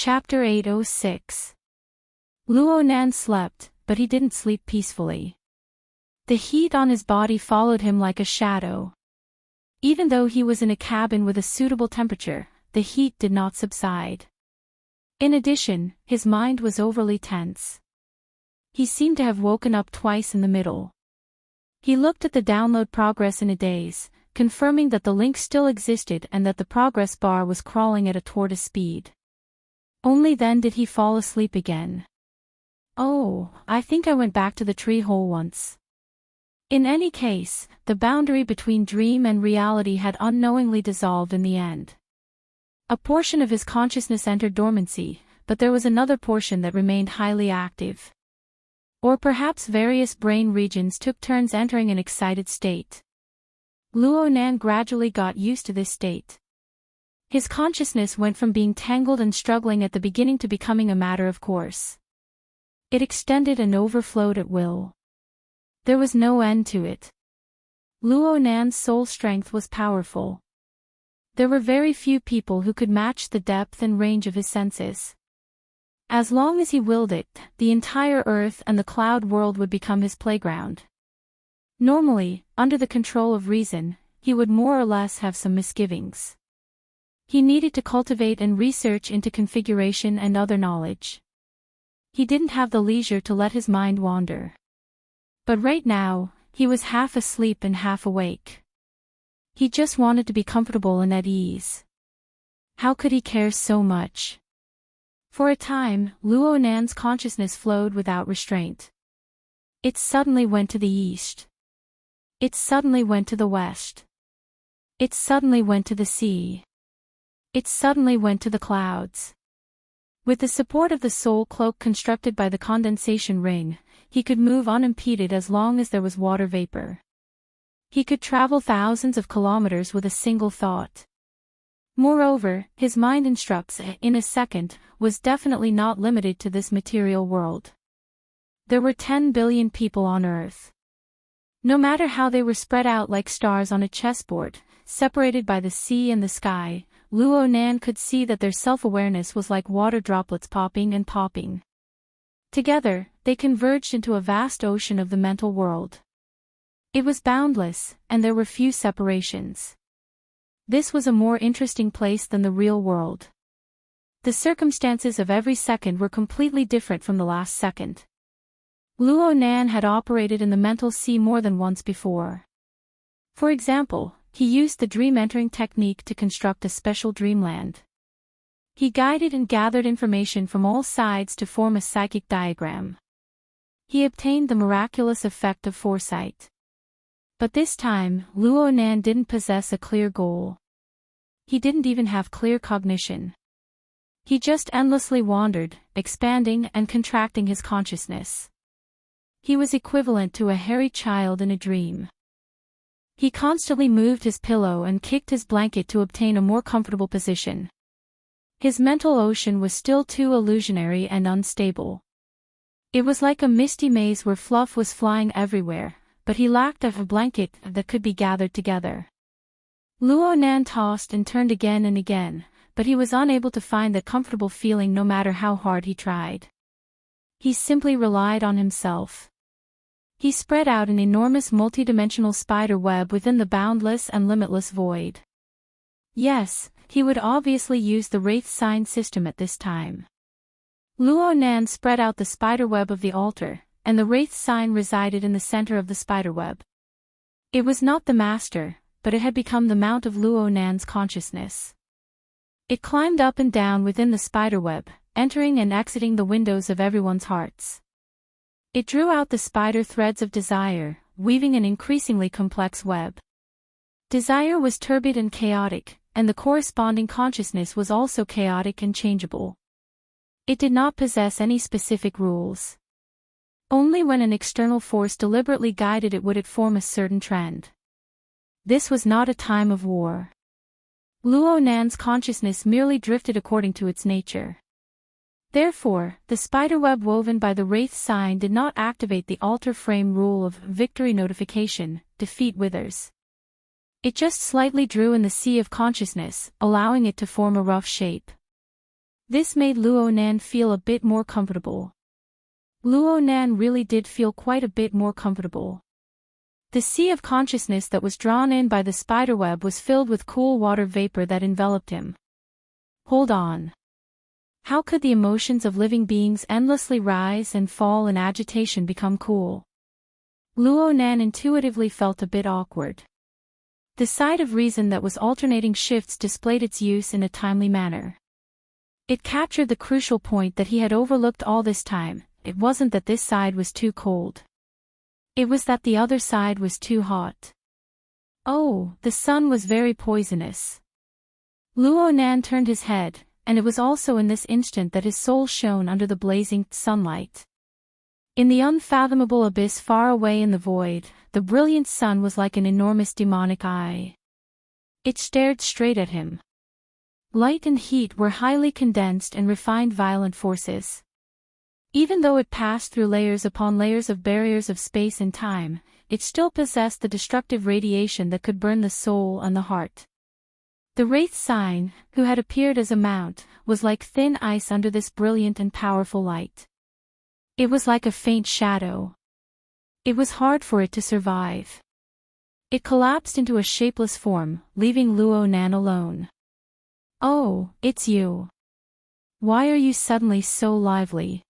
Chapter 806. Luo Nan slept, but he didn't sleep peacefully. The heat on his body followed him like a shadow. Even though he was in a cabin with a suitable temperature, the heat did not subside. In addition, his mind was overly tense. He seemed to have woken up twice in the middle. He looked at the download progress in a daze, confirming that the link still existed and that the progress bar was crawling at a tortoise speed. Only then did he fall asleep again. Oh, I think I went back to the tree hole once. In any case, the boundary between dream and reality had unknowingly dissolved in the end. A portion of his consciousness entered dormancy, but there was another portion that remained highly active. Or perhaps various brain regions took turns entering an excited state. Luo Nan gradually got used to this state. His consciousness went from being tangled and struggling at the beginning to becoming a matter of course. It extended and overflowed at will. There was no end to it. Luo Nan's soul strength was powerful. There were very few people who could match the depth and range of his senses. As long as he willed it, the entire earth and the cloud world would become his playground. Normally, under the control of reason, he would more or less have some misgivings. He needed to cultivate and research into configuration and other knowledge. He didn't have the leisure to let his mind wander. But right now, he was half asleep and half awake. He just wanted to be comfortable and at ease. How could he care so much? For a time, Luo Nan's consciousness flowed without restraint. It suddenly went to the east. It suddenly went to the west. It suddenly went to the sea. It suddenly went to the clouds. With the support of the soul cloak constructed by the condensation ring, he could move unimpeded as long as there was water vapor. He could travel thousands of kilometers with a single thought. Moreover, his mind instructs in a second was definitely not limited to this material world. There were 10 billion people on Earth. No matter how they were spread out like stars on a chessboard, separated by the sea and the sky, Luo Nan could see that their self-awareness was like water droplets popping and popping. Together, they converged into a vast ocean of the mental world. It was boundless, and there were few separations. This was a more interesting place than the real world. The circumstances of every second were completely different from the last second. Luo Nan had operated in the mental sea more than once before. For example, he used the dream entering technique to construct a special dreamland. He guided and gathered information from all sides to form a psychic diagram. He obtained the miraculous effect of foresight. But this time, Luo Nan didn't possess a clear goal. He didn't even have clear cognition. He just endlessly wandered, expanding and contracting his consciousness. He was equivalent to a hairy child in a dream. He constantly moved his pillow and kicked his blanket to obtain a more comfortable position. His mental ocean was still too illusionary and unstable. It was like a misty maze where fluff was flying everywhere, but he lacked a blanket that could be gathered together. Luo Nan tossed and turned again and again, but he was unable to find that comfortable feeling no matter how hard he tried. He simply relied on himself. He spread out an enormous multidimensional spider web within the boundless and limitless void. Yes, he would obviously use the Wraith sign system at this time. Luo Nan spread out the spiderweb of the altar, and the Wraith sign resided in the center of the spiderweb. It was not the master, but it had become the mount of Luo Nan's consciousness. It climbed up and down within the spiderweb, entering and exiting the windows of everyone's hearts. It drew out the spider threads of desire, weaving an increasingly complex web. Desire was turbid and chaotic, and the corresponding consciousness was also chaotic and changeable. It did not possess any specific rules. Only when an external force deliberately guided it would it form a certain trend. This was not a time of war. Luo Nan's consciousness merely drifted according to its nature. Therefore, the spiderweb woven by the Wraith sign did not activate the altar frame rule of victory notification, defeat withers. It just slightly drew in the sea of consciousness, allowing it to form a rough shape. This made Luo Nan feel a bit more comfortable. Luo Nan really did feel quite a bit more comfortable. The sea of consciousness that was drawn in by the spiderweb was filled with cool water vapor that enveloped him. Hold on. How could the emotions of living beings endlessly rise and fall and agitation become cool? Luo Nan intuitively felt a bit awkward. The side of reason that was alternating shifts displayed its use in a timely manner. It captured the crucial point that he had overlooked all this time. It wasn't that this side was too cold. It was that the other side was too hot. Oh, the sun was very poisonous. Luo Nan turned his head, and it was also in this instant that his soul shone under the blazing sunlight. In the unfathomable abyss far away in the void, the brilliant sun was like an enormous demonic eye. It stared straight at him. Light and heat were highly condensed and refined violent forces. Even though it passed through layers upon layers of barriers of space and time, it still possessed the destructive radiation that could burn the soul and the heart. The wraith sign, who had appeared as a mount, was like thin ice under this brilliant and powerful light. It was like a faint shadow. It was hard for it to survive. It collapsed into a shapeless form, leaving Luo Nan alone. Oh, it's you. Why are you suddenly so lively?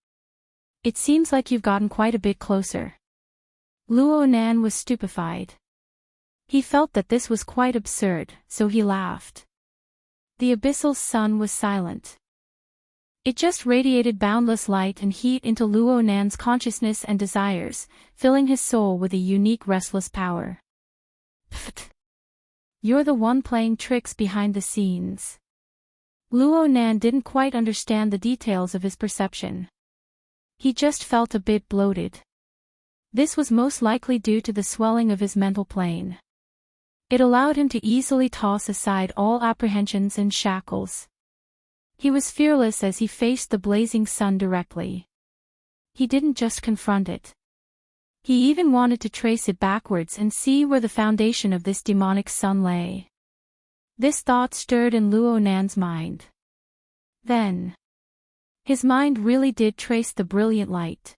It seems like you've gotten quite a bit closer. Luo Nan was stupefied. He felt that this was quite absurd, so he laughed. The abyssal sun was silent. It just radiated boundless light and heat into Luo Nan's consciousness and desires, filling his soul with a unique restless power. Pfft. You're the one playing tricks behind the scenes. Luo Nan didn't quite understand the details of his perception. He just felt a bit bloated. This was most likely due to the swelling of his mental plane. It allowed him to easily toss aside all apprehensions and shackles. He was fearless as he faced the blazing sun directly. He didn't just confront it. He even wanted to trace it backwards and see where the foundation of this demonic sun lay. This thought stirred in Luo Nan's mind. Then, his mind really did trace the brilliant light.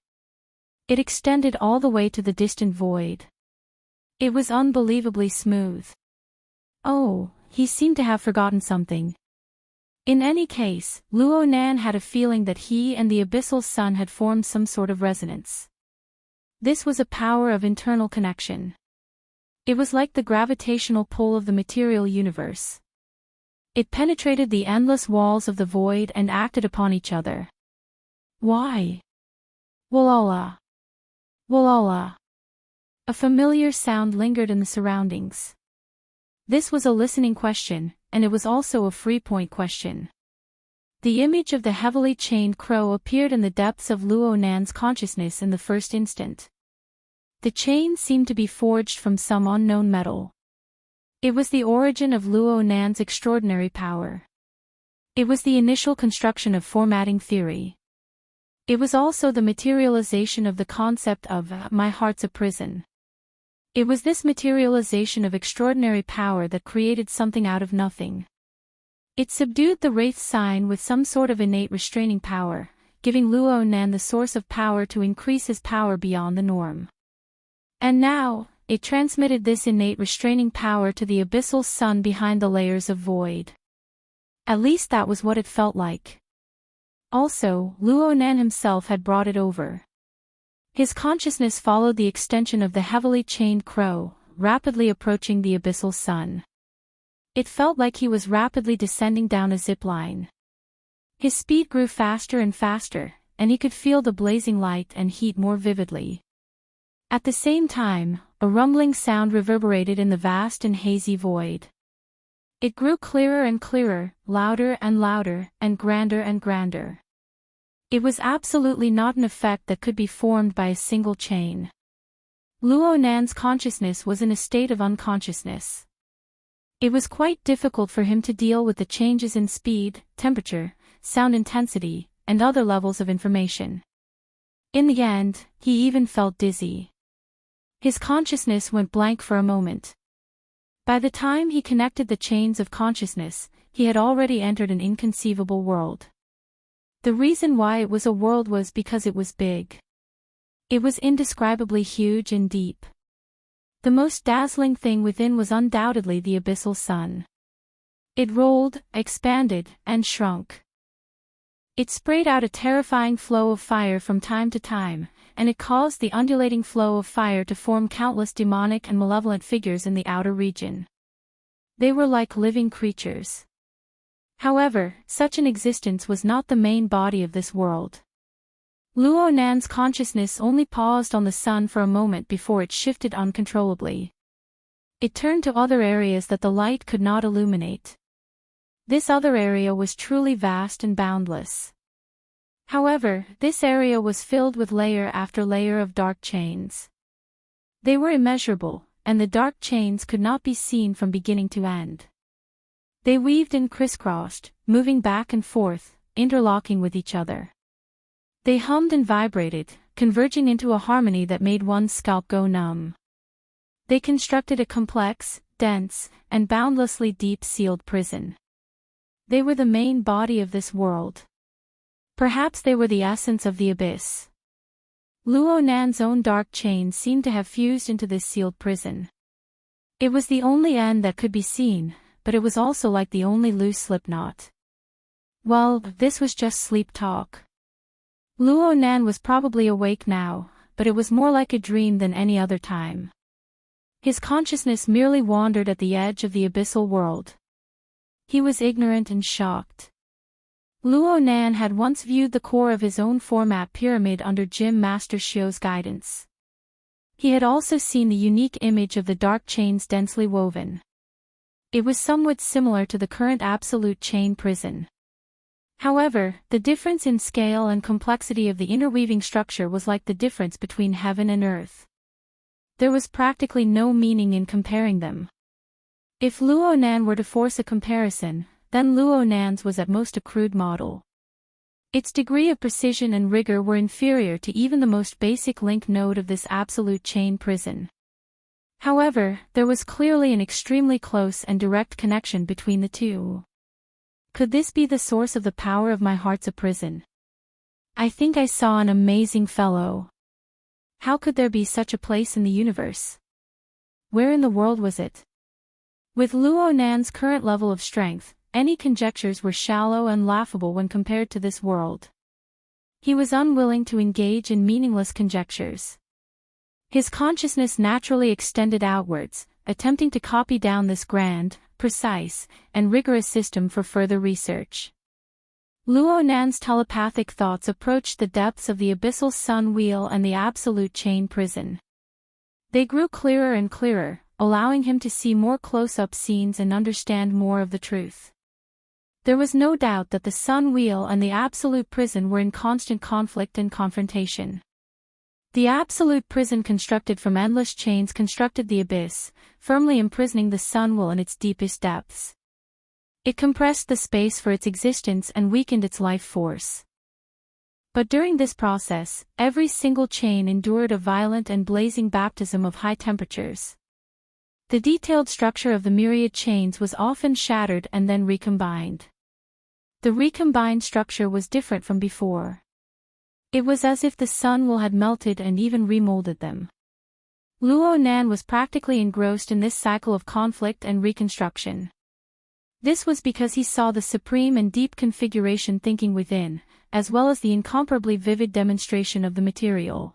It extended all the way to the distant void. It was unbelievably smooth. Oh, he seemed to have forgotten something. In any case, Luo Nan had a feeling that he and the abyssal sun had formed some sort of resonance. This was a power of internal connection. It was like the gravitational pull of the material universe. It penetrated the endless walls of the void and acted upon each other. Why? Wolala. Wolala. A familiar sound lingered in the surroundings. This was a listening question, and it was also a free-point question. The image of the heavily chained crow appeared in the depths of Luo Nan's consciousness in the first instant. The chain seemed to be forged from some unknown metal. It was the origin of Luo Nan's extraordinary power. It was the initial construction of formatting theory. It was also the materialization of the concept of my heart's a prison. It was this materialization of extraordinary power that created something out of nothing. It subdued the wraith sign with some sort of innate restraining power, giving Luo Nan the source of power to increase his power beyond the norm. And now, it transmitted this innate restraining power to the abyssal sun behind the layers of void. At least that was what it felt like. Also, Luo Nan himself had brought it over. His consciousness followed the extension of the heavily chained crow, rapidly approaching the abyssal sun. It felt like he was rapidly descending down a zip line. His speed grew faster and faster, and he could feel the blazing light and heat more vividly. At the same time, a rumbling sound reverberated in the vast and hazy void. It grew clearer and clearer, louder and louder, and grander. It was absolutely not an effect that could be formed by a single chain. Luo Nan's consciousness was in a state of unconsciousness. It was quite difficult for him to deal with the changes in speed, temperature, sound intensity, and other levels of information. In the end, he even felt dizzy. His consciousness went blank for a moment. By the time he connected the chains of consciousness, he had already entered an inconceivable world. The reason why it was a world was because it was big. It was indescribably huge and deep. The most dazzling thing within was undoubtedly the abyssal sun. It rolled, expanded, and shrunk. It sprayed out a terrifying flow of fire from time to time, and it caused the undulating flow of fire to form countless demonic and malevolent figures in the outer region. They were like living creatures. However, such an existence was not the main body of this world. Luo Nan's consciousness only paused on the sun for a moment before it shifted uncontrollably. It turned to other areas that the light could not illuminate. This other area was truly vast and boundless. However, this area was filled with layer after layer of dark chains. They were immeasurable, and the dark chains could not be seen from beginning to end. They weaved and crisscrossed, moving back and forth, interlocking with each other. They hummed and vibrated, converging into a harmony that made one's scalp go numb. They constructed a complex, dense, and boundlessly deep-sealed prison. They were the main body of this world. Perhaps they were the essence of the abyss. Luo Nan's own dark chains seemed to have fused into this sealed prison. It was the only end that could be seen, but it was also like the only loose slip knot. Well, this was just sleep talk. Luo Nan was probably awake now, but it was more like a dream than any other time. His consciousness merely wandered at the edge of the abyssal world. He was ignorant and shocked. Luo Nan had once viewed the core of his own format pyramid under Gym Master Xiu's guidance. He had also seen the unique image of the dark chains densely woven. It was somewhat similar to the current absolute chain prison. However, the difference in scale and complexity of the interweaving structure was like the difference between heaven and earth. There was practically no meaning in comparing them. If Luo Nan were to force a comparison, then Luo Nan's was at most a crude model. Its degree of precision and rigor were inferior to even the most basic link node of this absolute chain prison. However, there was clearly an extremely close and direct connection between the two. Could this be the source of the power of my heart's a prison? I think I saw an amazing fellow. How could there be such a place in the universe? Where in the world was it? With Luo Nan's current level of strength, any conjectures were shallow and laughable when compared to this world. He was unwilling to engage in meaningless conjectures. His consciousness naturally extended outwards, attempting to copy down this grand, precise, and rigorous system for further research. Luo Nan's telepathic thoughts approached the depths of the abyssal sun wheel and the absolute chain prison. They grew clearer and clearer, allowing him to see more close-up scenes and understand more of the truth. There was no doubt that the sun wheel and the absolute prison were in constant conflict and confrontation. The absolute prison constructed from endless chains constructed the abyss, firmly imprisoning the sun wheel in its deepest depths. It compressed the space for its existence and weakened its life force. But during this process, every single chain endured a violent and blazing baptism of high temperatures. The detailed structure of the myriad chains was often shattered and then recombined. The recombined structure was different from before. It was as if the sun wheel had melted and even remolded them. Luo Nan was practically engrossed in this cycle of conflict and reconstruction. This was because he saw the supreme and deep configuration thinking within, as well as the incomparably vivid demonstration of the material.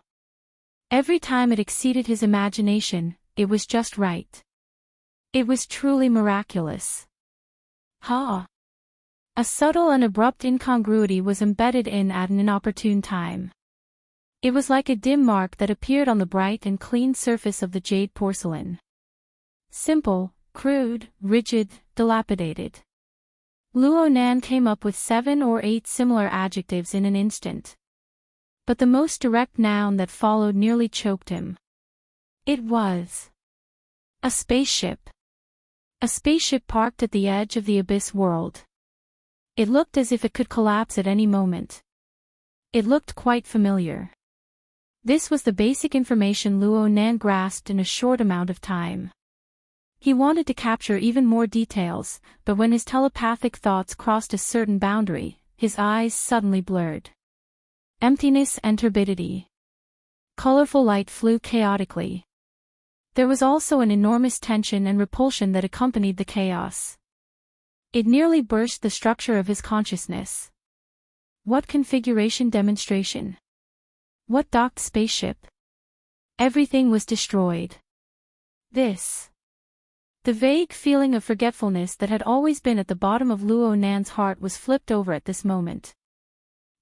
Every time it exceeded his imagination, it was just right. It was truly miraculous. Ha! A subtle and abrupt incongruity was embedded in at an inopportune time. It was like a dim mark that appeared on the bright and clean surface of the jade porcelain. Simple, crude, rigid, dilapidated. Luo Nan came up with 7 or 8 similar adjectives in an instant. But the most direct noun that followed nearly choked him. It was a spaceship. A spaceship parked at the edge of the abyss world. It looked as if it could collapse at any moment. It looked quite familiar. This was the basic information Luo Nan grasped in a short amount of time. He wanted to capture even more details, but when his telepathic thoughts crossed a certain boundary, his eyes suddenly blurred. Emptiness and turbidity. Colorful light flew chaotically. There was also an enormous tension and repulsion that accompanied the chaos. It nearly burst the structure of his consciousness. What configuration demonstration? What docked spaceship? Everything was destroyed. The vague feeling of forgetfulness that had always been at the bottom of Luo Nan's heart was flipped over at this moment.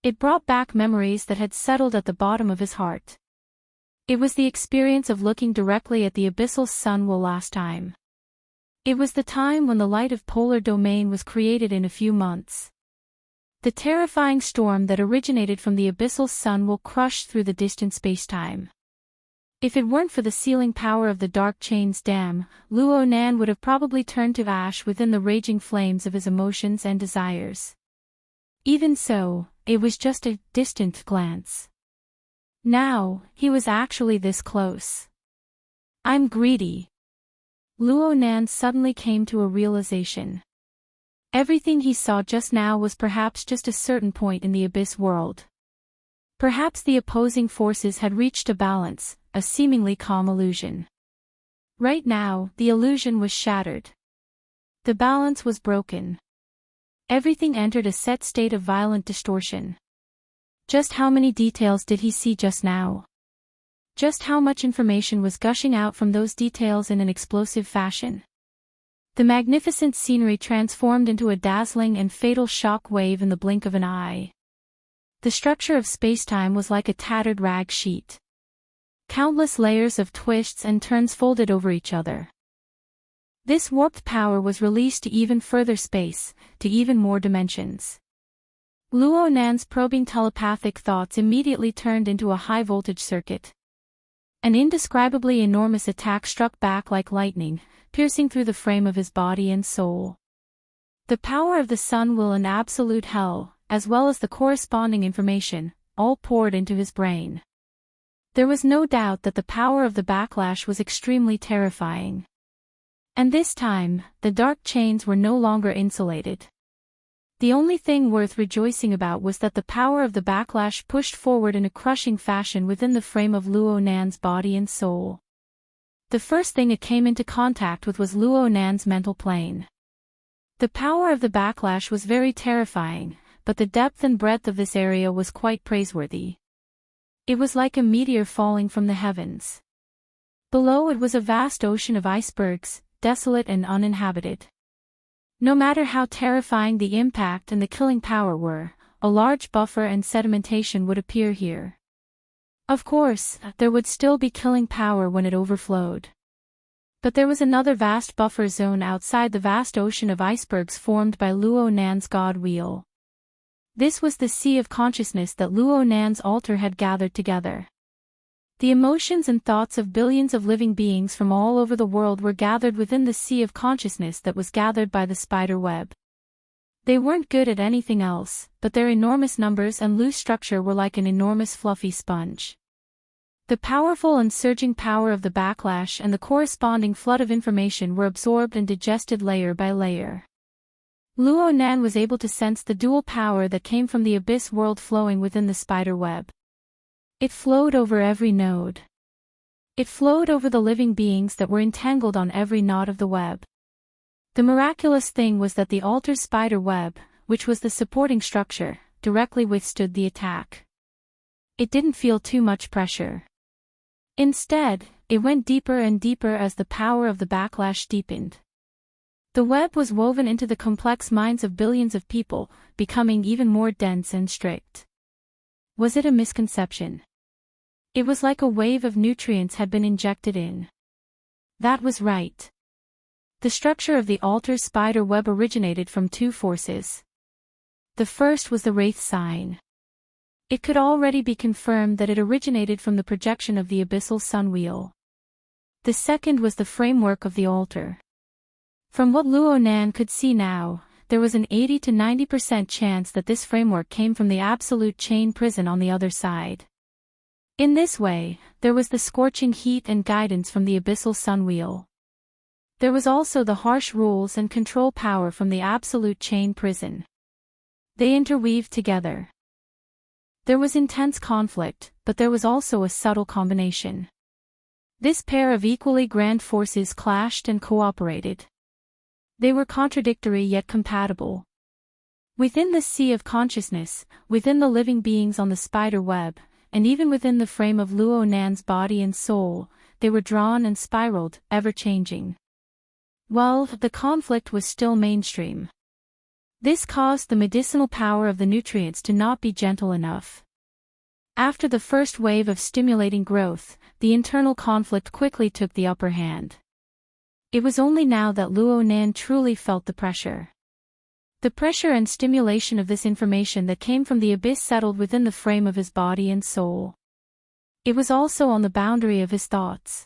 It brought back memories that had settled at the bottom of his heart. It was the experience of looking directly at the abyssal sun will last time. It was the time when the light of polar domain was created in a few months. The terrifying storm that originated from the abyssal sun will crushed through the distant spacetime. If it weren't for the sealing power of the Dark Chains Dam, Luo Nan would have probably turned to ash within the raging flames of his emotions and desires. Even so, it was just a distant glance. Now, he was actually this close. I'm greedy. Luo Nan suddenly came to a realization. Everything he saw just now was perhaps just a certain point in the abyss world. Perhaps the opposing forces had reached a balance, a seemingly calm illusion. Right now, the illusion was shattered. The balance was broken. Everything entered a set state of violent distortion. Just how many details did he see just now? Just how much information was gushing out from those details in an explosive fashion? The magnificent scenery transformed into a dazzling and fatal shock wave in the blink of an eye. The structure of spacetime was like a tattered rag sheet. Countless layers of twists and turns folded over each other. This warped power was released to even further space, to even more dimensions. Luo Nan's probing telepathic thoughts immediately turned into a high-voltage circuit. An indescribably enormous attack struck back like lightning, piercing through the frame of his body and soul. The power of the sun will and absolute hell, as well as the corresponding information, all poured into his brain. There was no doubt that the power of the backlash was extremely terrifying. And this time, the dark chains were no longer insulated. The only thing worth rejoicing about was that the power of the backlash pushed forward in a crushing fashion within the frame of Luo Nan's body and soul. The first thing it came into contact with was Luo Nan's mental plane. The power of the backlash was very terrifying, but the depth and breadth of this area was quite praiseworthy. It was like a meteor falling from the heavens. Below it was a vast ocean of icebergs, desolate and uninhabited. No matter how terrifying the impact and the killing power were, a large buffer and sedimentation would appear here. Of course, there would still be killing power when it overflowed. But there was another vast buffer zone outside the vast ocean of icebergs formed by Luo Nan's God Wheel. This was the sea of consciousness that Luo Nan's altar had gathered together. The emotions and thoughts of billions of living beings from all over the world were gathered within the sea of consciousness that was gathered by the spider web. They weren't good at anything else, but their enormous numbers and loose structure were like an enormous fluffy sponge. The powerful and surging power of the backlash and the corresponding flood of information were absorbed and digested layer by layer. Luo Nan was able to sense the dual power that came from the abyss world flowing within the spider web. It flowed over every node. It flowed over the living beings that were entangled on every knot of the web. The miraculous thing was that the altar spider web, which was the supporting structure, directly withstood the attack. It didn't feel too much pressure. Instead, it went deeper and deeper as the power of the backlash deepened. The web was woven into the complex minds of billions of people, becoming even more dense and strict. Was it a misconception? It was like a wave of nutrients had been injected in. That was right. The structure of the altar spider web originated from two forces. The first was the Wraith sign. It could already be confirmed that it originated from the projection of the abyssal sun wheel. The second was the framework of the altar. From what Luo Nan could see now, there was an 80 to 90% chance that this framework came from the absolute chain prison on the other side. In this way, there was the scorching heat and guidance from the abyssal sun wheel. There was also the harsh rules and control power from the absolute chain prison. They interweaved together. There was intense conflict, but there was also a subtle combination. This pair of equally grand forces clashed and cooperated. They were contradictory yet compatible. Within the sea of consciousness, within the living beings on the spider web, and even within the frame of Luo Nan's body and soul, they were drawn and spiraled, ever-changing. Well, the conflict was still mainstream. This caused the medicinal power of the nutrients to not be gentle enough. After the first wave of stimulating growth, the internal conflict quickly took the upper hand. It was only now that Luo Nan truly felt the pressure. The pressure and stimulation of this information that came from the abyss settled within the frame of his body and soul. It was also on the boundary of his thoughts.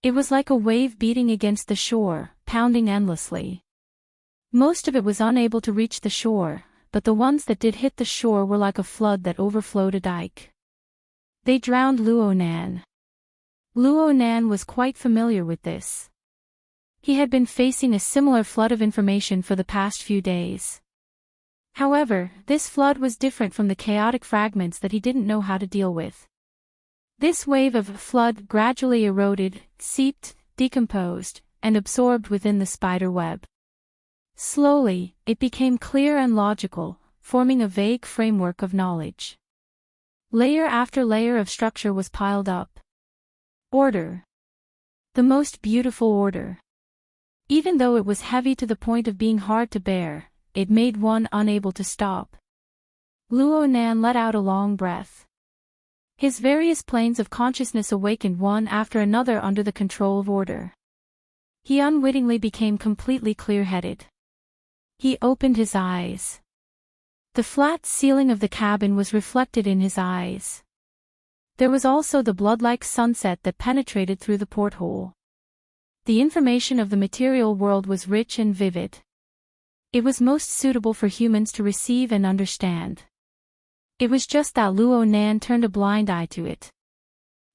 It was like a wave beating against the shore, pounding endlessly. Most of it was unable to reach the shore, but the ones that did hit the shore were like a flood that overflowed a dike. They drowned Luo Nan. Luo Nan was quite familiar with this. He had been facing a similar flood of information for the past few days. However, this flood was different from the chaotic fragments that he didn't know how to deal with. This wave of flood gradually eroded, seeped, decomposed, and absorbed within the spider web. Slowly, it became clear and logical, forming a vague framework of knowledge. Layer after layer of structure was piled up. Order. The most beautiful order. Even though it was heavy to the point of being hard to bear, it made one unable to stop. Luo Nan let out a long breath. His various planes of consciousness awakened one after another under the control of order. He unwittingly became completely clear-headed. He opened his eyes. The flat ceiling of the cabin was reflected in his eyes. There was also the blood-like sunset that penetrated through the porthole. The information of the material world was rich and vivid. It was most suitable for humans to receive and understand. It was just that Luo Nan turned a blind eye to it.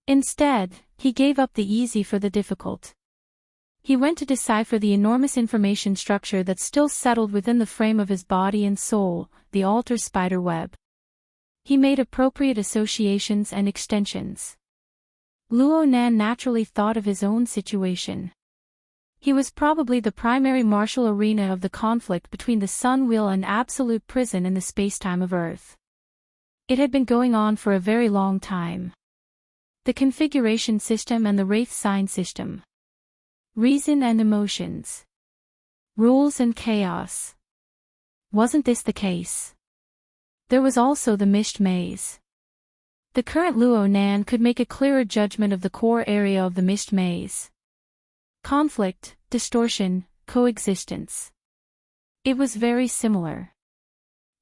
Instead, he gave up the easy for the difficult. He went to decipher the enormous information structure that still settled within the frame of his body and soul, the altar spider web. He made appropriate associations and extensions. Luo Nan naturally thought of his own situation. He was probably the primary martial arena of the conflict between the sun wheel and absolute prison in the spacetime of Earth. It had been going on for a very long time. The configuration system and the wraith sign system. Reason and emotions. Rules and chaos. Wasn't this the case? There was also the mist maze. The current Luo Nan could make a clearer judgment of the core area of the mist maze. Conflict, distortion, coexistence. It was very similar.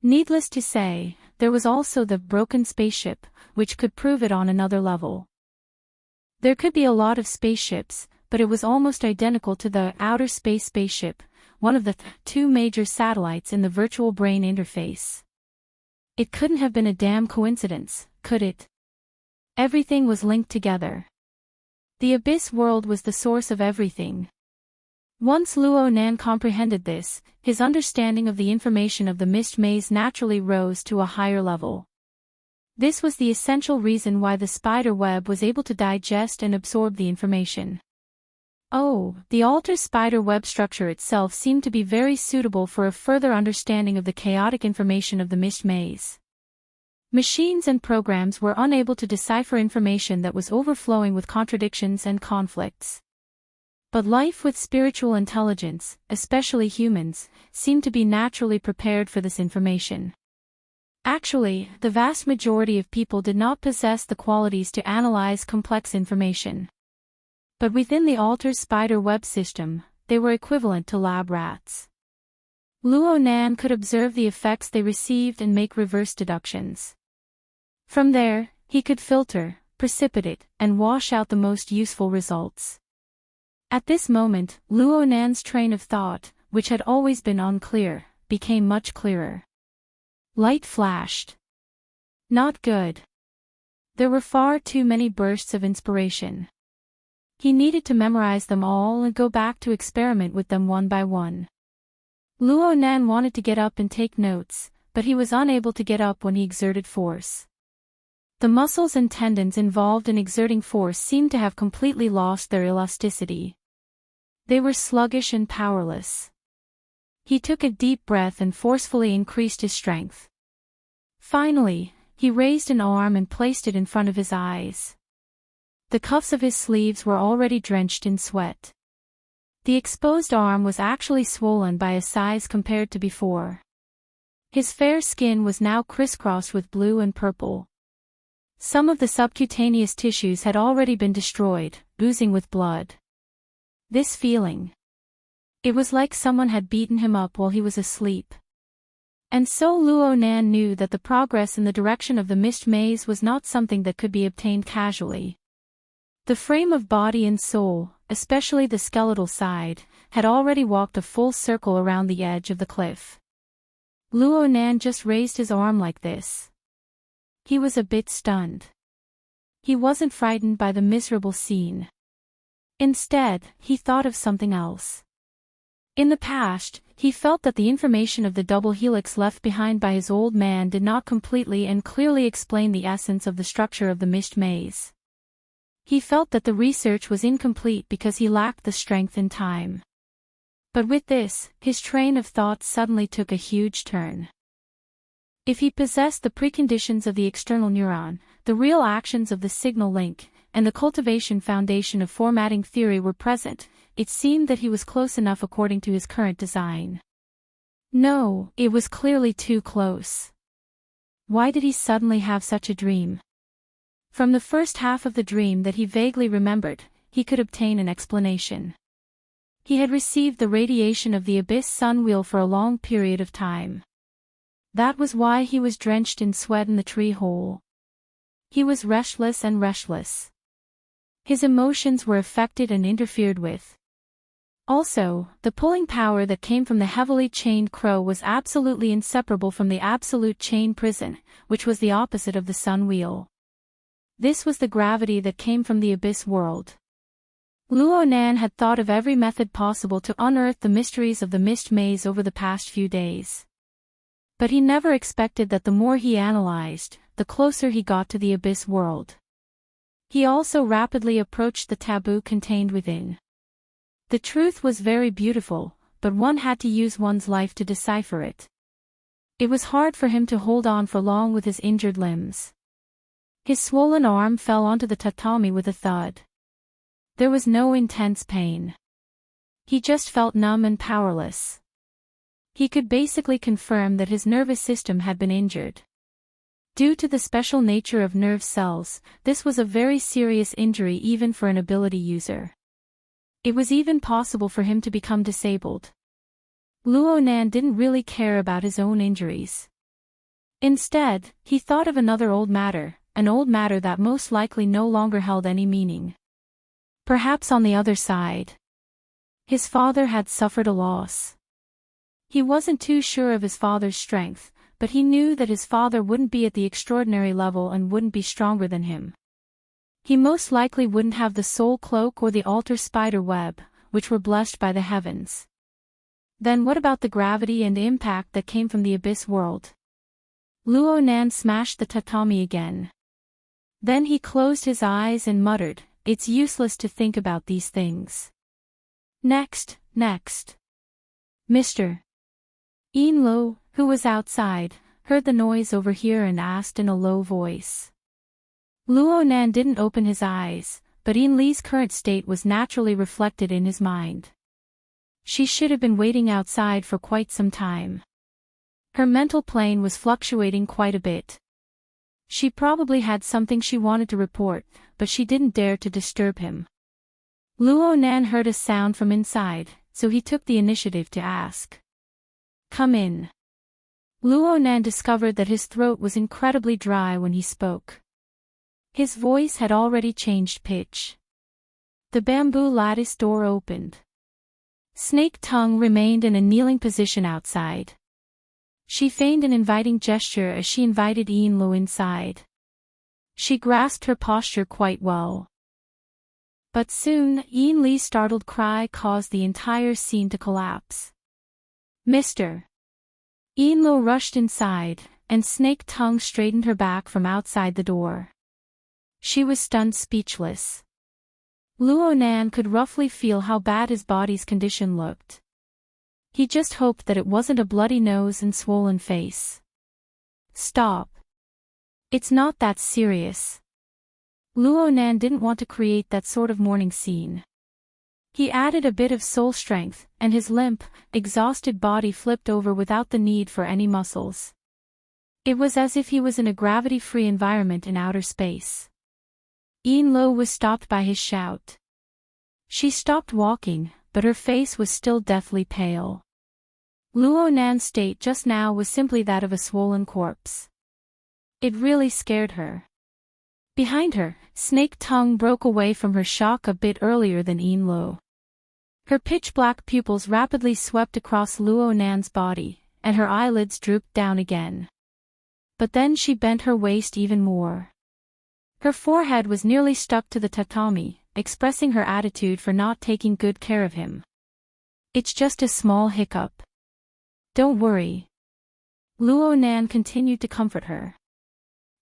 Needless to say, there was also the broken spaceship, which could prove it on another level. There could be a lot of spaceships, but it was almost identical to the outer space spaceship, one of the two major satellites in the virtual brain interface. It couldn't have been a damn coincidence, could it? Everything was linked together. The abyss world was the source of everything. Once Luo Nan comprehended this, his understanding of the information of the mist maze naturally rose to a higher level. This was the essential reason why the spider web was able to digest and absorb the information. Oh, the altar spider web structure itself seemed to be very suitable for a further understanding of the chaotic information of the mist maze. Machines and programs were unable to decipher information that was overflowing with contradictions and conflicts. But life with spiritual intelligence, especially humans, seemed to be naturally prepared for this information. Actually, the vast majority of people did not possess the qualities to analyze complex information. But within the altar spider web system, they were equivalent to lab rats. Luo Nan could observe the effects they received and make reverse deductions. From there, he could filter, precipitate, and wash out the most useful results. At this moment, Luo Nan's train of thought, which had always been unclear, became much clearer. Light flashed. Not good. There were far too many bursts of inspiration. He needed to memorize them all and go back to experiment with them one by one. Luo Nan wanted to get up and take notes, but he was unable to get up when he exerted force. The muscles and tendons involved in exerting force seemed to have completely lost their elasticity. They were sluggish and powerless. He took a deep breath and forcefully increased his strength. Finally, he raised an arm and placed it in front of his eyes. The cuffs of his sleeves were already drenched in sweat. The exposed arm was actually swollen by a size compared to before. His fair skin was now crisscrossed with blue and purple. Some of the subcutaneous tissues had already been destroyed, oozing with blood. This feeling. It was like someone had beaten him up while he was asleep. And so Luo Nan knew that the progress in the direction of the mist maze was not something that could be obtained casually. The frame of body and soul, especially the skeletal side, had already walked a full circle around the edge of the cliff. Luo Nan just raised his arm like this. He was a bit stunned. He wasn't frightened by the miserable scene. Instead, he thought of something else. In the past, he felt that the information of the double helix left behind by his old man did not completely and clearly explain the essence of the structure of the mist maze. He felt that the research was incomplete because he lacked the strength and time. But with this, his train of thought suddenly took a huge turn. If he possessed the preconditions of the external neuron, the real actions of the signal link, and the cultivation foundation of formatting theory were present, it seemed that he was close enough according to his current design. No, it was clearly too close. Why did he suddenly have such a dream? From the first half of the dream that he vaguely remembered, he could obtain an explanation. He had received the radiation of the abyss sun wheel for a long period of time. That was why he was drenched in sweat in the tree hole. He was restless and restless. His emotions were affected and interfered with. Also, the pulling power that came from the heavily chained crow was absolutely inseparable from the absolute chain prison, which was the opposite of the sun wheel. This was the gravity that came from the abyss world. Luo Nan had thought of every method possible to unearth the mysteries of the mist maze over the past few days. But he never expected that the more he analyzed, the closer he got to the abyss world. He also rapidly approached the taboo contained within. The truth was very beautiful, but one had to use one's life to decipher it. It was hard for him to hold on for long with his injured limbs. His swollen arm fell onto the tatami with a thud. There was no intense pain. He just felt numb and powerless. He could basically confirm that his nervous system had been injured. Due to the special nature of nerve cells, this was a very serious injury even for an ability user. It was even possible for him to become disabled. Luo Nan didn't really care about his own injuries. Instead, he thought of another old matter, an old matter that most likely no longer held any meaning. Perhaps on the other side. His father had suffered a loss. He wasn't too sure of his father's strength, but he knew that his father wouldn't be at the extraordinary level and wouldn't be stronger than him. He most likely wouldn't have the soul cloak or the altar spider web, which were blessed by the heavens. Then what about the gravity and impact that came from the abyss world? Luo Nan smashed the tatami again. Then he closed his eyes and muttered, "It's useless to think about these things. Next. Mr. Lo, who was outside, heard the noise over here and asked in a low voice. Luo Nan didn't open his eyes, but Li's current state was naturally reflected in his mind. She should have been waiting outside for quite some time. Her mental plane was fluctuating quite a bit. She probably had something she wanted to report, but she didn't dare to disturb him. Luo Nan heard a sound from inside, so he took the initiative to ask. "Come in." Luo Nan discovered that his throat was incredibly dry when he spoke. His voice had already changed pitch. The bamboo lattice door opened. Snake Tongue remained in a kneeling position outside. She feigned an inviting gesture as she invited Lo inside. She grasped her posture quite well. But soon, Li's startled cry caused the entire scene to collapse. "Mr. Enlo rushed inside, and Snake Tongue straightened her back from outside the door. She was stunned speechless. Luo Nan could roughly feel how bad his body's condition looked. He just hoped that it wasn't a bloody nose and swollen face. Stop. It's not that serious. Luo Nan didn't want to create that sort of mourning scene. He added a bit of soul strength, and his limp, exhausted body flipped over without the need for any muscles. It was as if he was in a gravity-free environment in outer space. Enlo was stopped by his shout. She stopped walking, but her face was still deathly pale. Luo Nan's state just now was simply that of a swollen corpse. It really scared her. Behind her, Snake Tongue broke away from her shock a bit earlier than Enlo. Her pitch-black pupils rapidly swept across Luo Nan's body, and her eyelids drooped down again. But then she bent her waist even more. Her forehead was nearly stuck to the tatami, expressing her attitude for not taking good care of him. It's just a small hiccup. Don't worry. Luo Nan continued to comfort her.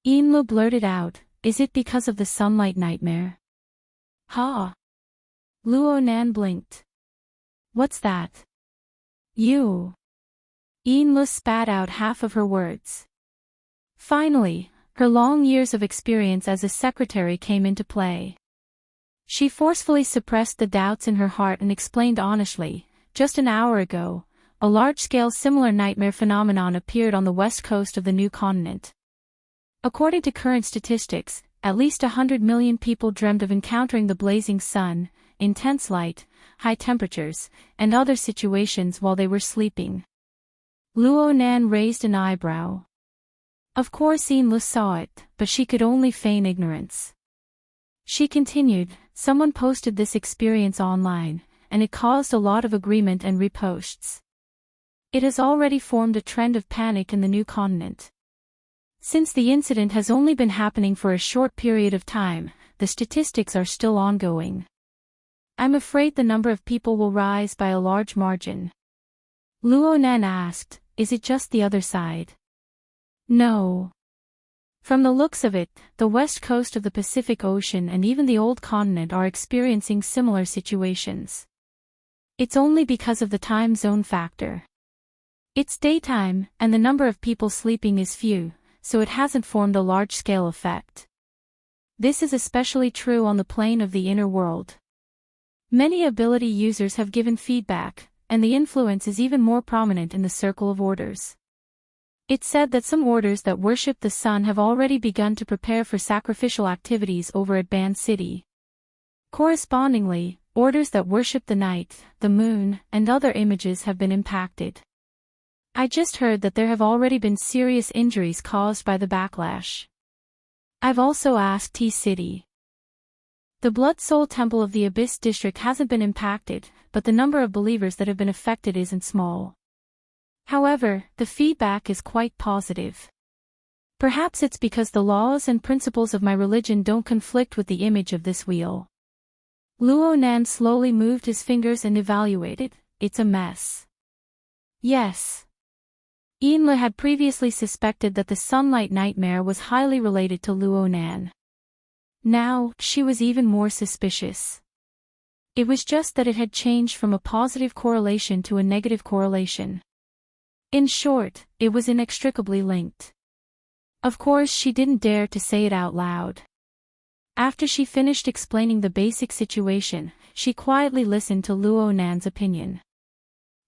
Enlo blurted out, is it because of the sunlight nightmare? Ha! Luo Nan blinked. What's that? You. Enlo spat out half of her words. Finally, her long years of experience as a secretary came into play. She forcefully suppressed the doubts in her heart and explained honestly, just an hour ago, a large-scale similar nightmare phenomenon appeared on the west coast of the new continent. According to current statistics, at least 100 million people dreamed of encountering the blazing sun, intense light, high temperatures, and other situations while they were sleeping. Luo Nan raised an eyebrow. Of course Enlo saw it, but she could only feign ignorance. She continued, someone posted this experience online, and it caused a lot of agreement and reposts. It has already formed a trend of panic in the new continent. Since the incident has only been happening for a short period of time, the statistics are still ongoing. I'm afraid the number of people will rise by a large margin. Luo Nan asked, is it just the other side? No. From the looks of it, the west coast of the Pacific Ocean and even the old continent are experiencing similar situations. It's only because of the time zone factor. It's daytime, and the number of people sleeping is few, so it hasn't formed a large-scale effect. This is especially true on the plane of the inner world. Many ability users have given feedback, and the influence is even more prominent in the circle of orders. It's said that some orders that worship the sun have already begun to prepare for sacrificial activities over at Ban City. Correspondingly, orders that worship the night, the moon, and other images have been impacted. I just heard that there have already been serious injuries caused by the backlash. I've also asked T-City. The Blood Soul Temple of the Abyss District hasn't been impacted, but the number of believers that have been affected isn't small. However, the feedback is quite positive. Perhaps it's because the laws and principles of my religion don't conflict with the image of this wheel. Luo Nan slowly moved his fingers and evaluated, it's a mess. Yes. Enlo had previously suspected that the sunlight nightmare was highly related to Luo Nan. Now, she was even more suspicious. It was just that it had changed from a positive correlation to a negative correlation. In short, it was inextricably linked. Of course she didn't dare to say it out loud. After she finished explaining the basic situation, she quietly listened to Luo Nan's opinion.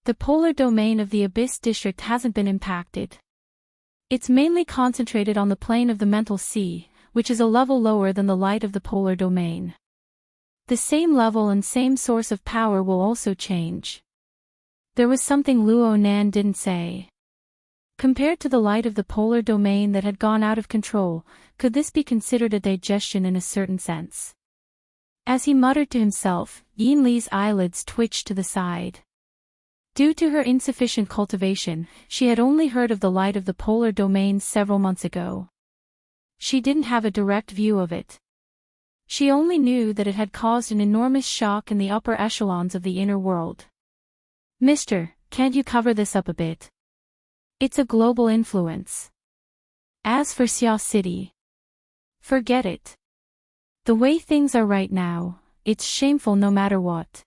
The polar domain of the Abyss District hasn't been impacted. It's mainly concentrated on the plane of the mental sea, which is a level lower than the light of the polar domain. The same level and same source of power will also change. There was something Luo Nan didn't say. Compared to the light of the polar domain that had gone out of control, could this be considered a digestion in a certain sense? As he muttered to himself, Yin Li's eyelids twitched to the side. Due to her insufficient cultivation, she had only heard of the light of the polar domain several months ago. She didn't have a direct view of it. She only knew that it had caused an enormous shock in the upper echelons of the inner world. Mister, can't you cover this up a bit? It's a global influence. As for Xia City, forget it. The way things are right now, it's shameful no matter what.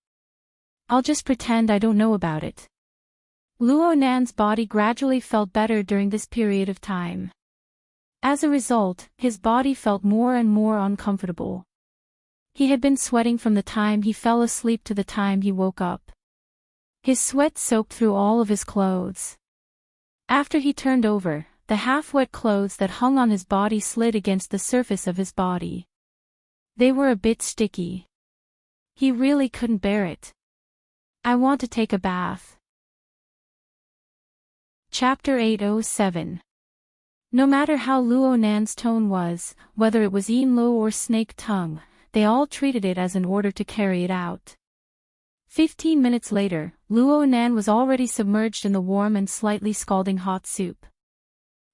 I'll just pretend I don't know about it. Luo Nan's body gradually felt better during this period of time. As a result, his body felt more and more uncomfortable. He had been sweating from the time he fell asleep to the time he woke up. His sweat soaked through all of his clothes. After he turned over, the half-wet clothes that hung on his body slid against the surface of his body. They were a bit sticky. He really couldn't bear it. I want to take a bath. Chapter 807. No matter how Luo Nan's tone was, whether it was Yin-Lo or Snake Tongue, they all treated it as an order to carry it out. 15 minutes later, Luo Nan was already submerged in the warm and slightly scalding hot soup.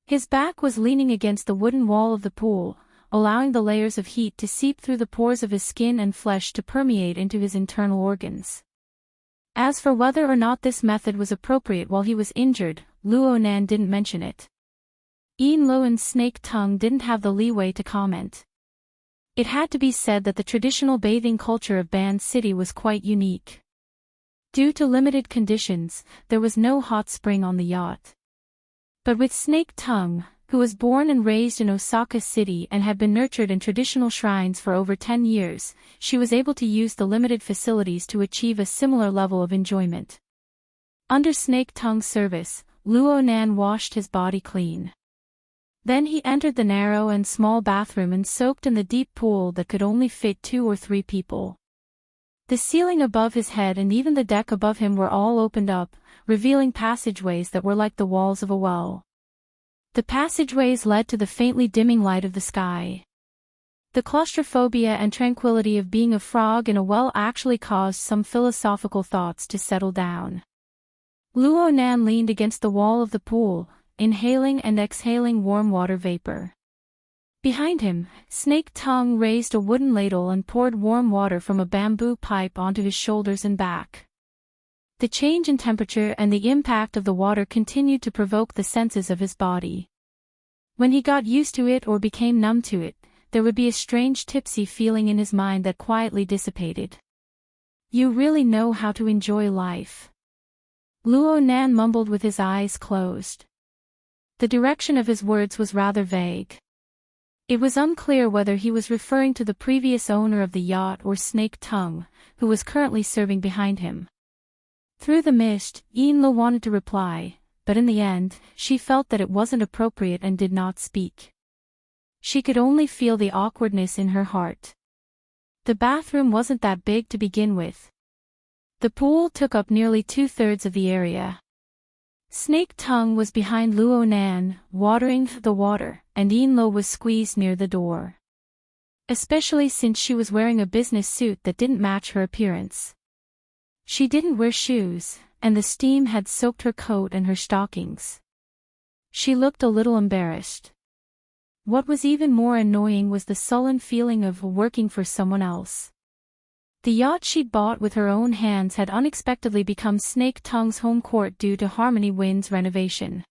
His back was leaning against the wooden wall of the pool, allowing the layers of heat to seep through the pores of his skin and flesh to permeate into his internal organs. As for whether or not this method was appropriate while he was injured, Luo Nan didn't mention it. Yin-Lo and Snake Tongue didn't have the leeway to comment. It had to be said that the traditional bathing culture of Ban City was quite unique. Due to limited conditions, there was no hot spring on the yacht. But with Snake Tongue, who was born and raised in Osaka City and had been nurtured in traditional shrines for over 10 years, she was able to use the limited facilities to achieve a similar level of enjoyment. Under Snake Tongue's service, Luo Nan washed his body clean. Then he entered the narrow and small bathroom and soaked in the deep pool that could only fit 2 or 3 people. The ceiling above his head and even the deck above him were all opened up, revealing passageways that were like the walls of a well. The passageways led to the faintly dimming light of the sky. The claustrophobia and tranquility of being a frog in a well actually caused some philosophical thoughts to settle down. Luo Nan leaned against the wall of the pool, inhaling and exhaling warm water vapor. Behind him, Snake Tongue raised a wooden ladle and poured warm water from a bamboo pipe onto his shoulders and back. The change in temperature and the impact of the water continued to provoke the senses of his body. When he got used to it or became numb to it, there would be a strange tipsy feeling in his mind that quietly dissipated. You really know how to enjoy life. Luo Nan mumbled with his eyes closed. The direction of his words was rather vague. It was unclear whether he was referring to the previous owner of the yacht or Snake Tongue, who was currently serving behind him. Through the mist, Yin-Lo wanted to reply, but in the end, she felt that it wasn't appropriate and did not speak. She could only feel the awkwardness in her heart. The bathroom wasn't that big to begin with. The pool took up nearly 2/3 of the area. Snake Tongue was behind Luo Nan, watering the water, and Yin-Lo was squeezed near the door. Especially since she was wearing a business suit that didn't match her appearance. She didn't wear shoes, and the steam had soaked her coat and her stockings. She looked a little embarrassed. What was even more annoying was the sullen feeling of working for someone else. The yacht she'd bought with her own hands had unexpectedly become Snake Tongue's home court due to Harmony Wind's renovation.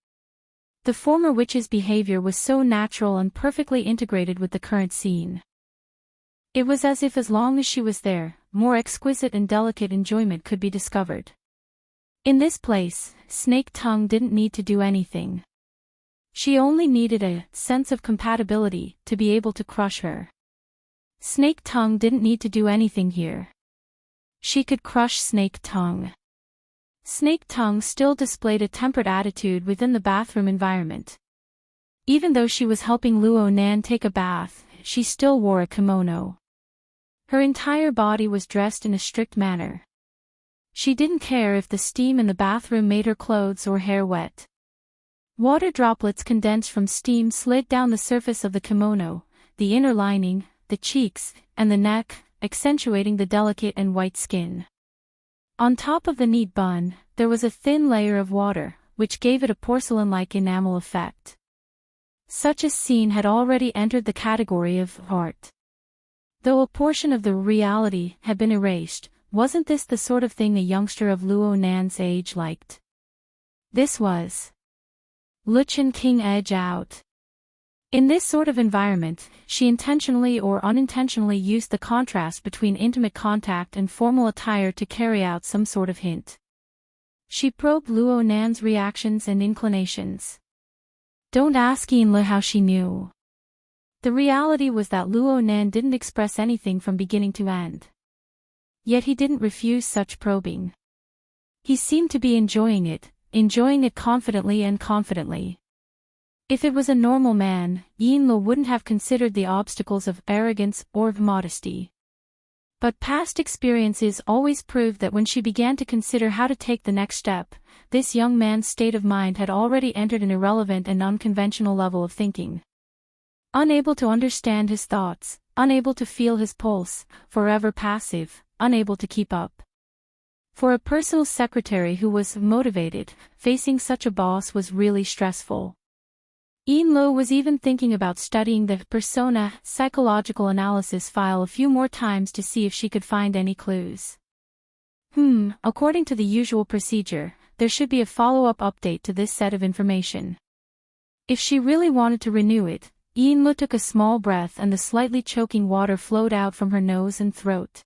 The former witch's behavior was so natural and perfectly integrated with the current scene. It was as if as long as she was there, more exquisite and delicate enjoyment could be discovered. In this place, Snake Tongue didn't need to do anything. She only needed a sense of compatibility to be able to crush her. Snake Tongue didn't need to do anything here. She could crush Snake Tongue. Snake Tongue still displayed a tempered attitude within the bathroom environment. Even though she was helping Luo Nan take a bath, she still wore a kimono. Her entire body was dressed in a strict manner. She didn't care if the steam in the bathroom made her clothes or hair wet. Water droplets condensed from steam slid down the surface of the kimono, the inner lining, the cheeks, and the neck, accentuating the delicate and white skin. On top of the neat bun, there was a thin layer of water, which gave it a porcelain-like enamel effect. Such a scene had already entered the category of art. Though a portion of the reality had been erased, wasn't this the sort of thing a youngster of Luo Nan's age liked? This was. Luchan King edge out. In this sort of environment, she intentionally or unintentionally used the contrast between intimate contact and formal attire to carry out some sort of hint. She probed Luo Nan's reactions and inclinations. Don't ask Yinle how she knew. The reality was that Luo Nan didn't express anything from beginning to end. Yet he didn't refuse such probing. He seemed to be enjoying it confidently and confidently. If it was a normal man, Yinle wouldn't have considered the obstacles of arrogance or of modesty. But past experiences always proved that when she began to consider how to take the next step, this young man's state of mind had already entered an irrelevant and unconventional level of thinking. Unable to understand his thoughts, unable to feel his pulse, forever passive, unable to keep up. For a personal secretary who was motivated, facing such a boss was really stressful. Yinle was even thinking about studying the persona psychological analysis file a few more times to see if she could find any clues. According to the usual procedure, there should be a follow-up update to this set of information. If she really wanted to renew it, Yinle took a small breath and the slightly choking water flowed out from her nose and throat.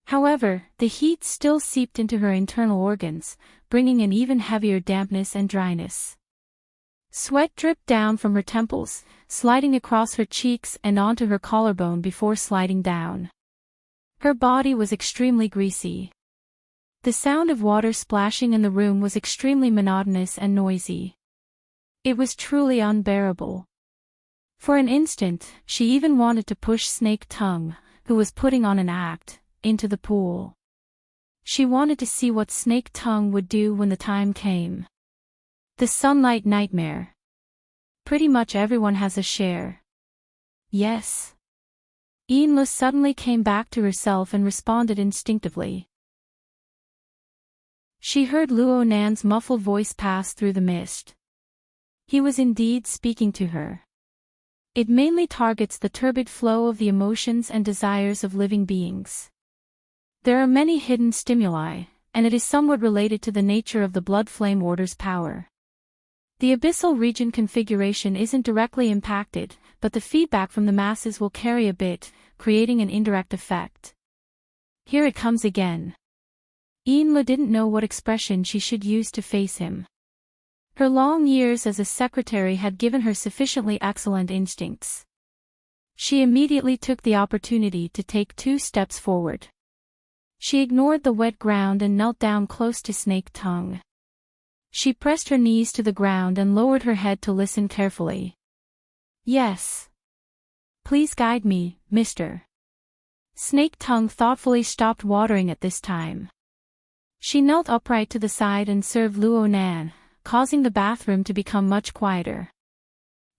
However, the heat still seeped into her internal organs, bringing an even heavier dampness and dryness. Sweat dripped down from her temples, sliding across her cheeks and onto her collarbone before sliding down. Her body was extremely greasy. The sound of water splashing in the room was extremely monotonous and noisy. It was truly unbearable. For an instant, she even wanted to push Snake Tongue, who was putting on an act, into the pool. She wanted to see what Snake Tongue would do when the time came. The sunlight nightmare. Pretty much everyone has a share. Yes. Yinle suddenly came back to herself and responded instinctively. She heard Luo Nan's muffled voice pass through the mist. He was indeed speaking to her. It mainly targets the turbid flow of the emotions and desires of living beings. There are many hidden stimuli, and it is somewhat related to the nature of the blood flame order's power. The abyssal region configuration isn't directly impacted, but the feedback from the masses will carry a bit, creating an indirect effect. Here it comes again. Yinle didn't know what expression she should use to face him. Her long years as a secretary had given her sufficiently excellent instincts. She immediately took the opportunity to take 2 steps forward. She ignored the wet ground and knelt down close to Snake Tongue. She pressed her knees to the ground and lowered her head to listen carefully. Yes. Please guide me, mister. Snake Tongue thoughtfully stopped watering at this time. She knelt upright to the side and served Luo Nan, causing the bathroom to become much quieter.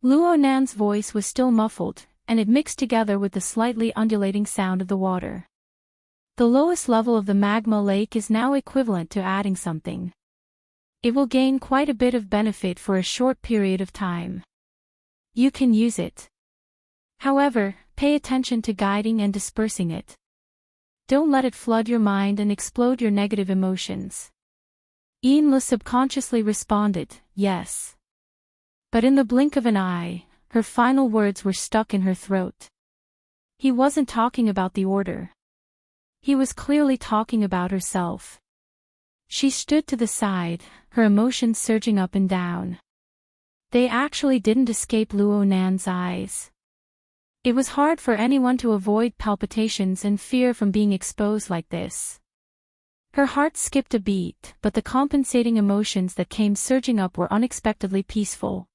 Luo Nan's voice was still muffled, and it mixed together with the slightly undulating sound of the water. The lowest level of the magma lake is now equivalent to adding something. It will gain quite a bit of benefit for a short period of time. You can use it. However, pay attention to guiding and dispersing it. Don't let it flood your mind and explode your negative emotions. Yinle subconsciously responded, yes. But in the blink of an eye, her final words were stuck in her throat. He wasn't talking about the order. He was clearly talking about herself. She stood to the side, her emotions surging up and down. They actually didn't escape Luo Nan's eyes. It was hard for anyone to avoid palpitations and fear from being exposed like this. Her heart skipped a beat, but the compensating emotions that came surging up were unexpectedly peaceful.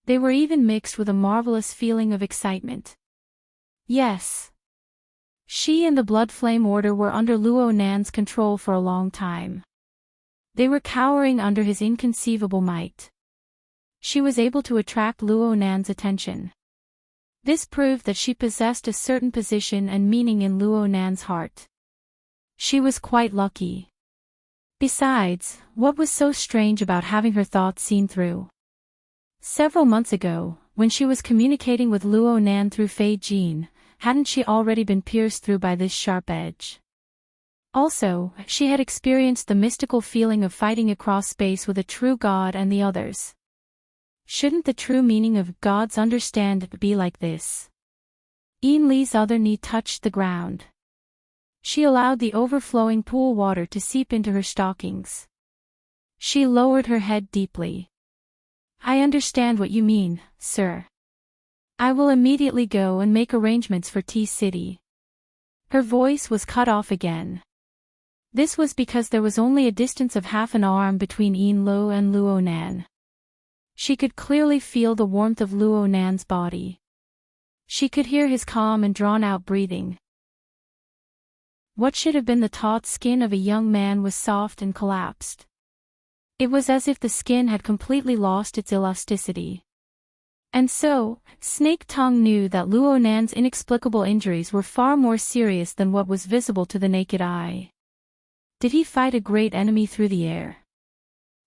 They were even mixed with a marvelous feeling of excitement. Yes. She and the Blood Flame Order were under Luo Nan's control for a long time. They were cowering under his inconceivable might. She was able to attract Luo Nan's attention. This proved that she possessed a certain position and meaning in Luo Nan's heart. She was quite lucky. Besides, what was so strange about having her thoughts seen through? Several months ago, when she was communicating with Luo Nan through Fei Jin, hadn't she already been pierced through by this sharp edge? Also, she had experienced the mystical feeling of fighting across space with a true god and the others. Shouldn't the true meaning of God's understand be like this? Lee's other knee touched the ground. She allowed the overflowing pool water to seep into her stockings. She lowered her head deeply. I understand what you mean, sir. I will immediately go and make arrangements for T-City. Her voice was cut off again. This was because there was only a distance of half an arm between Lo and Luo Nan. She could clearly feel the warmth of Luo Nan's body. She could hear his calm and drawn-out breathing. What should have been the taut skin of a young man was soft and collapsed. It was as if the skin had completely lost its elasticity. And so, Snake Tongue knew that Luo Nan's inexplicable injuries were far more serious than what was visible to the naked eye. Did he fight a great enemy through the air?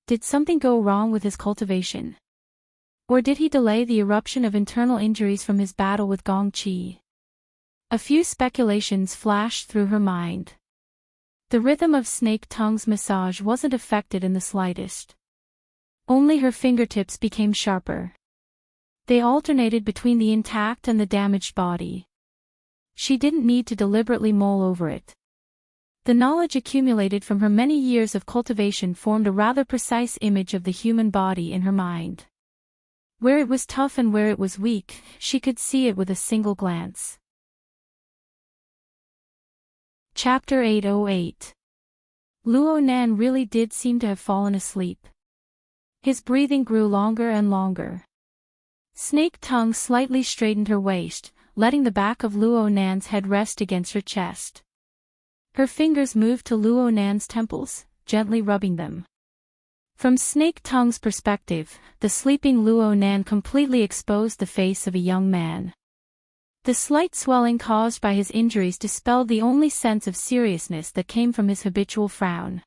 Did something go wrong with his cultivation? Or did he delay the eruption of internal injuries from his battle with Gong Qi? A few speculations flashed through her mind. The rhythm of Snake Tongue's massage wasn't affected in the slightest. Only her fingertips became sharper. They alternated between the intact and the damaged body. She didn't need to deliberately mull over it. The knowledge accumulated from her many years of cultivation formed a rather precise image of the human body in her mind. Where it was tough and where it was weak, she could see it with a single glance. Chapter 808. Luo Nan really did seem to have fallen asleep. His breathing grew longer and longer. Snake Tongue slightly straightened her waist, letting the back of Luo Nan's head rest against her chest. Her fingers moved to Luo Nan's temples, gently rubbing them. From Snake Tongue's perspective, the sleeping Luo Nan completely exposed the face of a young man. The slight swelling caused by his injuries dispelled the only sense of seriousness that came from his habitual frown.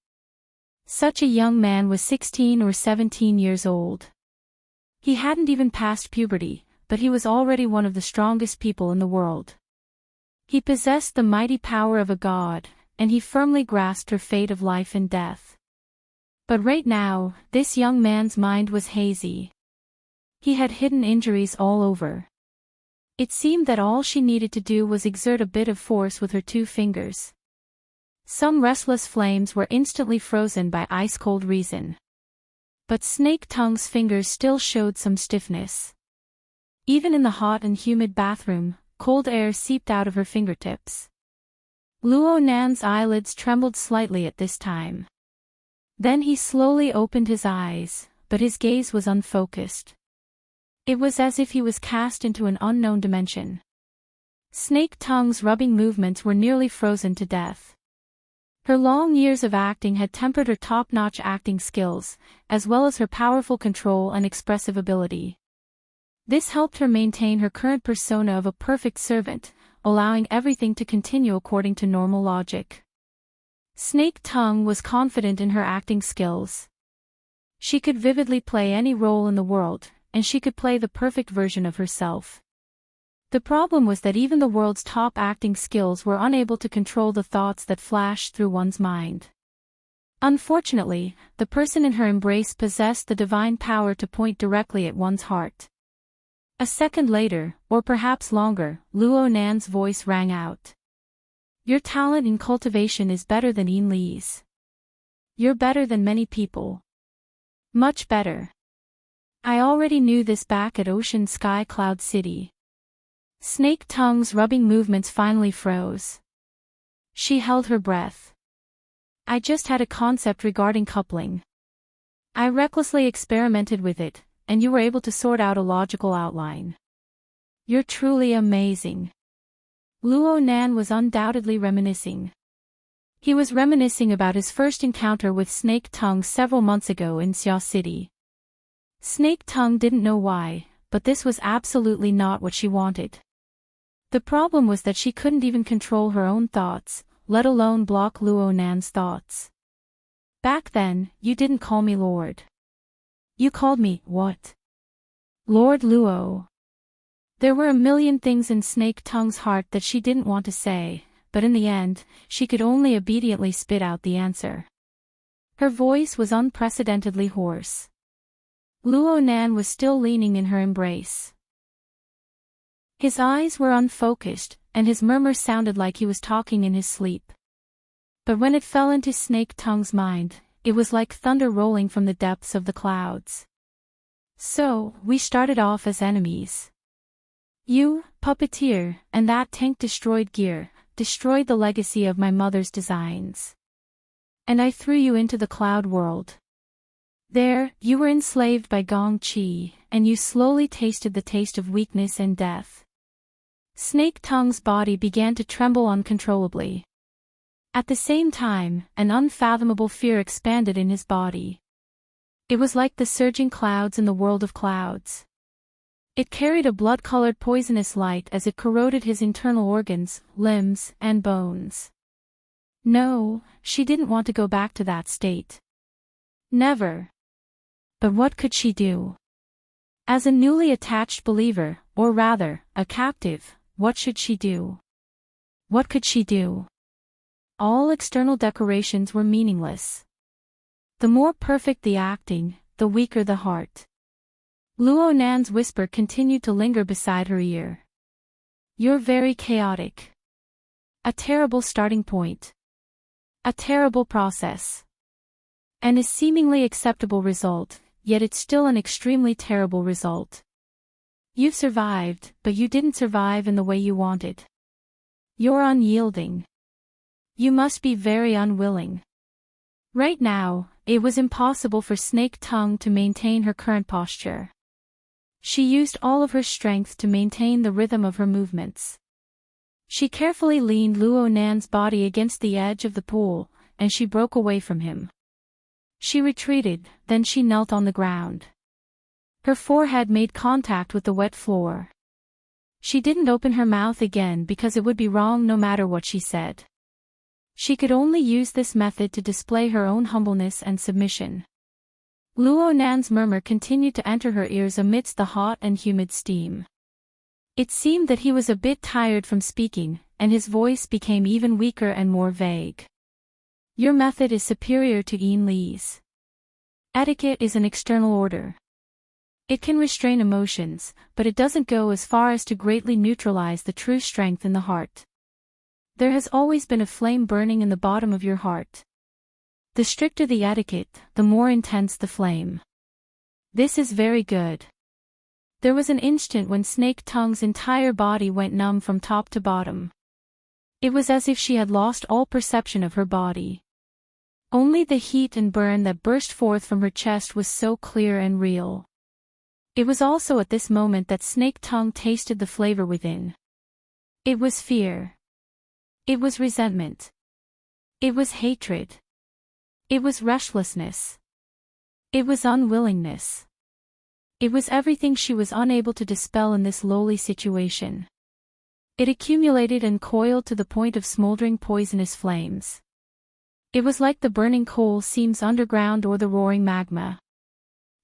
Such a young man was 16 or 17 years old. He hadn't even passed puberty, but he was already one of the strongest people in the world. He possessed the mighty power of a god, and he firmly grasped her fate of life and death. But right now, this young man's mind was hazy. He had hidden injuries all over. It seemed that all she needed to do was exert a bit of force with her 2 fingers. Some restless flames were instantly frozen by ice-cold reason. But Snake Tongue's fingers still showed some stiffness. Even in the hot and humid bathroom, cold air seeped out of her fingertips. Luo Nan's eyelids trembled slightly at this time. Then he slowly opened his eyes, but his gaze was unfocused. It was as if he was cast into an unknown dimension. Snake Tongue's rubbing movements were nearly frozen to death. Her long years of acting had tempered her top-notch acting skills, as well as her powerful control and expressive ability. This helped her maintain her current persona of a perfect servant, allowing everything to continue according to normal logic. Snake Tongue was confident in her acting skills. She could vividly play any role in the world, and she could play the perfect version of herself. The problem was that even the world's top acting skills were unable to control the thoughts that flashed through one's mind. Unfortunately, the person in her embrace possessed the divine power to point directly at one's heart. A second later, or perhaps longer, Luo Nan's voice rang out. Your talent in cultivation is better than Yin Li's. You're better than many people. Much better. I already knew this back at Ocean Sky Cloud City. Snake Tongue's rubbing movements finally froze. She held her breath. I just had a concept regarding coupling. I recklessly experimented with it, and you were able to sort out a logical outline. You're truly amazing. Luo Nan was undoubtedly reminiscing. He was reminiscing about his first encounter with Snake Tongue several months ago in Xia City. Snake Tongue didn't know why, but this was absolutely not what she wanted. The problem was that she couldn't even control her own thoughts, let alone block Luo Nan's thoughts. Back then, you didn't call me Lord. You called me, what? Lord Luo. There were a million things in Snake Tongue's heart that she didn't want to say, but in the end, she could only obediently spit out the answer. Her voice was unprecedentedly hoarse. Luo Nan was still leaning in her embrace. His eyes were unfocused, and his murmur sounded like he was talking in his sleep. But when it fell into Snake Tongue's mind, it was like thunder rolling from the depths of the clouds. So, we started off as enemies. You, puppeteer, and that tank-destroyed gear, destroyed the legacy of my mother's designs. And I threw you into the cloud world. There, you were enslaved by Gong Chi, and you slowly tasted the taste of weakness and death. Snake Tongue's body began to tremble uncontrollably. At the same time, an unfathomable fear expanded in his body. It was like the surging clouds in the world of clouds. It carried a blood-colored poisonous light as it corroded his internal organs, limbs, and bones. No, she didn't want to go back to that state. Never. But what could she do? As a newly attached believer, or rather, a captive, what should she do? What could she do? All external decorations were meaningless. The more perfect the acting, the weaker the heart. Luo Nan's whisper continued to linger beside her ear. You're very chaotic. A terrible starting point. A terrible process. And a seemingly acceptable result, yet it's still an extremely terrible result. You've survived, but you didn't survive in the way you wanted. You're unyielding. You must be very unwilling. Right now, it was impossible for Snake Tongue to maintain her current posture. She used all of her strength to maintain the rhythm of her movements. She carefully leaned Luo Nan's body against the edge of the pool, and she broke away from him. She retreated, then she knelt on the ground. Her forehead made contact with the wet floor. She didn't open her mouth again because it would be wrong no matter what she said. She could only use this method to display her own humbleness and submission. Luo Nan's murmur continued to enter her ears amidst the hot and humid steam. It seemed that he was a bit tired from speaking, and his voice became even weaker and more vague. Your method is superior to Yin Li's. Etiquette is an external order. It can restrain emotions, but it doesn't go as far as to greatly neutralize the true strength in the heart. There has always been a flame burning in the bottom of your heart. The stricter the etiquette, the more intense the flame. This is very good. There was an instant when Snake Tongue's entire body went numb from top to bottom. It was as if she had lost all perception of her body. Only the heat and burn that burst forth from her chest was so clear and real. It was also at this moment that Snake Tongue tasted the flavor within. It was fear. It was resentment. It was hatred. It was restlessness. It was unwillingness. It was everything she was unable to dispel in this lowly situation. It accumulated and coiled to the point of smoldering poisonous flames. It was like the burning coal seams underground or the roaring magma.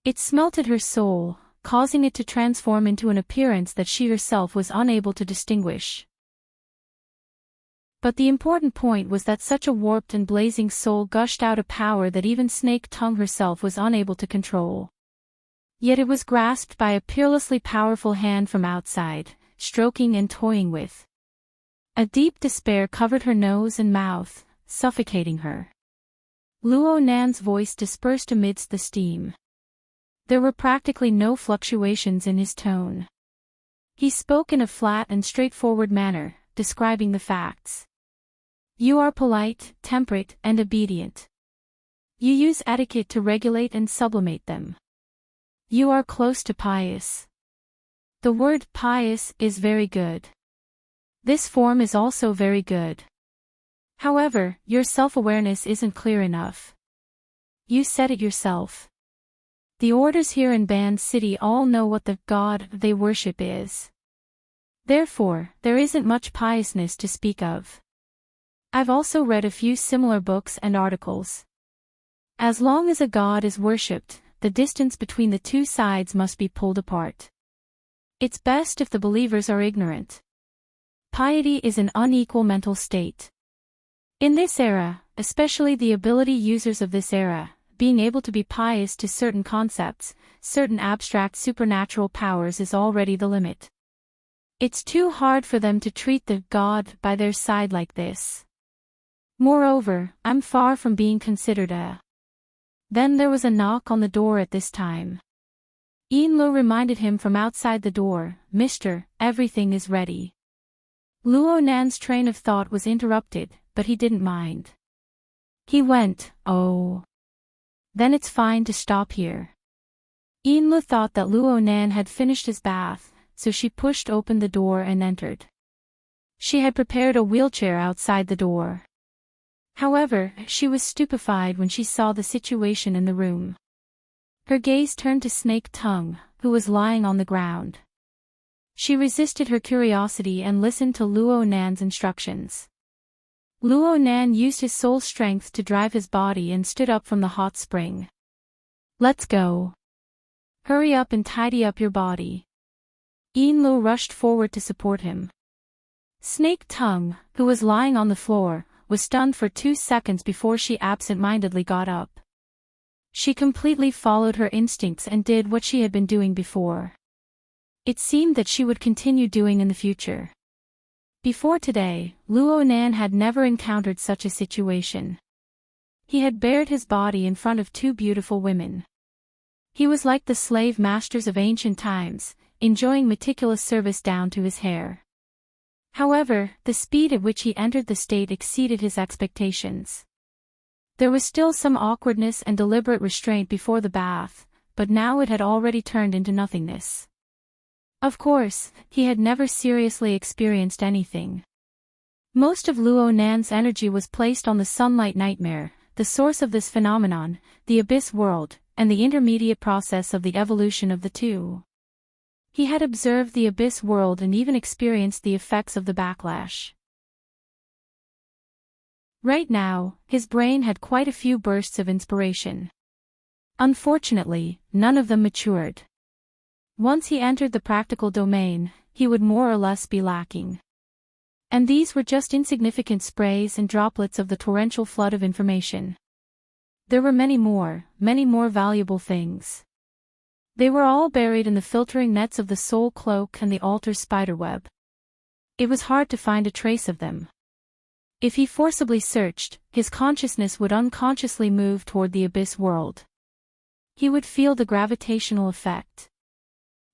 It smelted her soul, causing it to transform into an appearance that she herself was unable to distinguish. But the important point was that such a warped and blazing soul gushed out a power that even Snake Tongue herself was unable to control. Yet it was grasped by a peerlessly powerful hand from outside, stroking and toying with. A deep despair covered her nose and mouth, suffocating her. Luo Nan's voice dispersed amidst the steam. There were practically no fluctuations in his tone. He spoke in a flat and straightforward manner, describing the facts. You are polite, temperate, and obedient. You use etiquette to regulate and sublimate them. You are close to pious. The word pious is very good. This form is also very good. However, your self-awareness isn't clear enough. You said it yourself. The orders here in Band City all know what the God they worship is. Therefore, there isn't much piousness to speak of. I've also read a few similar books and articles. As long as a god is worshipped, the distance between the two sides must be pulled apart. It's best if the believers are ignorant. Piety is an unequal mental state. In this era, especially the ability users of this era, being able to be pious to certain concepts, certain abstract supernatural powers is already the limit. It's too hard for them to treat the God by their side like this. Moreover, I'm far from being considered a... Then there was a knock on the door at this time. Enlo reminded him from outside the door, "Mister, everything is ready." Luo Nan's train of thought was interrupted, but he didn't mind. He went, "Oh. Then it's fine to stop here." Enlo thought that Luo Nan had finished his bath, so she pushed open the door and entered. She had prepared a wheelchair outside the door. However, she was stupefied when she saw the situation in the room. Her gaze turned to Snake Tongue, who was lying on the ground. She resisted her curiosity and listened to Luo Nan's instructions. Luo Nan used his soul strength to drive his body and stood up from the hot spring. "Let's go. Hurry up and tidy up your body." Enlo rushed forward to support him. Snake Tongue, who was lying on the floor, was stunned for 2 seconds before she absent-mindedly got up. She completely followed her instincts and did what she had been doing before. It seemed that she would continue doing in the future. Before today, Luo Nan had never encountered such a situation. He had bared his body in front of 2 beautiful women. He was like the slave masters of ancient times, enjoying meticulous service down to his hair. However, the speed at which he entered the state exceeded his expectations. There was still some awkwardness and deliberate restraint before the bath, but now it had already turned into nothingness. Of course, he had never seriously experienced anything. Most of Luo Nan's energy was placed on the sunlight nightmare, the source of this phenomenon, the abyss world, and the intermediate process of the evolution of the two. He had observed the abyss world and even experienced the effects of the backlash. Right now, his brain had quite a few bursts of inspiration. Unfortunately, none of them matured. Once he entered the practical domain, he would more or less be lacking. And these were just insignificant sprays and droplets of the torrential flood of information. There were many more valuable things. They were all buried in the filtering nets of the soul cloak and the altar's spiderweb. It was hard to find a trace of them. If he forcibly searched, his consciousness would unconsciously move toward the abyss world. He would feel the gravitational effect.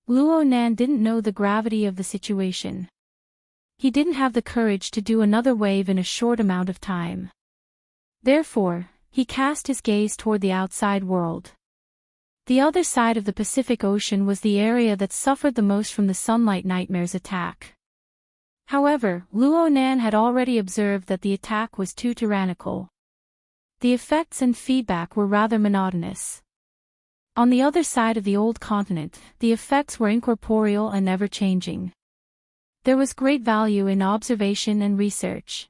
Luo Nan didn't know the gravity of the situation. He didn't have the courage to do another wave in a short amount of time. Therefore, he cast his gaze toward the outside world. The other side of the Pacific Ocean was the area that suffered the most from the Sunlight Nightmare's attack. However, Luo Nan had already observed that the attack was too tyrannical. The effects and feedback were rather monotonous. On the other side of the old continent, the effects were incorporeal and ever-changing. There was great value in observation and research.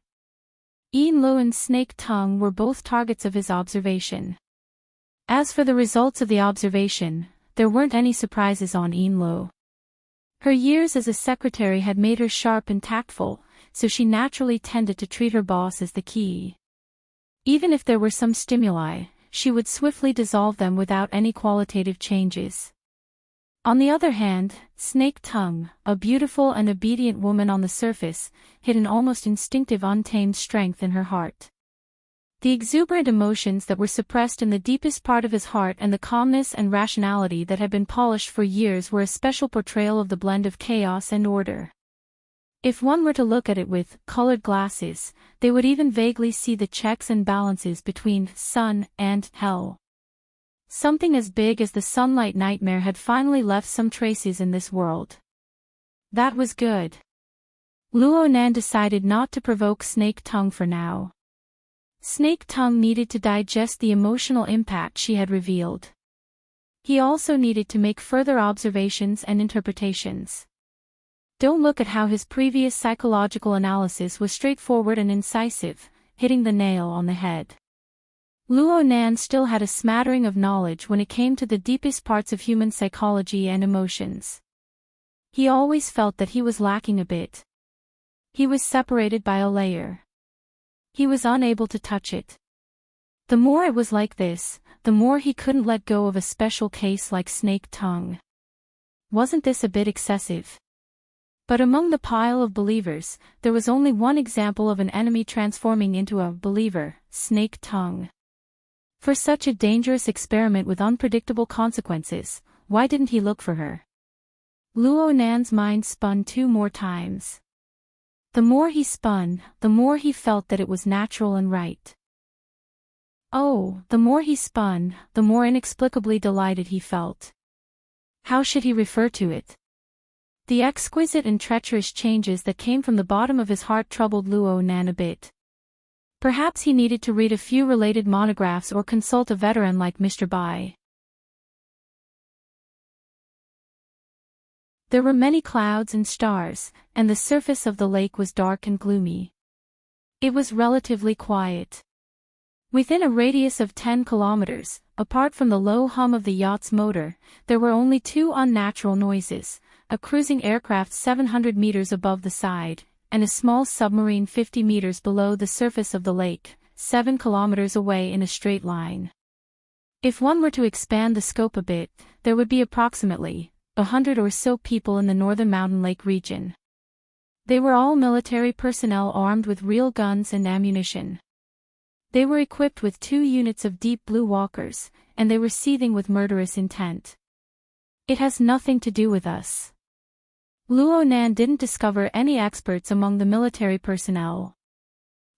Enlo and Snake Tongue were both targets of his observation. As for the results of the observation, there weren't any surprises on Enlo. Her years as a secretary had made her sharp and tactful, so she naturally tended to treat her boss as the key. Even if there were some stimuli, she would swiftly dissolve them without any qualitative changes. On the other hand, Snake Tongue, a beautiful and obedient woman on the surface, hid an almost instinctive untamed strength in her heart. The exuberant emotions that were suppressed in the deepest part of his heart and the calmness and rationality that had been polished for years were a special portrayal of the blend of chaos and order. If one were to look at it with colored glasses, they would even vaguely see the checks and balances between sun and hell. Something as big as the Sunlight Nightmare had finally left some traces in this world. That was good. Luo Nan decided not to provoke Snake Tongue for now. Snake Tongue needed to digest the emotional impact she had revealed. He also needed to make further observations and interpretations. Don't look at how his previous psychological analysis was straightforward and incisive, hitting the nail on the head. Luo Nan still had a smattering of knowledge when it came to the deepest parts of human psychology and emotions. He always felt that he was lacking a bit. He was separated by a layer. He was unable to touch it. The more it was like this, the more he couldn't let go of a special case like Snake Tongue. Wasn't this a bit excessive? But among the pile of believers, there was only one example of an enemy transforming into a believer, Snake Tongue. For such a dangerous experiment with unpredictable consequences, why didn't he look for her? Luo Nan's mind spun 2 more times. The more he spun, the more he felt that it was natural and right. Oh, the more he spun, the more inexplicably delighted he felt. How should he refer to it? The exquisite and treacherous changes that came from the bottom of his heart troubled Luo Nan a bit. Perhaps he needed to read a few related monographs or consult a veteran like Mr. Bai. There were many clouds and stars, and the surface of the lake was dark and gloomy. It was relatively quiet. Within a radius of 10 kilometers, apart from the low hum of the yacht's motor, there were only 2 unnatural noises: a cruising aircraft 700 meters above the side, and a small submarine 50 meters below the surface of the lake, 7 kilometers away in a straight line. If one were to expand the scope a bit, there would be approximately 100 or so people in the northern mountain lake region. They were all military personnel armed with real guns and ammunition. They were equipped with 2 units of deep blue walkers, and they were seething with murderous intent. It has nothing to do with us. Luo Nan didn't discover any experts among the military personnel.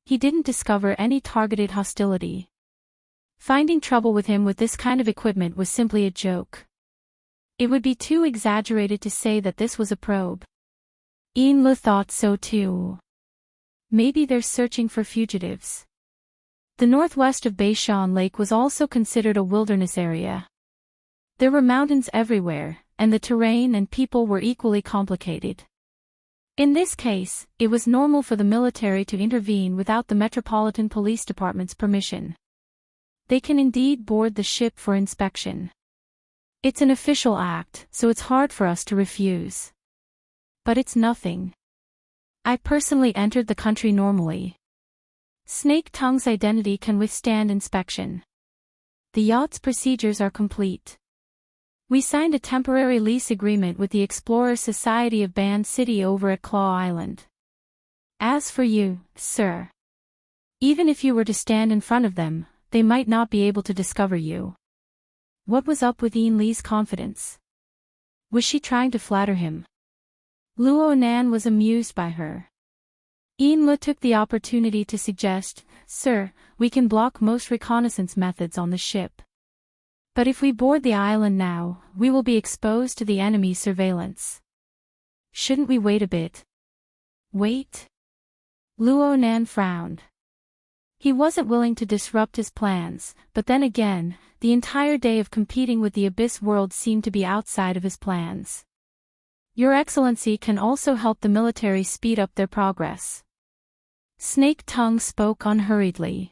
He didn't discover any targeted hostility. Finding trouble with him with this kind of equipment was simply a joke. It would be too exaggerated to say that this was a probe. Enlu thought so too. Maybe they're searching for fugitives. The northwest of Beishan Lake was also considered a wilderness area. There were mountains everywhere, and the terrain and people were equally complicated. In this case, it was normal for the military to intervene without the Metropolitan Police Department's permission. They can indeed board the ship for inspection. It's an official act, so it's hard for us to refuse. But it's nothing. I personally entered the country normally. Snake Tongue's identity can withstand inspection. The yacht's procedures are complete. We signed a temporary lease agreement with the Explorers Society of Band City over at Claw Island. As for you, sir, even if you were to stand in front of them, they might not be able to discover you. What was up with Ian Lee's confidence? Was she trying to flatter him? Luo Nan was amused by her. Ian Lu took the opportunity to suggest, "Sir, we can block most reconnaissance methods on the ship. But if we board the island now, we will be exposed to the enemy's surveillance. Shouldn't we wait a bit?" Wait? Luo Nan frowned. He wasn't willing to disrupt his plans, but then again, the entire day of competing with the Abyss world seemed to be outside of his plans. Your Excellency can also help the military speed up their progress. Snake Tongue spoke unhurriedly.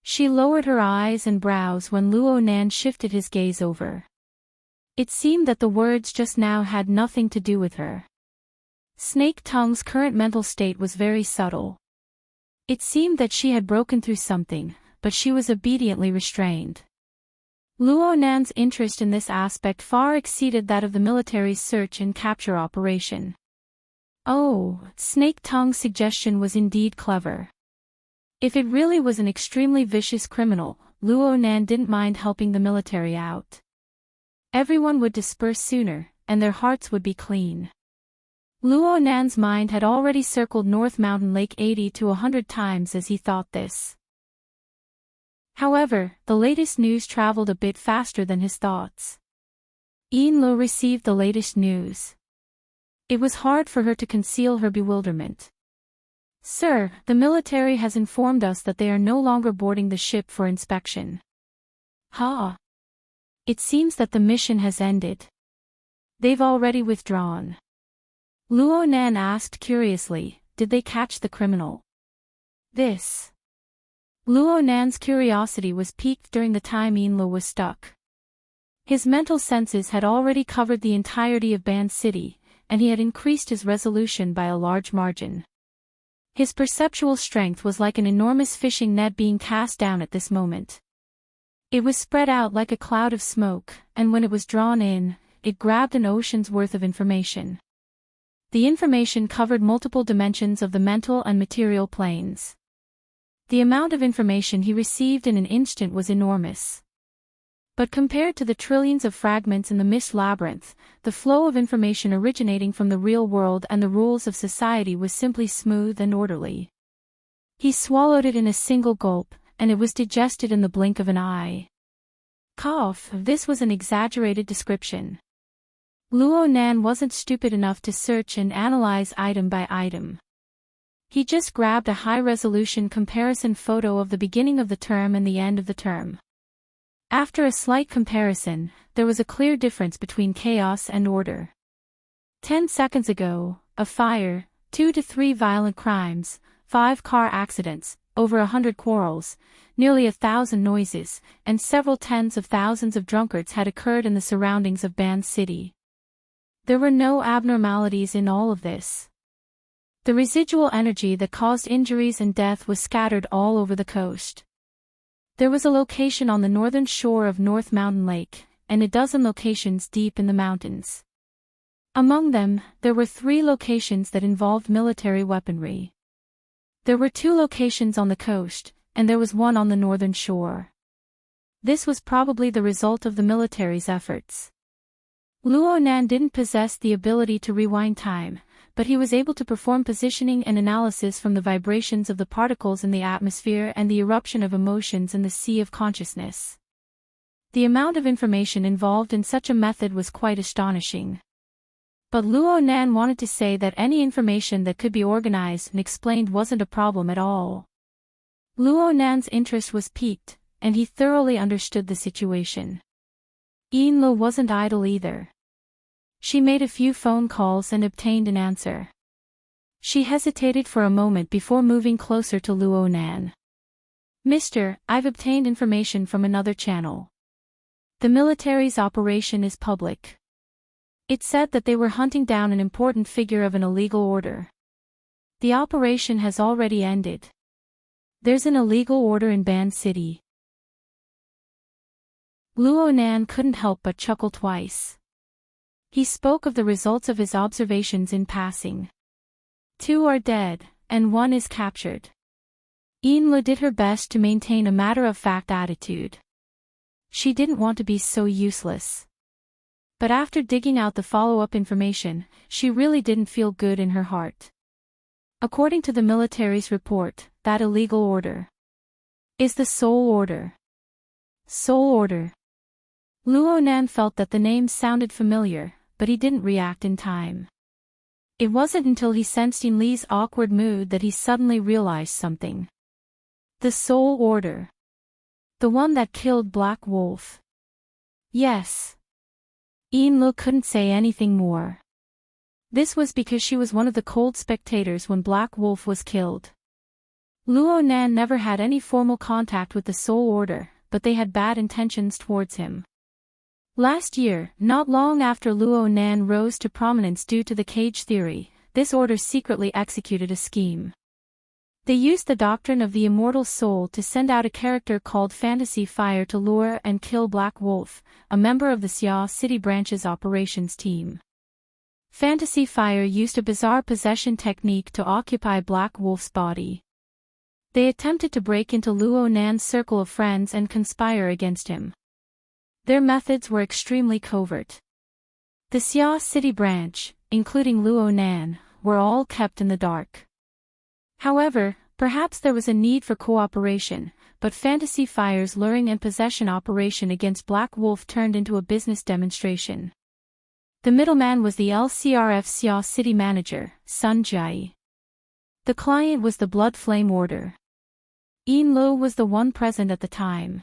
She lowered her eyes and brows when Luo Nan shifted his gaze over. It seemed that the words just now had nothing to do with her. Snake Tongue's current mental state was very subtle. It seemed that she had broken through something, but she was obediently restrained. Luo Nan's interest in this aspect far exceeded that of the military's search and capture operation. Oh, Snake Tongue's suggestion was indeed clever. If it really was an extremely vicious criminal, Luo Nan didn't mind helping the military out. Everyone would disperse sooner, and their hearts would be clean. Luo Nan's mind had already circled North Mountain Lake 80 to 100 times as he thought this. However, the latest news traveled a bit faster than his thoughts. Ian Lo received the latest news. It was hard for her to conceal her bewilderment. "Sir, the military has informed us that they are no longer boarding the ship for inspection." "Ha! It seems that the mission has ended. They've already withdrawn." Luo Nan asked curiously, "Did they catch the criminal?" This. Luo Nan's curiosity was piqued during the time Ian Lo was stuck. His mental senses had already covered the entirety of Band City, and he had increased his resolution by a large margin. His perceptual strength was like an enormous fishing net being cast down at this moment. It was spread out like a cloud of smoke, and when it was drawn in, it grabbed an ocean's worth of information. The information covered multiple dimensions of the mental and material planes. The amount of information he received in an instant was enormous. But compared to the trillions of fragments in the mist labyrinth, the flow of information originating from the real world and the rules of society was simply smooth and orderly. He swallowed it in a single gulp, and it was digested in the blink of an eye. Cough, this was an exaggerated description. Luo Nan wasn't stupid enough to search and analyze item by item. He just grabbed a high-resolution comparison photo of the beginning of the term and the end of the term. After a slight comparison, there was a clear difference between chaos and order. 10 seconds ago, a fire, 2 to 3 violent crimes, 5 car accidents, over 100 quarrels, nearly 1,000 noises, and several tens of thousands of drunkards had occurred in the surroundings of Ban City. There were no abnormalities in all of this. The residual energy that caused injuries and death was scattered all over the coast. There was a location on the northern shore of North Mountain Lake, and a dozen locations deep in the mountains. Among them, there were 3 locations that involved military weaponry. There were 2 locations on the coast, and there was one on the northern shore. This was probably the result of the military's efforts. Luo Nan didn't possess the ability to rewind time, but he was able to perform positioning and analysis from the vibrations of the particles in the atmosphere and the eruption of emotions in the sea of consciousness. The amount of information involved in such a method was quite astonishing. But Luo Nan wanted to say that any information that could be organized and explained wasn't a problem at all. Luo Nan's interest was piqued, and he thoroughly understood the situation. Yinlu wasn't idle either. She made a few phone calls and obtained an answer. She hesitated for a moment before moving closer to Luo Nan. "Mister, I've obtained information from another channel. The military's operation is public. It said that they were hunting down an important figure of an illegal order. The operation has already ended. There's an illegal order in Ban City." Luo Nan couldn't help but chuckle twice. He spoke of the results of his observations in passing. 2 are dead, and 1 is captured. Yinlu did her best to maintain a matter-of-fact attitude. She didn't want to be so useless. But after digging out the follow-up information, she really didn't feel good in her heart. According to the military's report, that illegal order is the Soul Order. Soul Order. Luo Nan felt that the name sounded familiar, but he didn't react in time. It wasn't until he sensed Yinli's awkward mood that he suddenly realized something. The Soul Order. The one that killed Black Wolf. Yes. Yinlu couldn't say anything more. This was because she was one of the cold spectators when Black Wolf was killed. Luo Nan never had any formal contact with the Soul Order, but they had bad intentions towards him. Last year, not long after Luo Nan rose to prominence due to the cage theory, this order secretly executed a scheme. They used the doctrine of the immortal soul to send out a character called Fantasy Fire to lure and kill Black Wolf, a member of the Xia City branch's operations team. Fantasy Fire used a bizarre possession technique to occupy Black Wolf's body. They attempted to break into Luo Nan's circle of friends and conspire against him. Their methods were extremely covert. The Xia City branch, including Luo Nan, were all kept in the dark. However, perhaps there was a need for cooperation, but Fantasy Fire's luring and possession operation against Black Wolf turned into a business demonstration. The middleman was the LCRF Xia City manager, Sun Jai. The client was the Blood Flame Order. Yinlu was the one present at the time.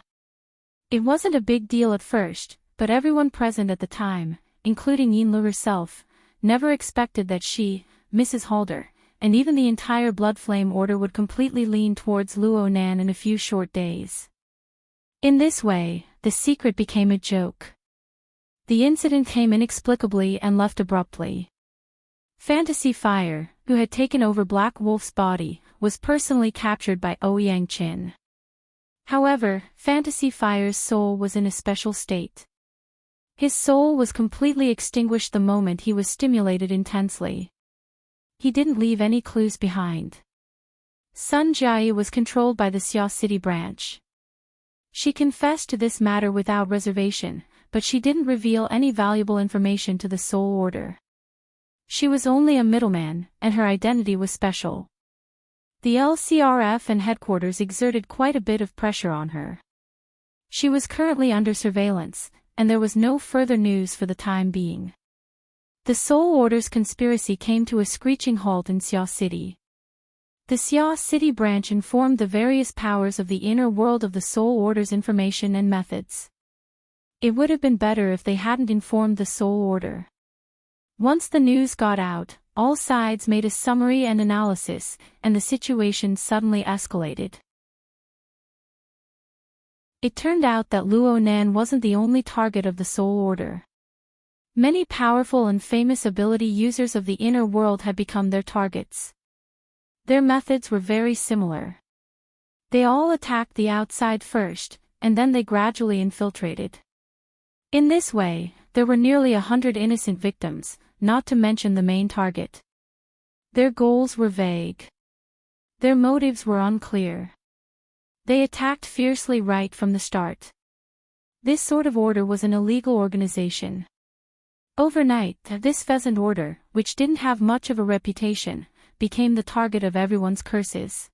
It wasn't a big deal at first, but everyone present at the time, including Yinlu herself, never expected that she, Mrs. Halder, and even the entire Blood Flame Order would completely lean towards Luo Nan in a few short days. In this way, the secret became a joke. The incident came inexplicably and left abruptly. Fantasy Fire, who had taken over Black Wolf's body, was personally captured by Ouyang Qin. However, Fantasy Fire's soul was in a special state. His soul was completely extinguished the moment he was stimulated intensely. He didn't leave any clues behind. Sun Jia was controlled by the Xia City branch. She confessed to this matter without reservation, but she didn't reveal any valuable information to the Soul Order. She was only a middleman, and her identity was special. The LCRF and headquarters exerted quite a bit of pressure on her. She was currently under surveillance, and there was no further news for the time being. The Soul Order's conspiracy came to a screeching halt in Xia City. The Xia City branch informed the various powers of the inner world of the Soul Order's information and methods. It would have been better if they hadn't informed the Soul Order. Once the news got out, all sides made a summary and analysis, and the situation suddenly escalated. It turned out that Luo Nan wasn't the only target of the Soul Order. Many powerful and famous ability users of the inner world had become their targets. Their methods were very similar. They all attacked the outside first, and then they gradually infiltrated. In this way, there were nearly 100 innocent victims, not to mention the main target. Their goals were vague. Their motives were unclear. They attacked fiercely right from the start. This sort of order was an illegal organization. Overnight, this pheasant order, which didn't have much of a reputation, became the target of everyone's curses.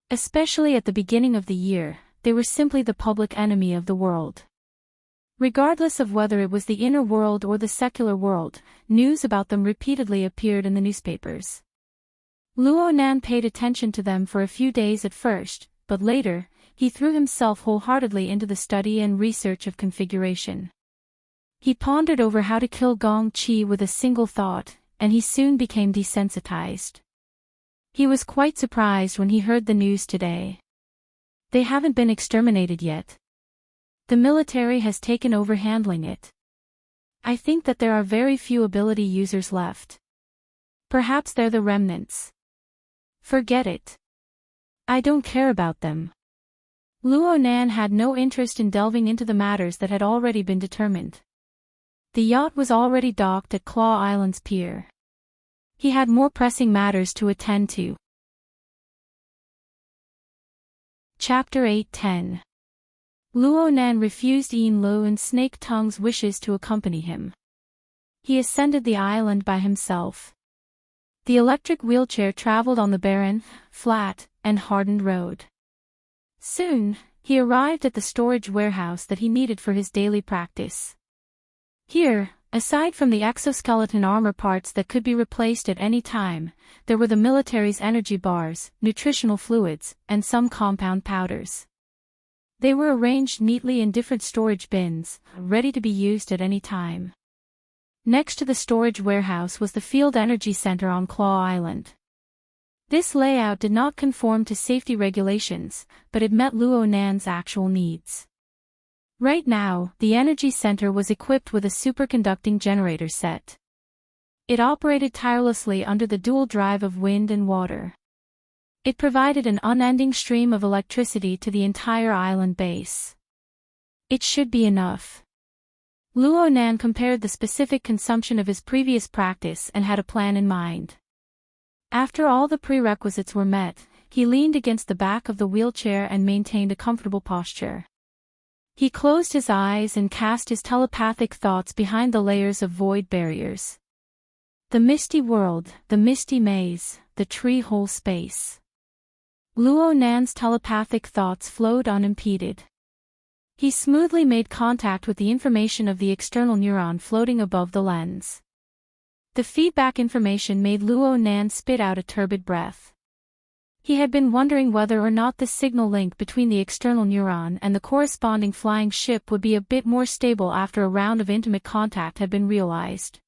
Especially at the beginning of the year, they were simply the public enemy of the world. Regardless of whether it was the inner world or the secular world, news about them repeatedly appeared in the newspapers. Luo Nan paid attention to them for a few days at first, but later, he threw himself wholeheartedly into the study and research of configuration. He pondered over how to kill Gong Qi with a single thought, and he soon became desensitized. He was quite surprised when he heard the news today. They haven't been exterminated yet. The military has taken over handling it. I think that there are very few ability users left. Perhaps they're the remnants. Forget it. I don't care about them. Luo Nan had no interest in delving into the matters that had already been determined. The yacht was already docked at Claw Island's pier. He had more pressing matters to attend to. Chapter 8:10. Luo Nan refused Yin Lu and Snake Tongue's wishes to accompany him. He ascended the island by himself. The electric wheelchair traveled on the barren, flat, and hardened road. Soon, he arrived at the storage warehouse that he needed for his daily practice. Here, aside from the exoskeleton armor parts that could be replaced at any time, there were the military's energy bars, nutritional fluids, and some compound powders. They were arranged neatly in different storage bins, ready to be used at any time. Next to the storage warehouse was the Field Energy Center on Claw Island. This layout did not conform to safety regulations, but it met Luo Nan's actual needs. Right now, the energy center was equipped with a superconducting generator set. It operated tirelessly under the dual drive of wind and water. It provided an unending stream of electricity to the entire island base. It should be enough. Luo Nan compared the specific consumption of his previous practice and had a plan in mind. After all the prerequisites were met, he leaned against the back of the wheelchair and maintained a comfortable posture. He closed his eyes and cast his telepathic thoughts behind the layers of void barriers. The misty world, the misty maze, the tree-hole space. Luo Nan's telepathic thoughts flowed unimpeded. He smoothly made contact with the information of the external neuron floating above the lens. The feedback information made Luo Nan spit out a turbid breath. He had been wondering whether or not the signal link between the external neuron and the corresponding flying ship would be a bit more stable after a round of intimate contact had been realized.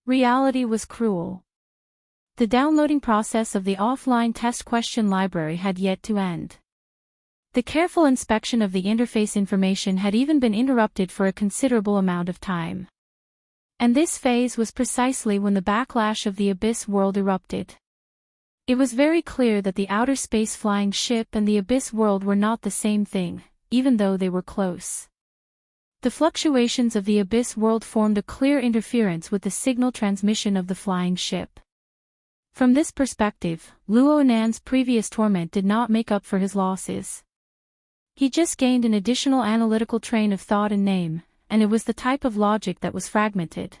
Reality was cruel. The downloading process of the offline test question library had yet to end. The careful inspection of the interface information had even been interrupted for a considerable amount of time. And this phase was precisely when the backlash of the Abyss world erupted. It was very clear that the outer space flying ship and the abyss world were not the same thing, even though they were close. The fluctuations of the abyss world formed a clear interference with the signal transmission of the flying ship. From this perspective, Luo Nan's previous torment did not make up for his losses. He just gained an additional analytical train of thought and name, and it was the type of logic that was fragmented.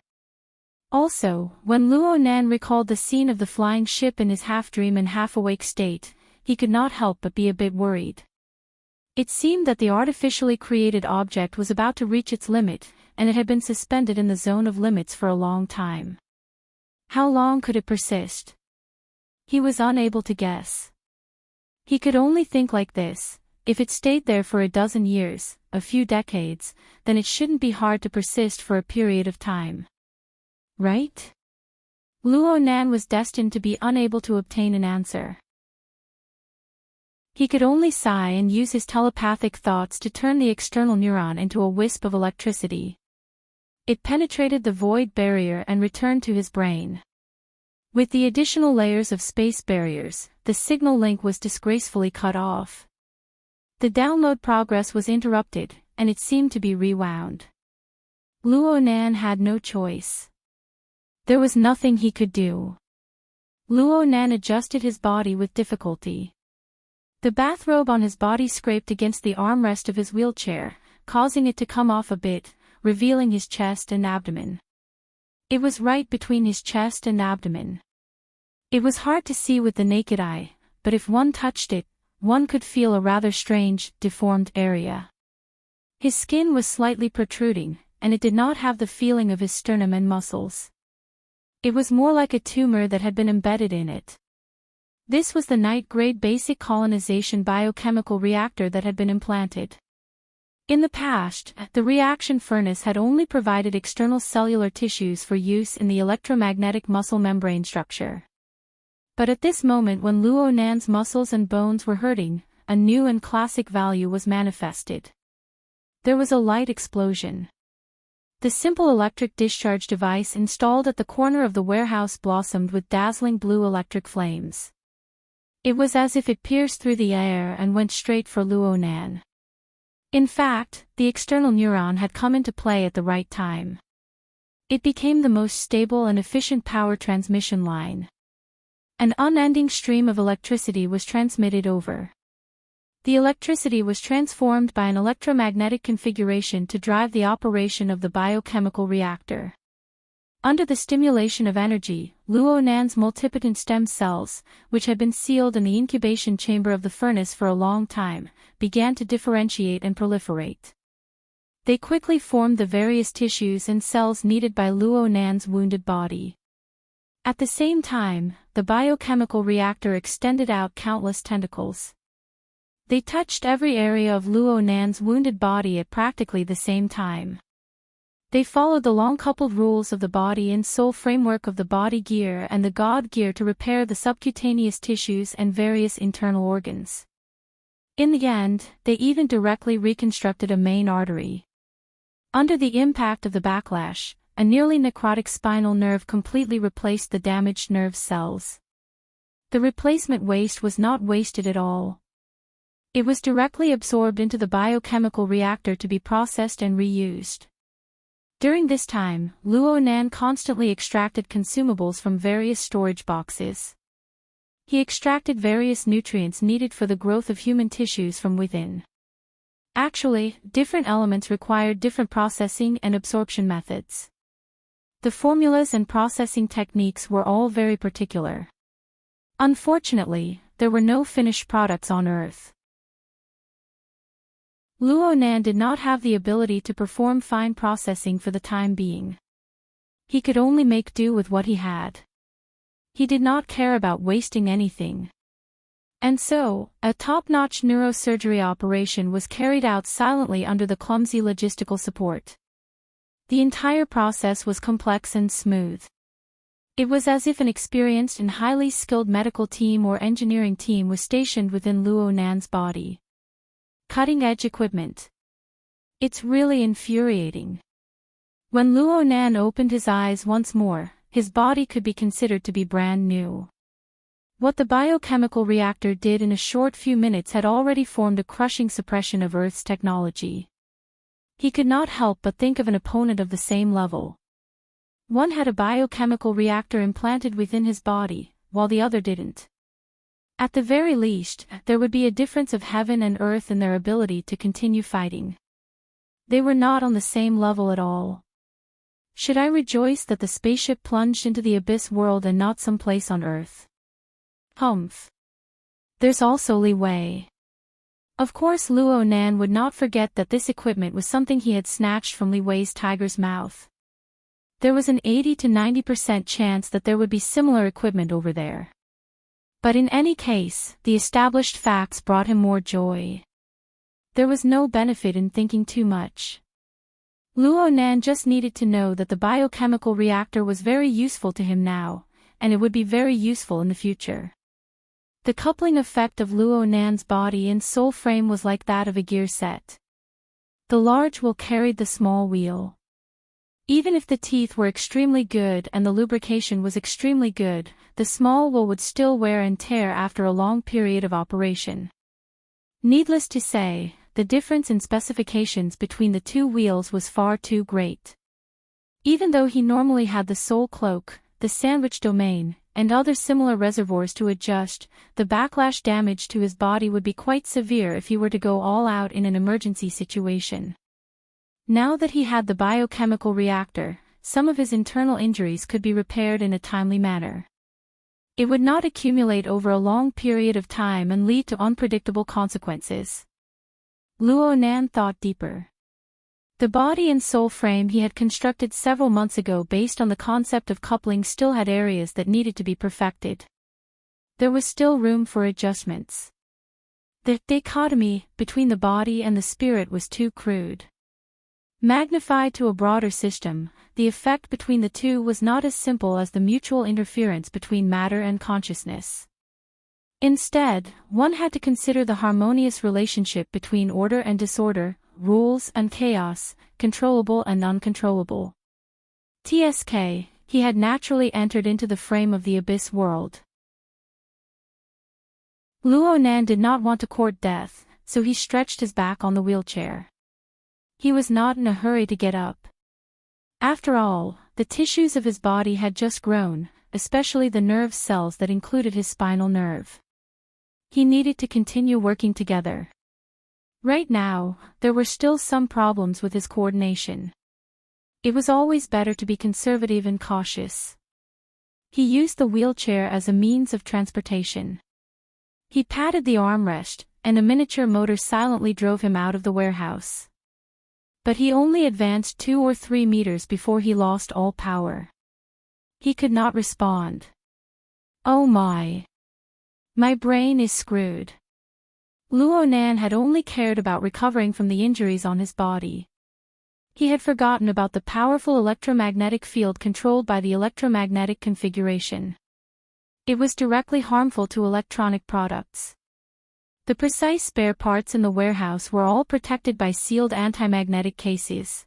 Also, when Luo Nan recalled the scene of the flying ship in his half-dream and half-awake state, he could not help but be a bit worried. It seemed that the artificially created object was about to reach its limit, and it had been suspended in the zone of limits for a long time. How long could it persist? He was unable to guess. He could only think like this: if it stayed there for a dozen years, a few decades, then it shouldn't be hard to persist for a period of time. Right? Luo Nan was destined to be unable to obtain an answer. He could only sigh and use his telepathic thoughts to turn the external neuron into a wisp of electricity. It penetrated the void barrier and returned to his brain. With the additional layers of space barriers, the signal link was disgracefully cut off. The download progress was interrupted, and it seemed to be rewound. Luo Nan had no choice. There was nothing he could do. Luo Nan adjusted his body with difficulty. The bathrobe on his body scraped against the armrest of his wheelchair, causing it to come off a bit, revealing his chest and abdomen. It was right between his chest and abdomen. It was hard to see with the naked eye, but if one touched it, one could feel a rather strange, deformed area. His skin was slightly protruding, and it did not have the feeling of his sternum and muscles. It was more like a tumor that had been embedded in it. This was the night-grade basic colonization biochemical reactor that had been implanted. In the past, the reaction furnace had only provided external cellular tissues for use in the electromagnetic muscle membrane structure. But at this moment, when Luo Nan's muscles and bones were hurting, a new and classic value was manifested. There was a light explosion. The simple electric discharge device installed at the corner of the warehouse blossomed with dazzling blue electric flames. It was as if it pierced through the air and went straight for Luo Nan. In fact, the external neuron had come into play at the right time. It became the most stable and efficient power transmission line. An unending stream of electricity was transmitted over. The electricity was transformed by an electromagnetic configuration to drive the operation of the biochemical reactor. Under the stimulation of energy, Luo Nan's multipotent stem cells, which had been sealed in the incubation chamber of the furnace for a long time, began to differentiate and proliferate. They quickly formed the various tissues and cells needed by Luo Nan's wounded body. At the same time, the biochemical reactor extended out countless tentacles. They touched every area of Luo Nan's wounded body at practically the same time. They followed the long-coupled rules of the body and soul framework of the body gear and the God gear to repair the subcutaneous tissues and various internal organs. In the end, they even directly reconstructed a main artery. Under the impact of the backlash, a nearly necrotic spinal nerve completely replaced the damaged nerve cells. The replacement waste was not wasted at all. It was directly absorbed into the biochemical reactor to be processed and reused. During this time, Luo Nan constantly extracted consumables from various storage boxes. He extracted various nutrients needed for the growth of human tissues from within. Actually, different elements required different processing and absorption methods. The formulas and processing techniques were all very particular. Unfortunately, there were no finished products on Earth. Luo Nan did not have the ability to perform fine processing for the time being. He could only make do with what he had. He did not care about wasting anything. And so, a top-notch neurosurgery operation was carried out silently under the clumsy logistical support. The entire process was complex and smooth. It was as if an experienced and highly skilled medical team or engineering team was stationed within Luo Nan's body. Cutting-edge equipment. It's really infuriating. When Luo Nan opened his eyes once more, his body could be considered to be brand new. What the biochemical reactor did in a short few minutes had already formed a crushing suppression of Earth's technology. He could not help but think of an opponent of the same level. One had a biochemical reactor implanted within his body, while the other didn't. At the very least, there would be a difference of heaven and earth in their ability to continue fighting. They were not on the same level at all. Should I rejoice that the spaceship plunged into the abyss world and not someplace on Earth? Humph. There's also leeway. Of course Luo Nan would not forget that this equipment was something he had snatched from Li Wei's tiger's mouth. There was an 80 to 90% chance that there would be similar equipment over there. But in any case, the established facts brought him more joy. There was no benefit in thinking too much. Luo Nan just needed to know that the biochemical reactor was very useful to him now, and it would be very useful in the future. The coupling effect of Luo Nan's body and soul frame was like that of a gear set. The large wheel carried the small wheel. Even if the teeth were extremely good and the lubrication was extremely good, the small wheel would still wear and tear after a long period of operation. Needless to say, the difference in specifications between the two wheels was far too great. Even though he normally had the soul cloak, the sandwich domain, and other similar reservoirs to adjust, the backlash damage to his body would be quite severe if he were to go all out in an emergency situation. Now that he had the biochemical reactor, some of his internal injuries could be repaired in a timely manner. It would not accumulate over a long period of time and lead to unpredictable consequences. Luo Nan thought deeper. The body and soul frame he had constructed several months ago based on the concept of coupling still had areas that needed to be perfected. There was still room for adjustments. The dichotomy between the body and the spirit was too crude. Magnified to a broader system, the effect between the two was not as simple as the mutual interference between matter and consciousness. Instead, one had to consider the harmonious relationship between order and disorder, rules and chaos, controllable and uncontrollable. TSK, he had naturally entered into the frame of the abyss world. Luo Nan did not want to court death, so he stretched his back on the wheelchair. He was not in a hurry to get up. After all, the tissues of his body had just grown, especially the nerve cells that included his spinal nerve. He needed to continue working together. Right now, there were still some problems with his coordination. It was always better to be conservative and cautious. He used the wheelchair as a means of transportation. He patted the armrest, and a miniature motor silently drove him out of the warehouse. But he only advanced 2 or 3 meters before he lost all power. He could not respond. Oh my! My brain is screwed. Luo Nan had only cared about recovering from the injuries on his body. He had forgotten about the powerful electromagnetic field controlled by the electromagnetic configuration. It was directly harmful to electronic products. The precise spare parts in the warehouse were all protected by sealed anti-magnetic cases.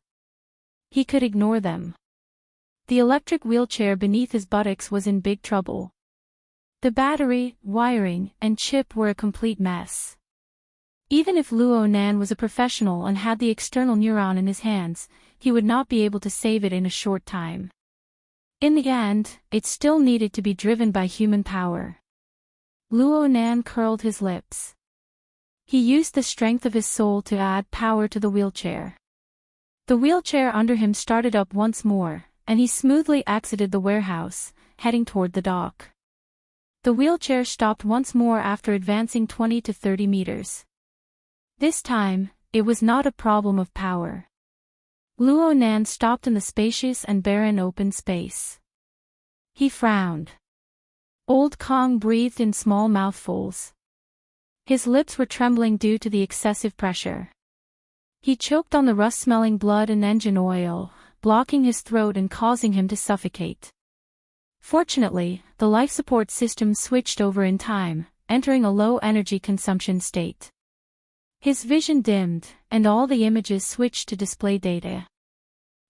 He could ignore them. The electric wheelchair beneath his buttocks was in big trouble. The battery, wiring, and chip were a complete mess. Even if Luo Nan was a professional and had the external neuron in his hands, he would not be able to save it in a short time. In the end, it still needed to be driven by human power. Luo Nan curled his lips. He used the strength of his soul to add power to the wheelchair. The wheelchair under him started up once more, and he smoothly exited the warehouse, heading toward the dock. The wheelchair stopped once more after advancing 20 to 30 meters. This time, it was not a problem of power. Luo Nan stopped in the spacious and barren open space. He frowned. Old Kong breathed in small mouthfuls. His lips were trembling due to the excessive pressure. He choked on the rust-smelling blood and engine oil, blocking his throat and causing him to suffocate. Fortunately, the life support system switched over in time, entering a low energy consumption state. His vision dimmed, and all the images switched to display data.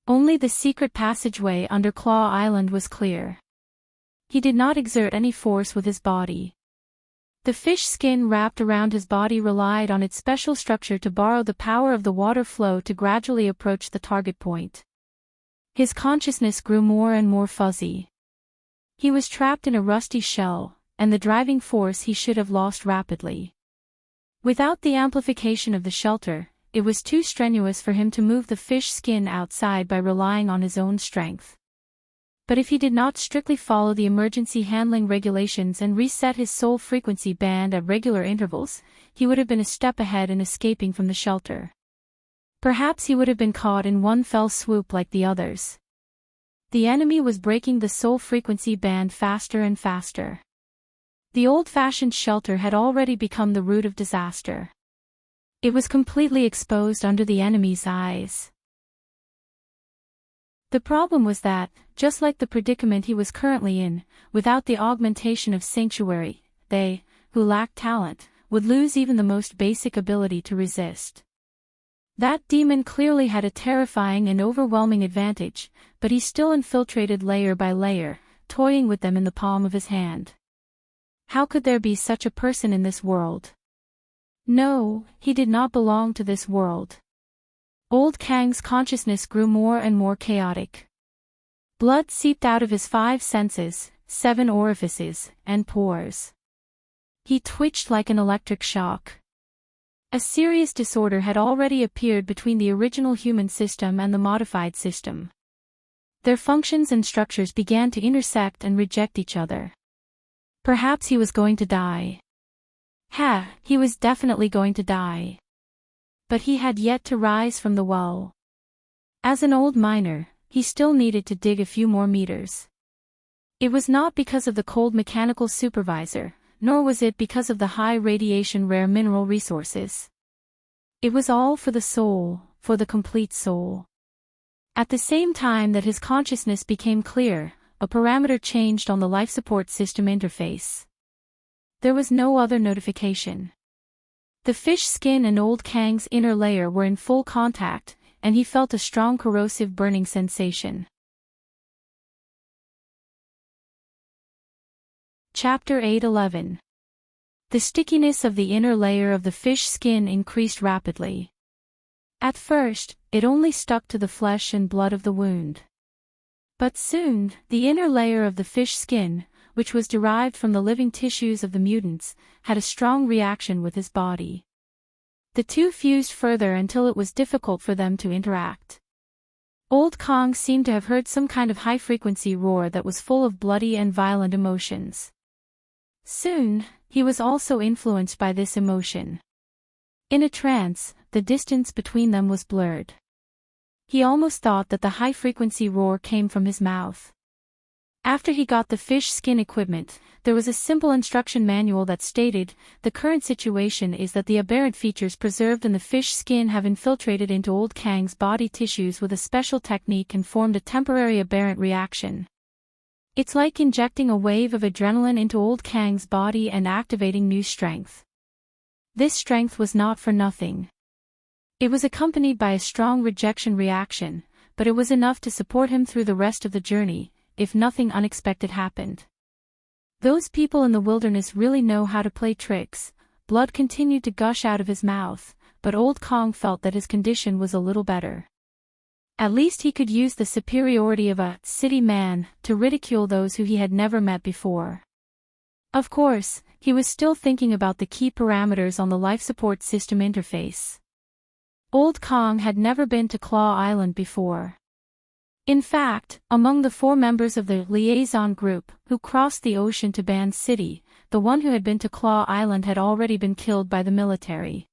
Only the secret passageway under Claw Island was clear. He did not exert any force with his body. The fish skin wrapped around his body relied on its special structure to borrow the power of the water flow to gradually approach the target point. His consciousness grew more and more fuzzy. He was trapped in a rusty shell, and the driving force he should have lost rapidly. Without the amplification of the shelter, it was too strenuous for him to move the fish skin outside by relying on his own strength. But if he did not strictly follow the emergency handling regulations and reset his soul frequency band at regular intervals, he would have been a step ahead in escaping from the shelter. Perhaps he would have been caught in one fell swoop like the others. The enemy was breaking the soul frequency band faster and faster. The old-fashioned shelter had already become the root of disaster. It was completely exposed under the enemy's eyes. The problem was that, just like the predicament he was currently in, without the augmentation of sanctuary, they, who lacked talent, would lose even the most basic ability to resist. That demon clearly had a terrifying and overwhelming advantage, but he still infiltrated layer by layer, toying with them in the palm of his hand. How could there be such a person in this world? No, he did not belong to this world. Old Kang's consciousness grew more and more chaotic. Blood seeped out of his 5 senses, 7 orifices, and pores. He twitched like an electric shock. A serious disorder had already appeared between the original human system and the modified system. Their functions and structures began to intersect and reject each other. Perhaps he was going to die. He was definitely going to die. But he had yet to rise from the well. As an old miner, he still needed to dig a few more meters. It was not because of the cold mechanical supervisor, nor was it because of the high radiation rare mineral resources. It was all for the soul, for the complete soul. At the same time that his consciousness became clear, a parameter changed on the life support system interface. There was no other notification. The fish skin and old Kang's inner layer were in full contact, and he felt a strong corrosive burning sensation. Chapter 8:11. The stickiness of the inner layer of the fish skin increased rapidly. At first, it only stuck to the flesh and blood of the wound. But soon, the inner layer of the fish skin, which was derived from the living tissues of the mutants, had a strong reaction with his body. The two fused further until it was difficult for them to interact. Old Kong seemed to have heard some kind of high-frequency roar that was full of bloody and violent emotions. Soon, he was also influenced by this emotion. In a trance, the distance between them was blurred. He almost thought that the high-frequency roar came from his mouth. After he got the fish skin equipment, there was a simple instruction manual that stated, "The current situation is that the aberrant features preserved in the fish skin have infiltrated into old Kang's body tissues with a special technique and formed a temporary aberrant reaction. It's like injecting a wave of adrenaline into old Kang's body and activating new strength." This strength was not for nothing. It was accompanied by a strong rejection reaction, but it was enough to support him through the rest of the journey, if nothing unexpected happened. Those people in the wilderness really know how to play tricks. Blood continued to gush out of his mouth, but old Kong felt that his condition was a little better. At least he could use the superiority of a city man to ridicule those who he had never met before. Of course, he was still thinking about the key parameters on the life support system interface. Old Kong had never been to Claw Island before. In fact, among the 4 members of the liaison group who crossed the ocean to Band City, the one who had been to Claw Island had already been killed by the military.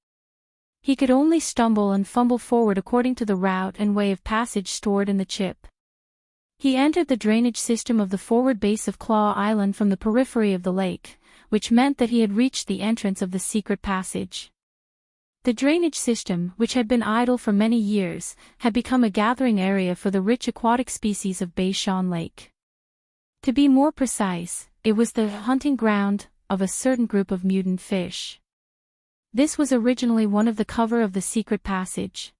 He could only stumble and fumble forward according to the route and way of passage stored in the chip. He entered the drainage system of the forward base of Claw Island from the periphery of the lake, which meant that he had reached the entrance of the secret passage. The drainage system, which had been idle for many years, had become a gathering area for the rich aquatic species of Beishan Lake. To be more precise, it was the hunting ground of a certain group of mutant fish. This was originally one of the cover of the secret passage.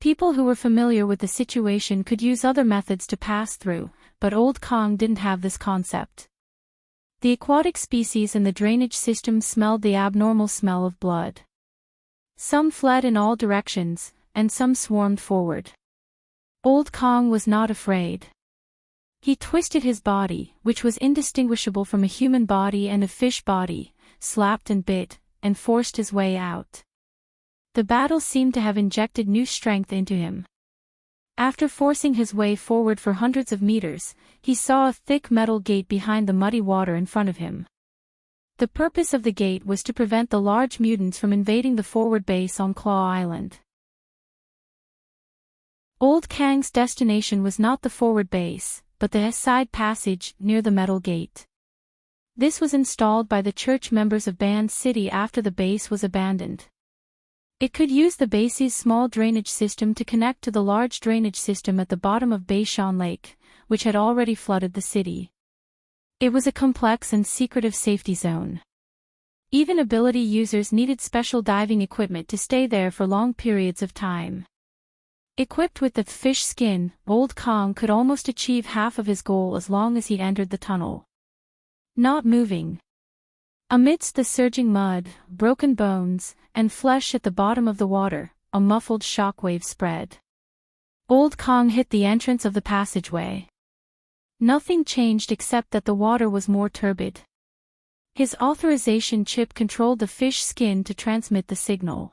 People who were familiar with the situation could use other methods to pass through, but Old Kong didn't have this concept. The aquatic species in the drainage system smelled the abnormal smell of blood. Some fled in all directions, and some swarmed forward. Old Kong was not afraid. He twisted his body, which was indistinguishable from a human body and a fish body, slapped and bit, and forced his way out. The battle seemed to have injected new strength into him. After forcing his way forward for hundreds of meters, he saw a thick metal gate behind the muddy water in front of him. The purpose of the gate was to prevent the large mutants from invading the forward base on Claw Island. Old Kang's destination was not the forward base, but the side passage near the metal gate. This was installed by the church members of Band City after the base was abandoned. It could use the base's small drainage system to connect to the large drainage system at the bottom of Beishan Lake, which had already flooded the city. It was a complex and secretive safety zone. Even ability users needed special diving equipment to stay there for long periods of time. Equipped with the fish skin, Old Kong could almost achieve half of his goal as long as he entered the tunnel. Not moving. Amidst the surging mud, broken bones, and flesh at the bottom of the water, a muffled shockwave spread. Old Kong hit the entrance of the passageway. Nothing changed except that the water was more turbid. His authorization chip controlled the fish skin to transmit the signal.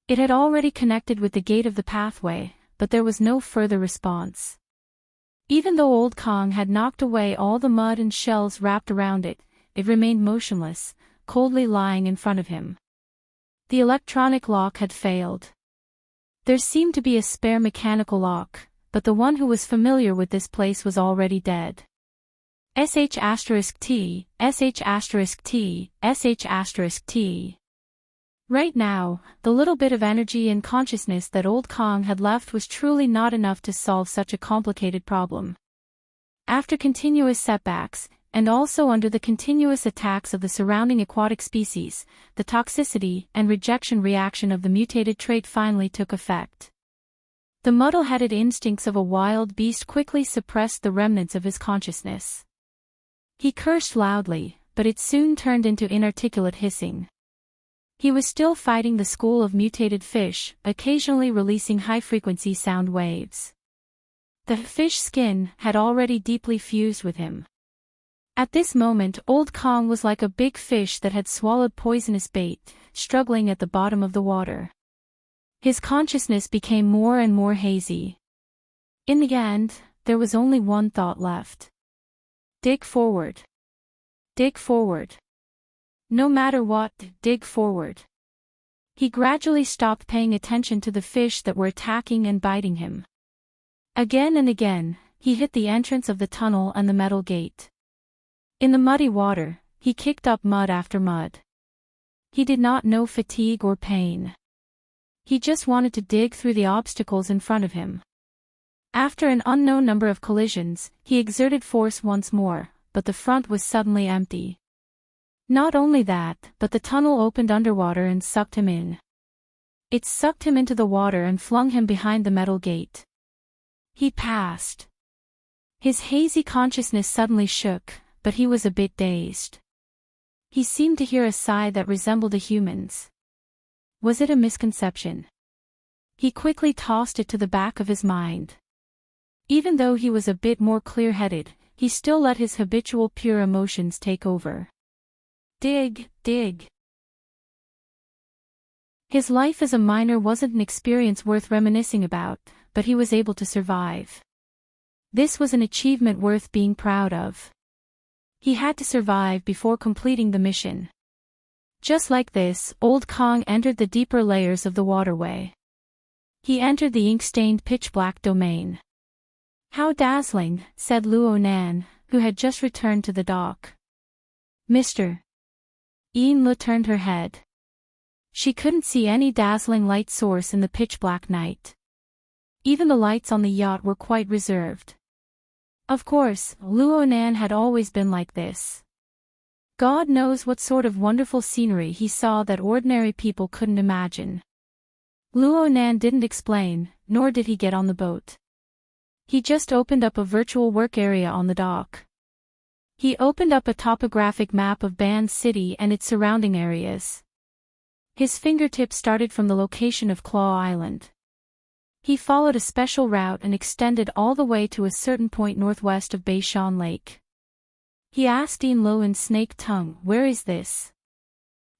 It had already connected with the gate of the pathway, but there was no further response. Even though Old Kong had knocked away all the mud and shells wrapped around it, it remained motionless, coldly lying in front of him. The electronic lock had failed. There seemed to be a spare mechanical lock, but the one who was familiar with this place was already dead. *T, *T, *T. Right now, the little bit of energy and consciousness that Old Kong had left was truly not enough to solve such a complicated problem. After continuous setbacks, and also under the continuous attacks of the surrounding aquatic species, the toxicity and rejection reaction of the mutated trait finally took effect. The muddle-headed instincts of a wild beast quickly suppressed the remnants of his consciousness. He cursed loudly, but it soon turned into inarticulate hissing. He was still fighting the school of mutated fish, occasionally releasing high-frequency sound waves. The fish skin had already deeply fused with him. At this moment, Old Kong was like a big fish that had swallowed poisonous bait, struggling at the bottom of the water. His consciousness became more and more hazy. In the end, there was only one thought left. Dig forward. Dig forward. No matter what, dig forward. He gradually stopped paying attention to the fish that were attacking and biting him. Again and again, he hit the entrance of the tunnel and the metal gate. In the muddy water, he kicked up mud after mud. He did not know fatigue or pain. He just wanted to dig through the obstacles in front of him. After an unknown number of collisions, he exerted force once more, but the front was suddenly empty. Not only that, but the tunnel opened underwater and sucked him in. It sucked him into the water and flung him behind the metal gate. He passed. His hazy consciousness suddenly shook, but he was a bit dazed. He seemed to hear a sigh that resembled a human's. Was it a misconception? He quickly tossed it to the back of his mind. Even though he was a bit more clear-headed, he still let his habitual pure emotions take over. Dig, dig. His life as a miner wasn't an experience worth reminiscing about, but he was able to survive. This was an achievement worth being proud of. He had to survive before completing the mission. Just like this, Old Kong entered the deeper layers of the waterway. He entered the ink-stained pitch-black domain. "How dazzling," said Luo Nan, who had just returned to the dock. "Mr. Ian Lu turned her head. She couldn't see any dazzling light source in the pitch-black night. Even the lights on the yacht were quite reserved. Of course, Luo Nan had always been like this. God knows what sort of wonderful scenery he saw that ordinary people couldn't imagine. Luo Nan didn't explain, nor did he get on the boat. He just opened up a virtual work area on the dock. He opened up a topographic map of Band City and its surrounding areas. His fingertips started from the location of Claw Island. He followed a special route and extended all the way to a certain point northwest of Beishan Lake. He asked Enlo in snake tongue, "Where is this?"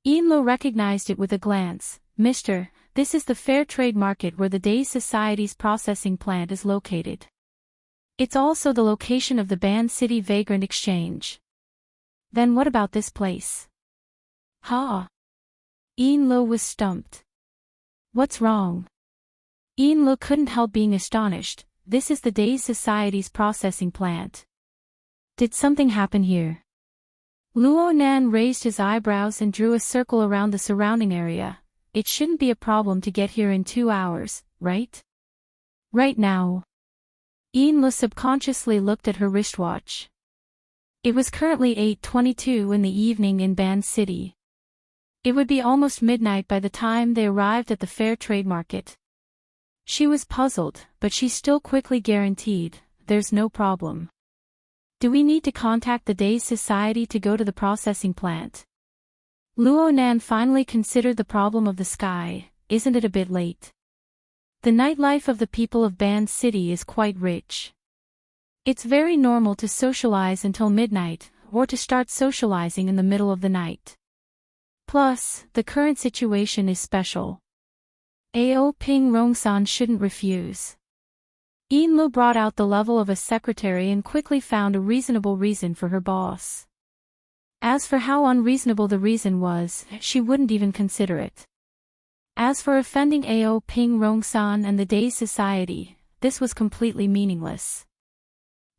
Enlo recognized it with a glance. "Mister, this is the fair trade market where the Day Society's processing plant is located. It's also the location of the Band City Vagrant Exchange." "Then what about this place?" "Ha!" Enlo was stumped. "What's wrong?" Enlo couldn't help being astonished. "This is the Day Society's processing plant. Did something happen here?" Luo Nan raised his eyebrows and drew a circle around the surrounding area. "It shouldn't be a problem to get here in 2 hours, right?" "Right now." Enlo subconsciously looked at her wristwatch. It was currently 8:22 in the evening in Band City. It would be almost midnight by the time they arrived at the fair trade market. She was puzzled, but she still quickly guaranteed, "There's no problem." "Do we need to contact the Day Society to go to the processing plant?" Luo Nan finally considered the problem of the sky. "Isn't it a bit late? The nightlife of the people of Band City is quite rich. It's very normal to socialize until midnight, or to start socializing in the middle of the night. Plus, the current situation is special. Ao Ping Rongsan shouldn't refuse." Enlo brought out the level of a secretary and quickly found a reasonable reason for her boss. As for how unreasonable the reason was, she wouldn't even consider it. As for offending Ao Ping Rongsan and the Day Society, this was completely meaningless.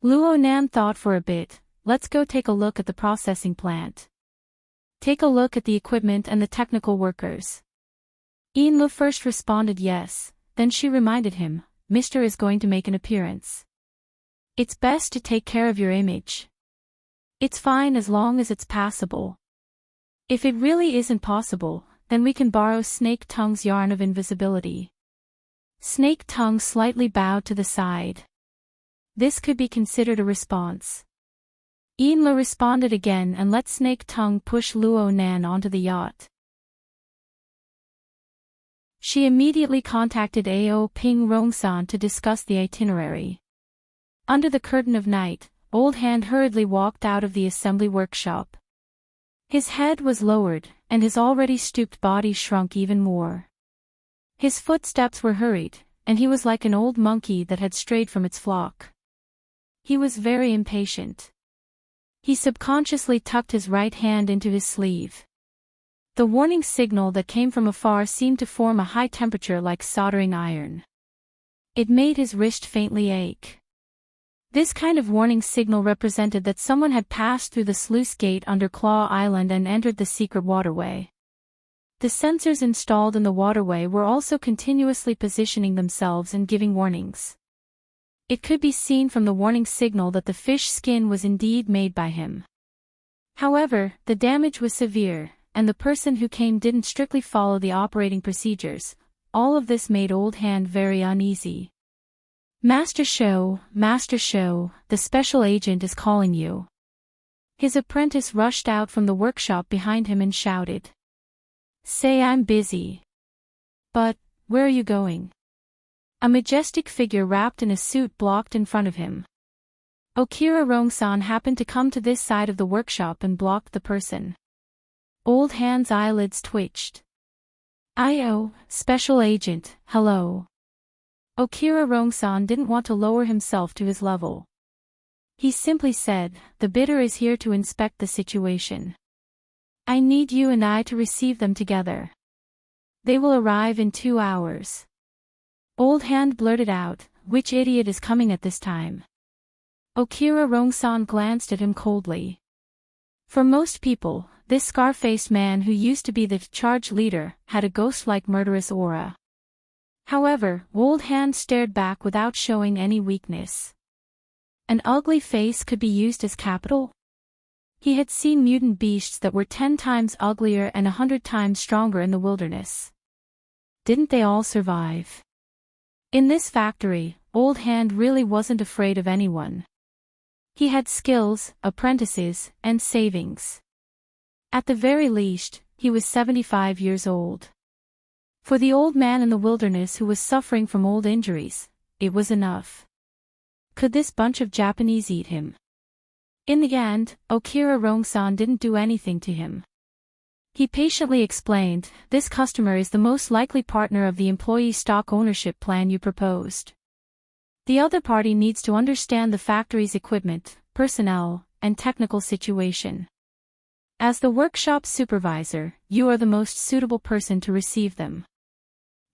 Luo Nan thought for a bit. "Let's go take a look at the processing plant. Take a look at the equipment and the technical workers." Enlo first responded yes, then she reminded him, "Mr. is going to make an appearance. It's best to take care of your image. It's fine as long as it's passable. If it really isn't possible, then we can borrow Snake Tongue's yarn of invisibility." Snake Tongue slightly bowed to the side. This could be considered a response. Enlo responded again and let Snake Tongue push Luo Nan onto the yacht. She immediately contacted Ao Ping Rongsan to discuss the itinerary. Under the curtain of night, Old Hand hurriedly walked out of the assembly workshop. His head was lowered, and his already stooped body shrunk even more. His footsteps were hurried, and he was like an old monkey that had strayed from its flock. He was very impatient. He subconsciously tucked his right hand into his sleeve. The warning signal that came from afar seemed to form a high temperature like soldering iron. It made his wrist faintly ache. This kind of warning signal represented that someone had passed through the sluice gate under Claw Island and entered the secret waterway. The sensors installed in the waterway were also continuously positioning themselves and giving warnings. It could be seen from the warning signal that the fish skin was indeed made by him. However, the damage was severe, and the person who came didn't strictly follow the operating procedures. All of this made Old Hand very uneasy. Master Show, the special agent is calling you." His apprentice rushed out from the workshop behind him and shouted. "Say I'm busy." "But, where are you going?" A majestic figure wrapped in a suit blocked in front of him. Okira Rongsan happened to come to this side of the workshop and blocked the person. Old Hand's eyelids twitched. "Io, special agent, hello." Okira Rongsan didn't want to lower himself to his level. He simply said, "The bidder is here to inspect the situation. I need you and I to receive them together. They will arrive in 2 hours." Old Hand blurted out, "Which idiot is coming at this time?" Okira Rongsan glanced at him coldly. For most people, this scar-faced man who used to be the charge leader had a ghost-like murderous aura. However, Old Hand stared back without showing any weakness. An ugly face could be used as capital? He had seen mutant beasts that were 10 times uglier and 100 times stronger in the wilderness. Didn't they all survive? In this factory, Old Hand really wasn't afraid of anyone. He had skills, apprentices, and savings. At the very least, he was 75 years old. For the old man in the wilderness who was suffering from old injuries, it was enough. Could this bunch of Japanese eat him? In the end, Okira Rongsan didn't do anything to him. He patiently explained, "This customer is the most likely partner of the employee stock ownership plan you proposed. The other party needs to understand the factory's equipment, personnel, and technical situation. As the workshop supervisor, you are the most suitable person to receive them."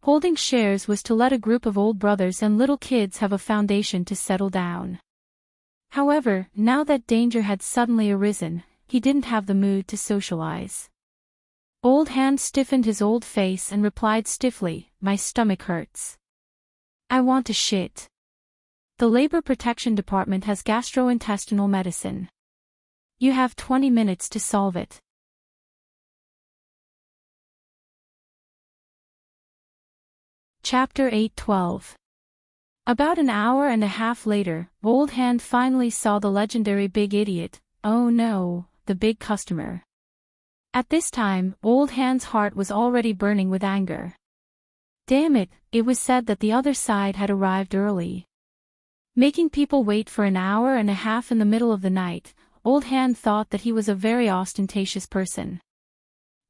Holding shares was to let a group of old brothers and little kids have a foundation to settle down. However, now that danger had suddenly arisen, he didn't have the mood to socialize. Old Hand stiffened his old face and replied stiffly, "My stomach hurts. I want to shit. The Labor Protection Department has gastrointestinal medicine. You have 20 minutes to solve it." Chapter 8:12. About an hour and a half later, Old Hand finally saw the legendary Big Idiot, oh no, the big customer. At this time, Old Hand's heart was already burning with anger. Damn it, it was said that the other side had arrived early. Making people wait for an hour and a half in the middle of the night, Old Hand thought that he was a very ostentatious person.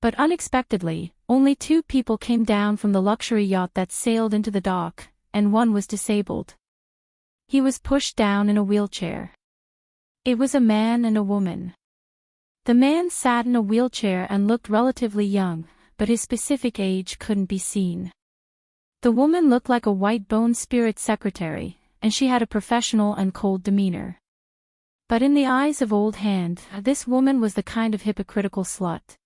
But unexpectedly, only 2 people came down from the luxury yacht that sailed into the dock, and one was disabled. He was pushed down in a wheelchair. It was a man and a woman. The man sat in a wheelchair and looked relatively young, but his specific age couldn't be seen. The woman looked like a white-bone spirit secretary, and she had a professional and cold demeanor. But in the eyes of Old Hand, this woman was the kind of hypocritical slut.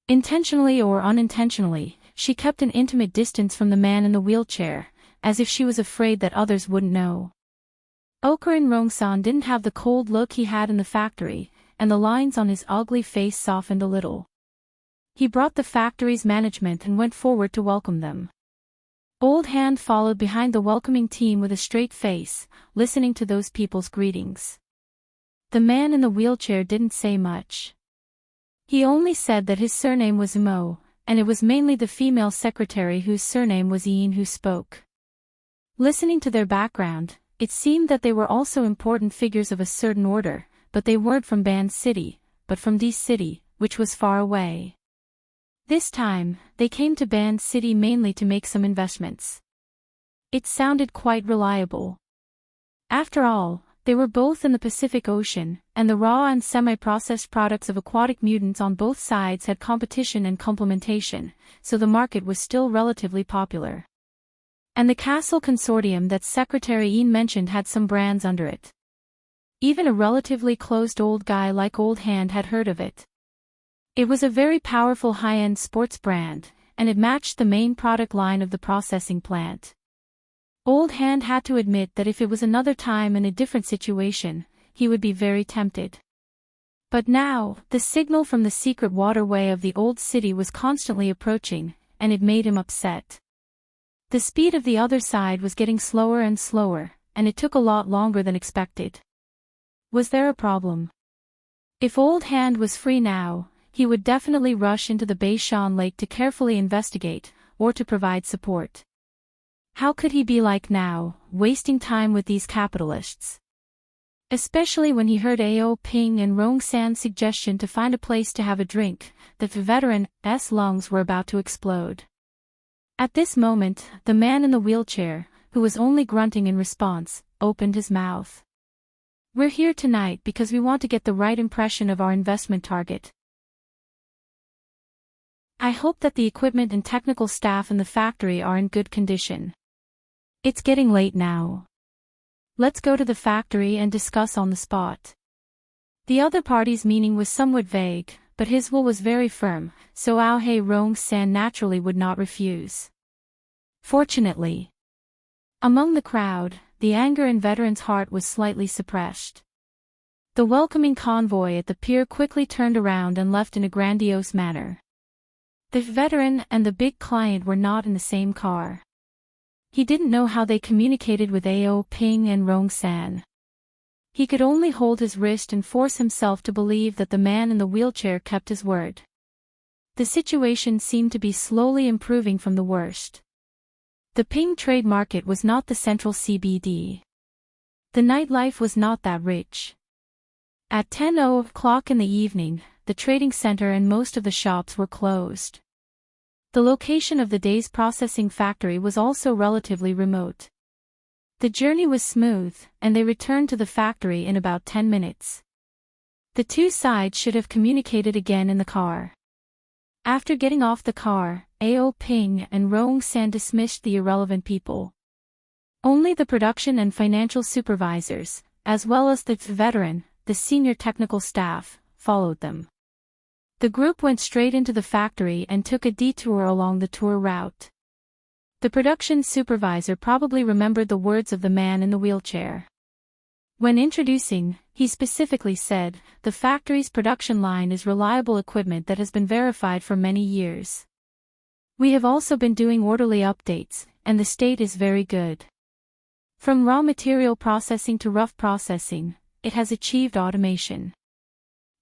Intentionally or unintentionally, she kept an intimate distance from the man in the wheelchair, as if she was afraid that others wouldn't know. Okira Rongsan didn't have the cold look he had in the factory, and the lines on his ugly face softened a little. He brought the factory's management and went forward to welcome them. Old Hand followed behind the welcoming team with a straight face, listening to those people's greetings. The man in the wheelchair didn't say much. He only said that his surname was Mo, and it was mainly the female secretary whose surname was Ian who spoke. Listening to their background, it seemed that they were also important figures of a certain order, but they weren't from Band City, but from D City, which was far away. This time, they came to Band City mainly to make some investments. It sounded quite reliable. After all, they were both in the Pacific Ocean, and the raw and semi-processed products of aquatic mutants on both sides had competition and complementation, so the market was still relatively popular. And the Castle Consortium that Secretary Ian mentioned had some brands under it. Even a relatively closed old guy like Old Hand had heard of it. It was a very powerful high-end sports brand, and it matched the main product line of the processing plant. Old Hand had to admit that if it was another time in a different situation, he would be very tempted. But now, the signal from the secret waterway of the old city was constantly approaching, and it made him upset. The speed of the other side was getting slower and slower, and it took a lot longer than expected. Was there a problem? If Old Hand was free now, he would definitely rush into the Beishan Lake to carefully investigate, or to provide support. How could he be like now, wasting time with these capitalists? Especially when he heard Ao Ping and Rongsan's suggestion to find a place to have a drink, that the veteran's lungs were about to explode. At this moment, the man in the wheelchair, who was only grunting in response, opened his mouth. "We're here tonight because we want to get the right impression of our investment target. I hope that the equipment and technical staff in the factory are in good condition. It's getting late now. Let's go to the factory and discuss on the spot." The other party's meaning was somewhat vague, but his will was very firm, so Ao Rongsan naturally would not refuse. Fortunately, among the crowd, the anger in Veteran's heart was slightly suppressed. The welcoming convoy at the pier quickly turned around and left in a grandiose manner. The Veteran and the big client were not in the same car. He didn't know how they communicated with Ao Ping and Rong-san. He could only hold his wrist and force himself to believe that the man in the wheelchair kept his word. The situation seemed to be slowly improving from the worst. The Ping trade market was not the central CBD. The nightlife was not that rich. At 10:00 in the evening, the trading center and most of the shops were closed. The location of the day's processing factory was also relatively remote. The journey was smooth, and they returned to the factory in about 10 minutes. The two sides should have communicated again in the car. After getting off the car, Ao Ping and Rong-san dismissed the irrelevant people. Only the production and financial supervisors, as well as the veteran, the senior technical staff, followed them. The group went straight into the factory and took a detour along the tour route. The production supervisor probably remembered the words of the man in the wheelchair. When introducing, he specifically said, "The factory's production line is reliable equipment that has been verified for many years. We have also been doing orderly updates, and the state is very good. From raw material processing to rough processing, it has achieved automation.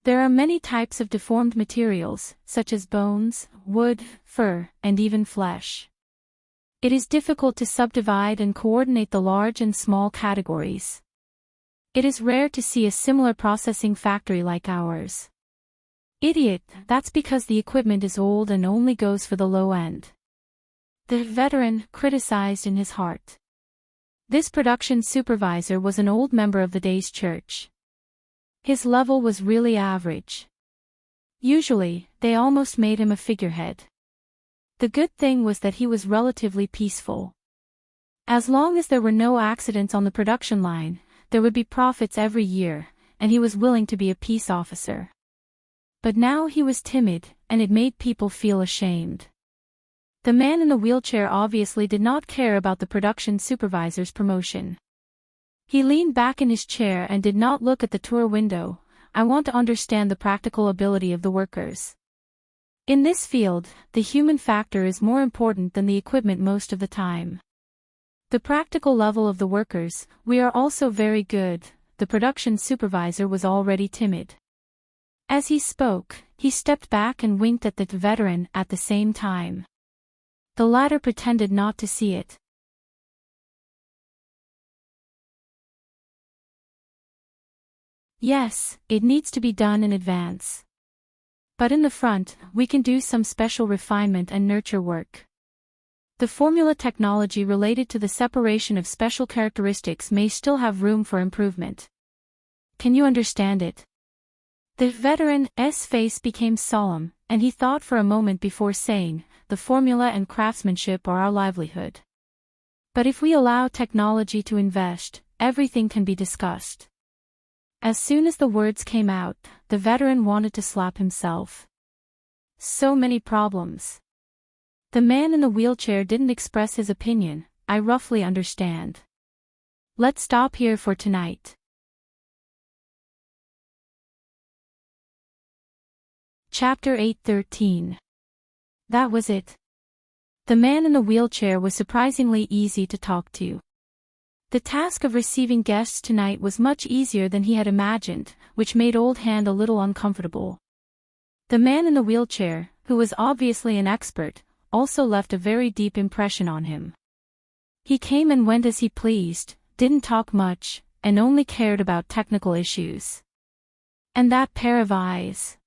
There are many types of deformed materials, such as bones, wood, fur, and even flesh. It is difficult to subdivide and coordinate the large and small categories. It is rare to see a similar processing factory like ours." "Idiot, that's because the equipment is old and only goes for the low end," the veteran criticized in his heart. This production supervisor was an old member of the day's church. His level was really average. Usually, they almost made him a figurehead. The good thing was that he was relatively peaceful. As long as there were no accidents on the production line, there would be profits every year, and he was willing to be a peace officer. But now he was timid, and it made people feel ashamed. The man in the wheelchair obviously did not care about the production supervisor's promotion. He leaned back in his chair and did not look at the tour window. "I want to understand the practical ability of the workers. In this field, the human factor is more important than the equipment most of the time. The practical level of the workers, we are also very good." The production supervisor was already timid. As he spoke, he stepped back and winked at the veteran at the same time. The latter pretended not to see it. "Yes, it needs to be done in advance. But in the front, we can do some special refinement and nurture work. The formula technology related to the separation of special characteristics may still have room for improvement. Can you understand it?" The veteran's face became solemn, and he thought for a moment before saying, "The formula and craftsmanship are our livelihood. But if we allow technology to invest, everything can be discussed." As soon as the words came out, the veteran wanted to slap himself. So many problems. The man in the wheelchair didn't express his opinion. "I roughly understand. Let's stop here for tonight." Chapter 8:13. That was it. The man in the wheelchair was surprisingly easy to talk to. The task of receiving guests tonight was much easier than he had imagined, which made Old Hand a little uncomfortable. The man in the wheelchair, who was obviously an expert, also left a very deep impression on him. He came and went as he pleased, didn't talk much, and only cared about technical issues. And that pair of eyes.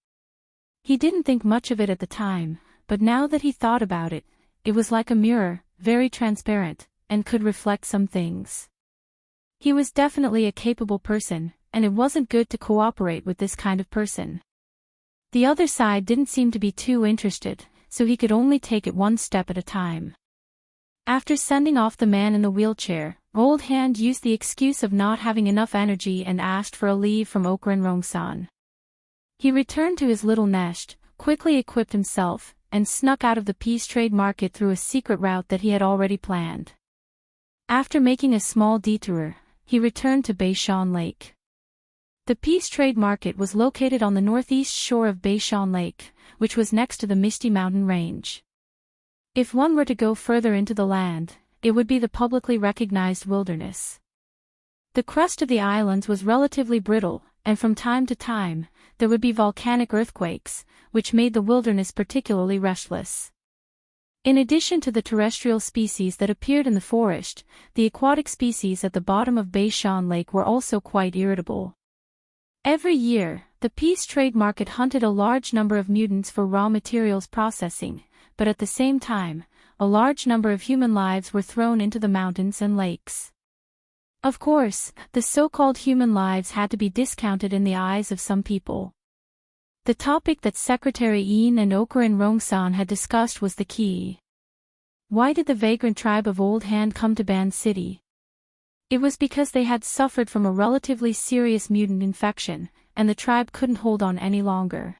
He didn't think much of it at the time, but now that he thought about it, it was like a mirror, very transparent, and could reflect some things. He was definitely a capable person, and it wasn't good to cooperate with this kind of person. The other side didn't seem to be too interested, so he could only take it one step at a time. After sending off the man in the wheelchair, Old Hand used the excuse of not having enough energy and asked for a leave from Okran Rong-san. He returned to his little nest, quickly equipped himself, and snuck out of the peace trade market through a secret route that he had already planned. After making a small detour, he returned to Beishan Lake. The peace trade market was located on the northeast shore of Beishan Lake, which was next to the Misty Mountain Range. If one were to go further into the land, it would be the publicly recognized wilderness. The crust of the islands was relatively brittle, and from time to time, there would be volcanic earthquakes, which made the wilderness particularly restless. In addition to the terrestrial species that appeared in the forest, the aquatic species at the bottom of Bayshon Lake were also quite irritable. Every year, the peace trade market hunted a large number of mutants for raw materials processing, but at the same time, a large number of human lives were thrown into the mountains and lakes. Of course, the so-called human lives had to be discounted in the eyes of some people. The topic that Secretary Ian and Okarin Rongsan had discussed was the key. Why did the vagrant tribe of Old Hand come to Band City? It was because they had suffered from a relatively serious mutant infection, and the tribe couldn't hold on any longer.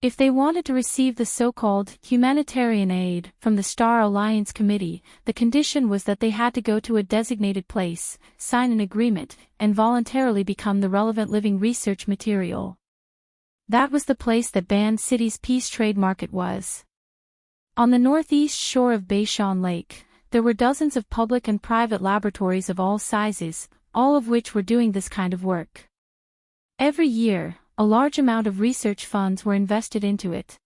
If they wanted to receive the so-called humanitarian aid from the Star Alliance Committee, the condition was that they had to go to a designated place, sign an agreement, and voluntarily become the relevant living research material. That was the place that Band City's peace trade market was. On the northeast shore of Bayshon Lake, there were dozens of public and private laboratories of all sizes, all of which were doing this kind of work. Every year, a large amount of research funds were invested into it.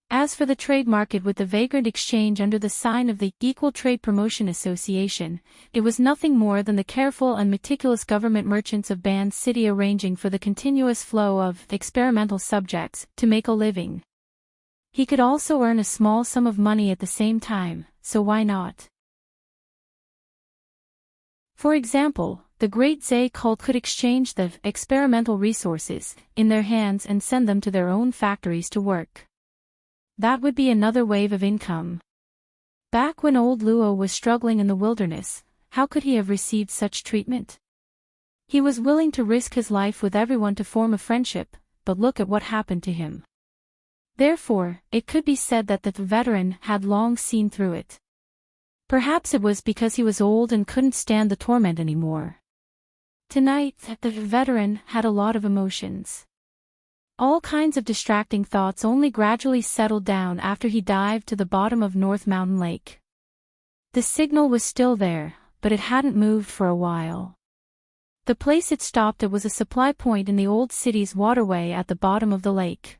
As for the trade market with the vagrant exchange under the sign of the Equal Trade Promotion Association, it was nothing more than the careful and meticulous government merchants of Band City arranging for the continuous flow of experimental subjects to make a living. He could also earn a small sum of money at the same time, so why not? For example, the Great Zay cult could exchange the experimental resources in their hands and send them to their own factories to work. That would be another wave of income. Back when old Luo was struggling in the wilderness, how could he have received such treatment? He was willing to risk his life with everyone to form a friendship, but look at what happened to him. Therefore, it could be said that the veteran had long seen through it. Perhaps it was because he was old and couldn't stand the torment anymore. Tonight, the veteran had a lot of emotions. All kinds of distracting thoughts only gradually settled down after he dived to the bottom of North Mountain Lake. The signal was still there, but it hadn't moved for a while. The place it stopped at was a supply point in the old city's waterway at the bottom of the lake.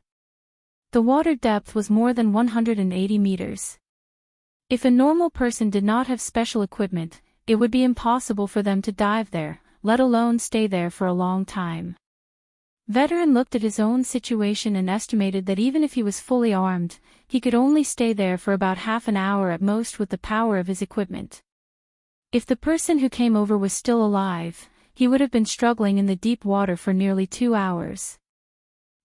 The water depth was more than 180 meters. If a normal person did not have special equipment, it would be impossible for them to dive there, let alone stay there for a long time. Veteran looked at his own situation and estimated that even if he was fully armed, he could only stay there for about half an hour at most with the power of his equipment. If the person who came over was still alive, he would have been struggling in the deep water for nearly 2 hours.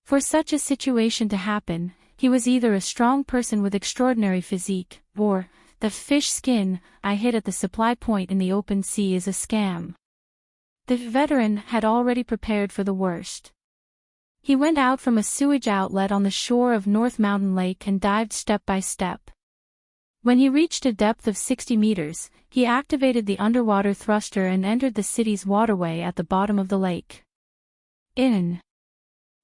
For such a situation to happen, he was either a strong person with extraordinary physique, or, the fish skin I hid at the supply point in the open sea is a scam. The veteran had already prepared for the worst. He went out from a sewage outlet on the shore of North Mountain Lake and dived step by step. When he reached a depth of 60 meters, he activated the underwater thruster and entered the city's waterway at the bottom of the lake.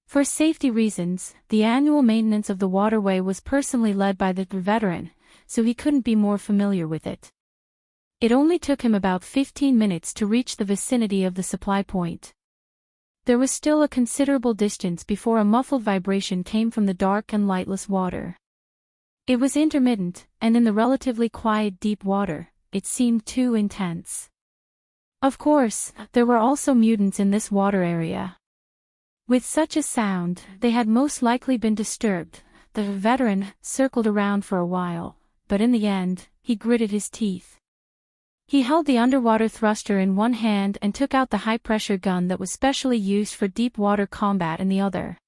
For safety reasons, the annual maintenance of the waterway was personally led by the veteran, so he couldn't be more familiar with it. It only took him about 15 minutes to reach the vicinity of the supply point. There was still a considerable distance before a muffled vibration came from the dark and lightless water. It was intermittent, and in the relatively quiet deep water, it seemed too intense. Of course, there were also mutants in this water area. With such a sound, they had most likely been disturbed. The veteran circled around for a while, but in the end, he gritted his teeth. He held the underwater thruster in one hand and took out the high-pressure gun that was specially used for deep-water combat in the other.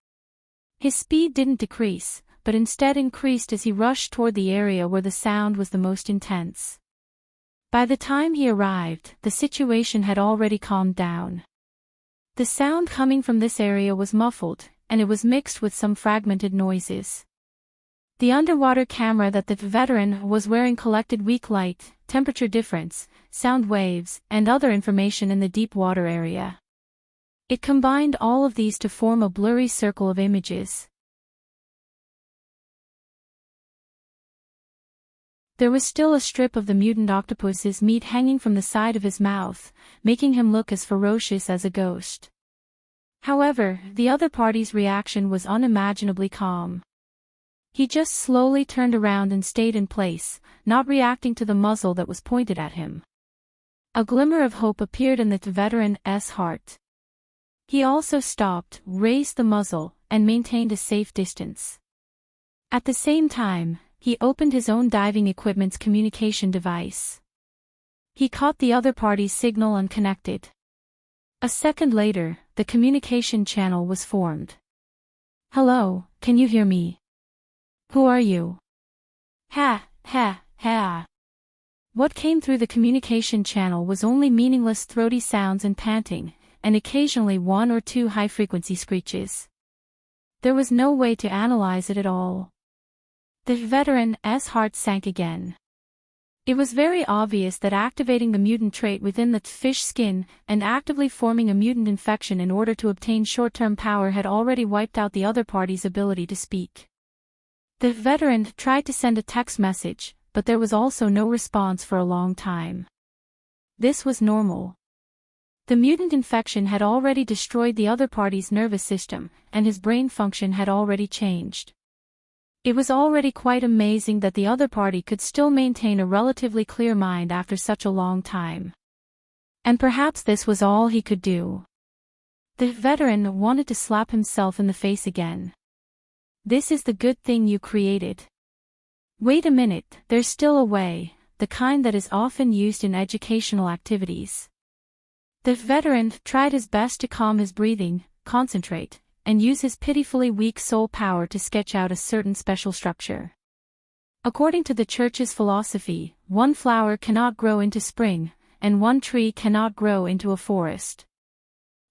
His speed didn't decrease, but instead increased as he rushed toward the area where the sound was the most intense. By the time he arrived, the situation had already calmed down. The sound coming from this area was muffled, and it was mixed with some fragmented noises. The underwater camera that the veteran was wearing collected weak light, temperature difference, sound waves, and other information in the deep water area. It combined all of these to form a blurry circle of images. There was still a strip of the mutant octopus's meat hanging from the side of his mouth, making him look as ferocious as a ghost. However, the other party's reaction was unimaginably calm. He just slowly turned around and stayed in place, not reacting to the muzzle that was pointed at him. A glimmer of hope appeared in the veteran's heart. He also stopped, raised the muzzle, and maintained a safe distance. At the same time, he opened his own diving equipment's communication device. He caught the other party's signal and connected. A second later, the communication channel was formed. "Hello, can you hear me? Who are you?" "Ha, ha, ha." What came through the communication channel was only meaningless throaty sounds and panting, and occasionally one or two high-frequency screeches. There was no way to analyze it at all. The veteran's heart sank again. It was very obvious that activating the mutant trait within the fish skin and actively forming a mutant infection in order to obtain short-term power had already wiped out the other party's ability to speak. The veteran tried to send a text message, but there was also no response for a long time. This was normal. The mutant infection had already destroyed the other party's nervous system, and his brain function had already changed. It was already quite amazing that the other party could still maintain a relatively clear mind after such a long time. And perhaps this was all he could do. The veteran wanted to slap himself in the face again. This is the good thing you created. Wait a minute, there's still a way, the kind that is often used in educational activities. The veteran tried his best to calm his breathing, concentrate, and use his pitifully weak soul power to sketch out a certain special structure. According to the Church's philosophy, one flower cannot grow into spring, and one tree cannot grow into a forest.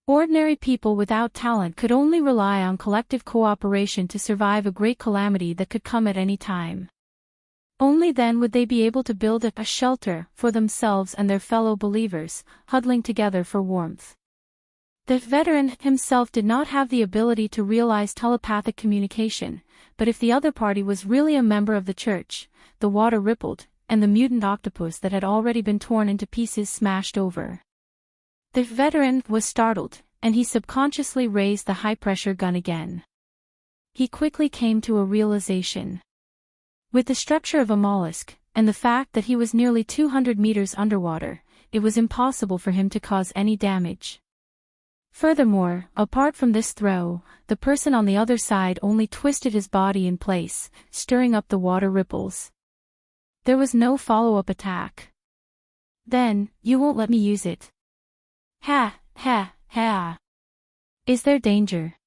Ordinary people without talent could only rely on collective cooperation to survive a great calamity that could come at any time. Only then would they be able to build a shelter for themselves and their fellow believers, huddling together for warmth. The veteran himself did not have the ability to realize telepathic communication, but if the other party was really a member of the Church, the water rippled, and the mutant octopus that had already been torn into pieces smashed over. The veteran was startled, and he subconsciously raised the high-pressure gun again. He quickly came to a realization. With the structure of a mollusk, and the fact that he was nearly 200 meters underwater, it was impossible for him to cause any damage. Furthermore, apart from this throw, the person on the other side only twisted his body in place, stirring up the water ripples. There was no follow-up attack. "Then, you won't let me use it." "Ha, ha, ha." "Is there danger?"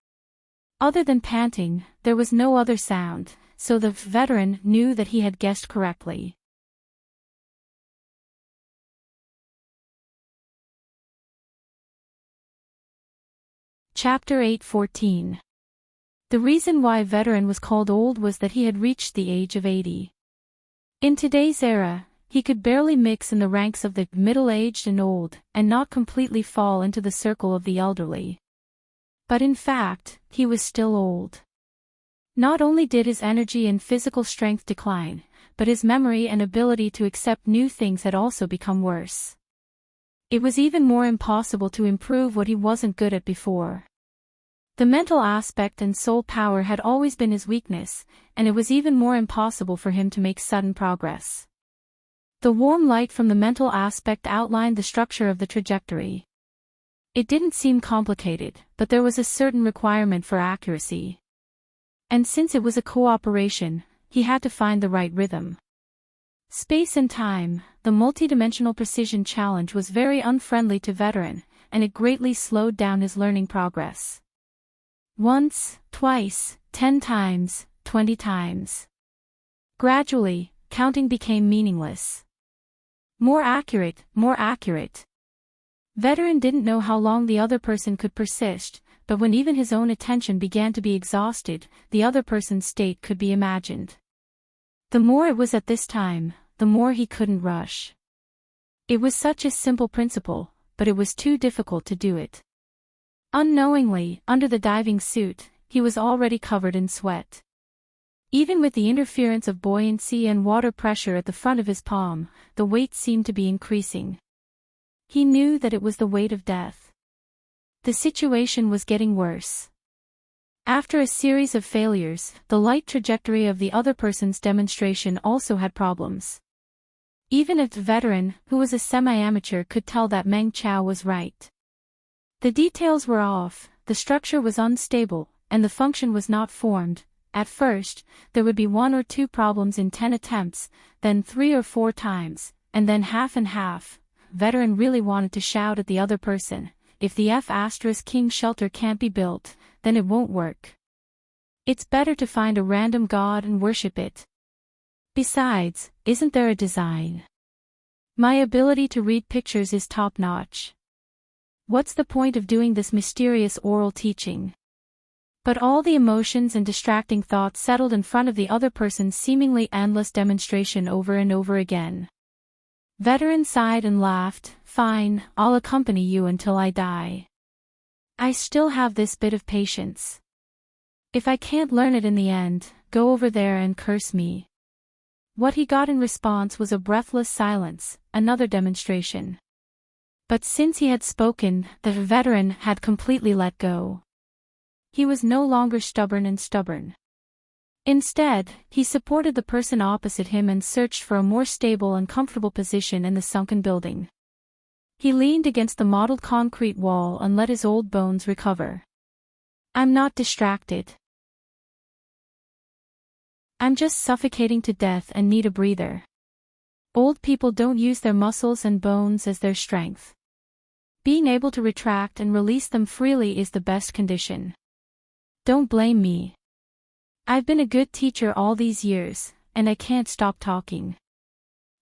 Other than panting, there was no other sound, so the veteran knew that he had guessed correctly. Chapter 8:14. The reason why veteran was called old was that he had reached the age of 80. In today's era, he could barely mix in the ranks of the middle-aged and old, and not completely fall into the circle of the elderly. But in fact, he was still old. Not only did his energy and physical strength decline, but his memory and ability to accept new things had also become worse. It was even more impossible to improve what he wasn't good at before. The mental aspect and soul power had always been his weakness, and it was even more impossible for him to make sudden progress. The warm light from the mental aspect outlined the structure of the trajectory. It didn't seem complicated, but there was a certain requirement for accuracy. And since it was a cooperation, he had to find the right rhythm. Space and time, the multidimensional precision challenge was very unfriendly to veteran, and it greatly slowed down his learning progress. Once, twice, 10 times, 20 times. Gradually, counting became meaningless. More accurate, more accurate. Veteran didn't know how long the other person could persist, but when even his own attention began to be exhausted, the other person's state could be imagined. The more it was at this time, the more he couldn't rush. It was such a simple principle, but it was too difficult to do it. Unknowingly, under the diving suit, he was already covered in sweat. Even with the interference of buoyancy and water pressure at the front of his palm, the weight seemed to be increasing. He knew that it was the weight of death. The situation was getting worse. After a series of failures, the light trajectory of the other person's demonstration also had problems. Even if the veteran, who was a semi-amateur, could tell that Meng Chao was right. The details were off, the structure was unstable, and the function was not formed. At first, there would be 1 or 2 problems in 10 attempts, then 3 or 4 times, and then half and half. Veteran really wanted to shout at the other person, if the F*King shelter can't be built, then it won't work. It's better to find a random god and worship it. Besides, isn't there a design? My ability to read pictures is top-notch. What's the point of doing this mysterious oral teaching? But all the emotions and distracting thoughts settled in front of the other person's seemingly endless demonstration over and over again. Veteran sighed and laughed. Fine, I'll accompany you until I die. I still have this bit of patience. If I can't learn it in the end, go over there and curse me. What he got in response was a breathless silence, another demonstration. But since he had spoken, the veteran had completely let go. He was no longer stubborn. Instead, he supported the person opposite him and searched for a more stable and comfortable position in the sunken building. He leaned against the mottled concrete wall and let his old bones recover. I'm not distracted. I'm just suffocating to death and need a breather. Old people don't use their muscles and bones as their strength. Being able to retract and release them freely is the best condition. Don't blame me. I've been a good teacher all these years, and I can't stop talking.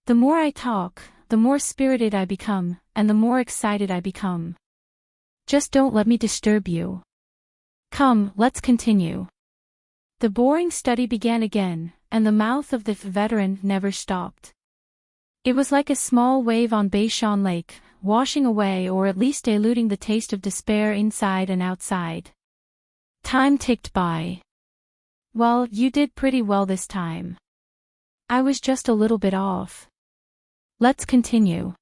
The more I talk, the more spirited I become, and the more excited I become. Just don't let me disturb you. Come, let's continue. The boring study began again, and the mouth of the veteran never stopped. It was like a small wave on Beishan Lake, washing away or at least diluting the taste of despair inside and outside. Time ticked by. Well, you did pretty well this time. I was just a little bit off. Let's continue.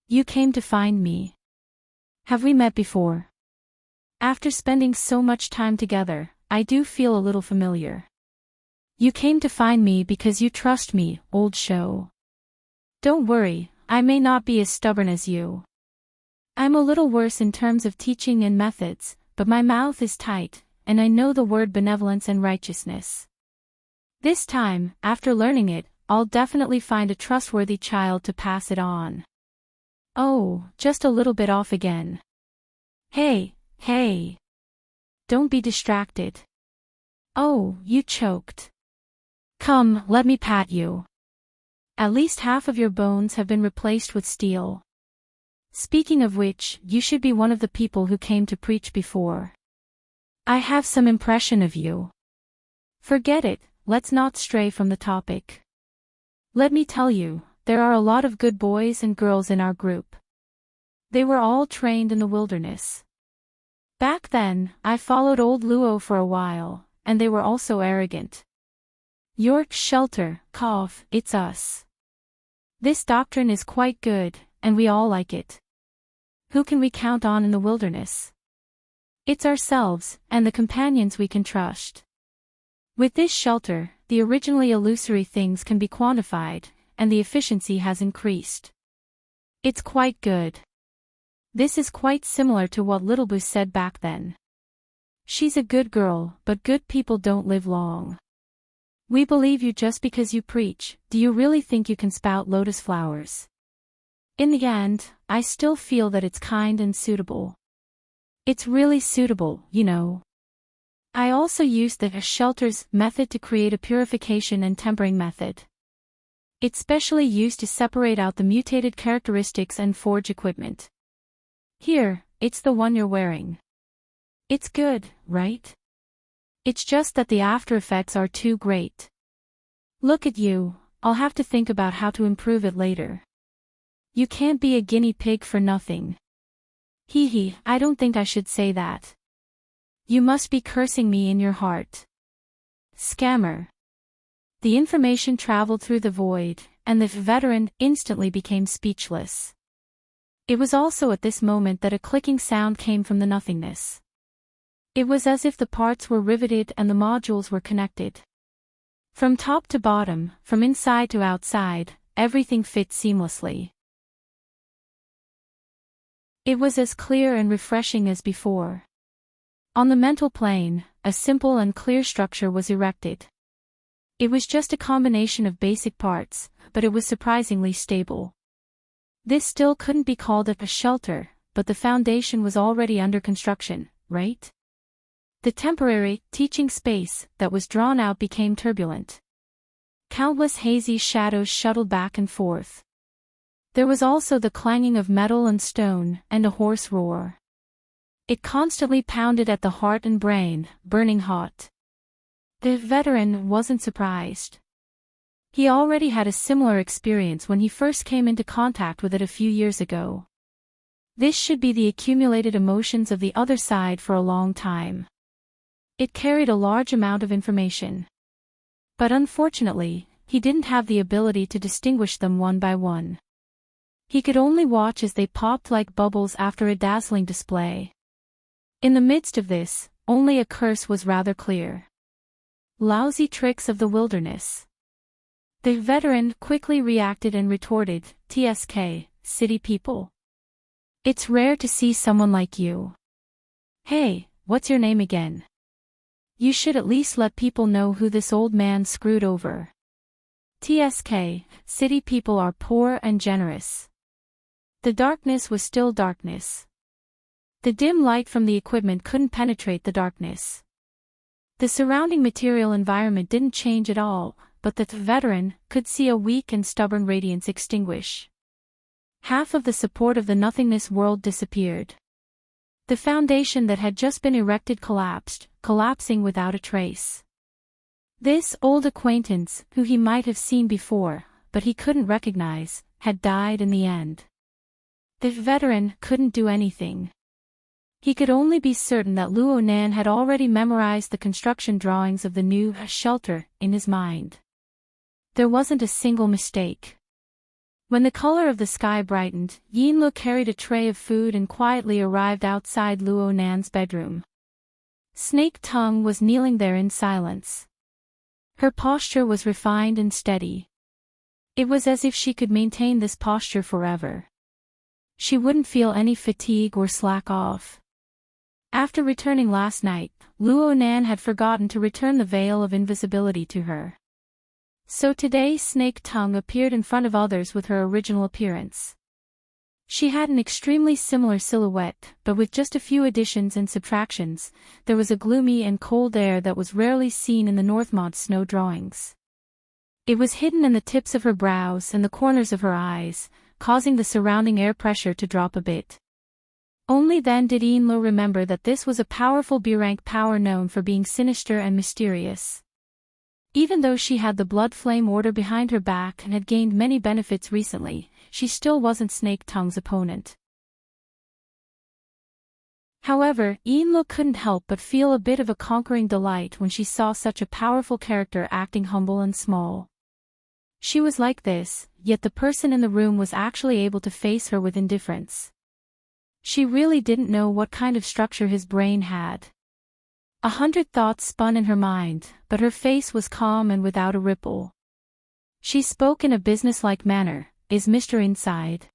You came to find me. Have we met before? After spending so much time together, I do feel a little familiar. You came to find me because you trust me, old show. Don't worry, I may not be as stubborn as you. I'm a little worse in terms of teaching and methods, but my mouth is tight, and I know the word benevolence and righteousness. This time, after learning it, I'll definitely find a trustworthy child to pass it on. Oh, just a little bit off again. Hey. Don't be distracted. Oh, you choked. Come, let me pat you. At least half of your bones have been replaced with steel. Speaking of which, you should be one of the people who came to preach before. I have some impression of you. Forget it, let's not stray from the topic. Let me tell you, there are a lot of good boys and girls in our group. They were all trained in the wilderness. Back then, I followed old Luo for a while, and they were also arrogant. York shelter, it's us. This doctrine is quite good, and we all like it. Who can we count on in the wilderness? It's ourselves, and the companions we can trust. With this shelter, the originally illusory things can be quantified, and the efficiency has increased. It's quite good. This is quite similar to what Little Boo said back then. She's a good girl, but good people don't live long. We believe you just because you preach. Do you really think you can spout lotus flowers? In the end, I still feel that it's kind and suitable. It's really suitable, you know. I also used the shelter's method to create a purification and tempering method. It's specially used to separate out the mutated characteristics and forge equipment. Here, it's the one you're wearing. It's good, right? It's just that the after effects are too great. Look at you, I'll have to think about how to improve it later. You can't be a guinea pig for nothing. Hee, I don't think I should say that. You must be cursing me in your heart. Scammer. The information traveled through the void, and the veteran instantly became speechless. It was also at this moment that a clicking sound came from the nothingness. It was as if the parts were riveted and the modules were connected. From top to bottom, from inside to outside, everything fit seamlessly. It was as clear and refreshing as before. On the mental plane, a simple and clear structure was erected. It was just a combination of basic parts, but it was surprisingly stable. This still couldn't be called a shelter, but the foundation was already under construction, right? The temporary, teaching space that was drawn out became turbulent. Countless hazy shadows shuttled back and forth. There was also the clanging of metal and stone, and a hoarse roar. It constantly pounded at the heart and brain, burning hot. The veteran wasn't surprised. He already had a similar experience when he first came into contact with it a few years ago. This should be the accumulated emotions of the other side for a long time. It carried a large amount of information. But unfortunately, he didn't have the ability to distinguish them one by one. He could only watch as they popped like bubbles after a dazzling display. In the midst of this, only a curse was rather clear. Lousy tricks of the wilderness. The veteran quickly reacted and retorted, "TSK, city people. It's rare to see someone like you. Hey, what's your name again? You should at least let people know who this old man screwed over. TSK, city people are poor and generous." The darkness was still darkness. The dim light from the equipment couldn't penetrate the darkness. The surrounding material environment didn't change at all, but the veteran could see a weak and stubborn radiance extinguish. Half of the support of the nothingness world disappeared. The foundation that had just been erected collapsed, collapsing without a trace. This old acquaintance, who he might have seen before, but he couldn't recognize, had died in the end. The veteran couldn't do anything. He could only be certain that Luo Nan had already memorized the construction drawings of the new shelter in his mind. There wasn't a single mistake. When the color of the sky brightened, Yinlu carried a tray of food and quietly arrived outside Luo Nan's bedroom. Snake Tongue was kneeling there in silence. Her posture was refined and steady. It was as if she could maintain this posture forever. She wouldn't feel any fatigue or slack off. After returning last night, Luo Nan had forgotten to return the veil of invisibility to her. So today Snake Tongue appeared in front of others with her original appearance. She had an extremely similar silhouette, but with just a few additions and subtractions. There was a gloomy and cold air that was rarely seen in the Northmont snow drawings. It was hidden in the tips of her brows and the corners of her eyes, causing the surrounding air pressure to drop a bit. Only then did Yinlu remember that this was a powerful B-rank power known for being sinister and mysterious. Even though she had the Blood Flame Order behind her back and had gained many benefits recently, she still wasn't Snake Tongue's opponent. However, Yinlu couldn't help but feel a bit of a conquering delight when she saw such a powerful character acting humble and small. She was like this, yet the person in the room was actually able to face her with indifference. She really didn't know what kind of structure his brain had. 100 thoughts spun in her mind, but her face was calm and without a ripple. She spoke in a businesslike manner, "Is Mr. inside?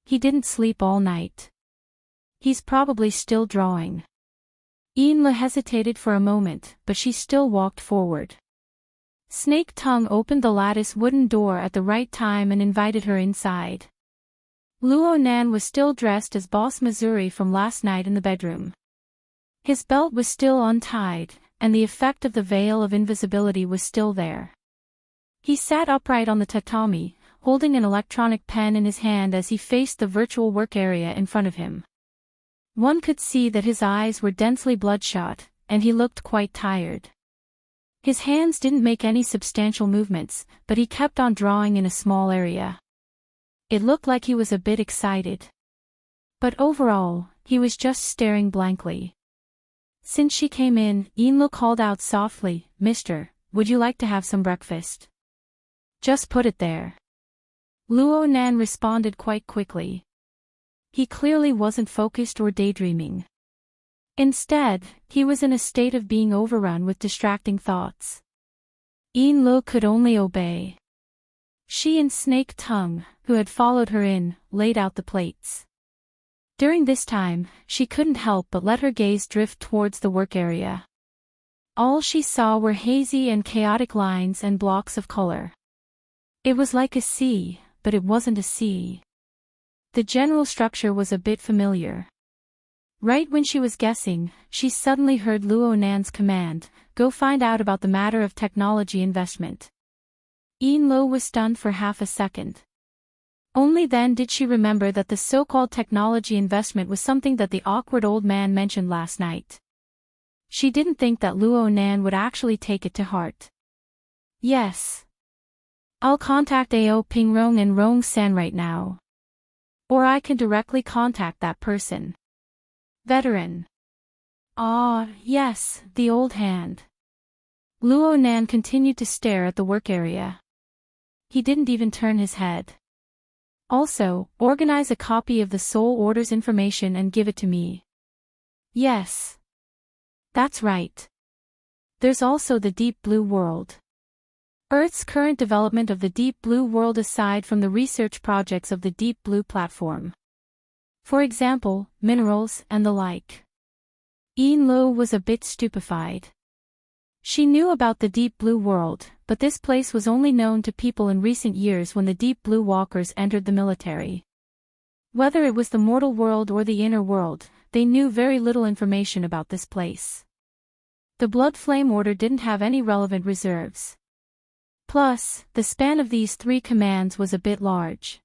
He didn't sleep all night. He's probably still drawing." Yinlu hesitated for a moment, but she still walked forward. Snake Tongue opened the lattice wooden door at the right time and invited her inside. Luo Nan was still dressed as Boss Missouri from last night in the bedroom. His belt was still untied, and the effect of the veil of invisibility was still there. He sat upright on the tatami, holding an electronic pen in his hand as he faced the virtual work area in front of him. One could see that his eyes were densely bloodshot, and he looked quite tired. His hands didn't make any substantial movements, but he kept on drawing in a small area. It looked like he was a bit excited. But overall, he was just staring blankly. Since she came in, Yinlu called out softly, "Mr. would you like to have some breakfast? Just put it there. Luo Nan responded quite quickly. He clearly wasn't focused or daydreaming. Instead, he was in a state of being overrun with distracting thoughts. Yin Lo could only obey. She and Snake Tongue, who had followed her in, laid out the plates. During this time, she couldn't help but let her gaze drift towards the work area. All she saw were hazy and chaotic lines and blocks of color. It was like a sea, but it wasn't a sea. The general structure was a bit familiar. Right when she was guessing, she suddenly heard Luo Nan's command, "Go find out about the matter of technology investment." Yin Lo was stunned for half a second. Only then did she remember that the so-called technology investment was something that the awkward old man mentioned last night. She didn't think that Luo Nan would actually take it to heart. Yes. I'll contact Ao Pingrong and Rong San right now. Or I can directly contact that person. Veteran. Ah, yes, the old hand. Luo Nan continued to stare at the work area. He didn't even turn his head. Also, organize a copy of the Soul Order's information and give it to me. Yes. That's right. There's also the Deep Blue World. Earth's current development of the Deep Blue World aside from the research projects of the Deep Blue platform. For example, minerals and the like. Yin Lo was a bit stupefied. She knew about the Deep Blue World, but this place was only known to people in recent years when the Deep Blue Walkers entered the military. Whether it was the mortal world or the inner world, they knew very little information about this place. The Blood Flame Order didn't have any relevant reserves. Plus, the span of these three commands was a bit large.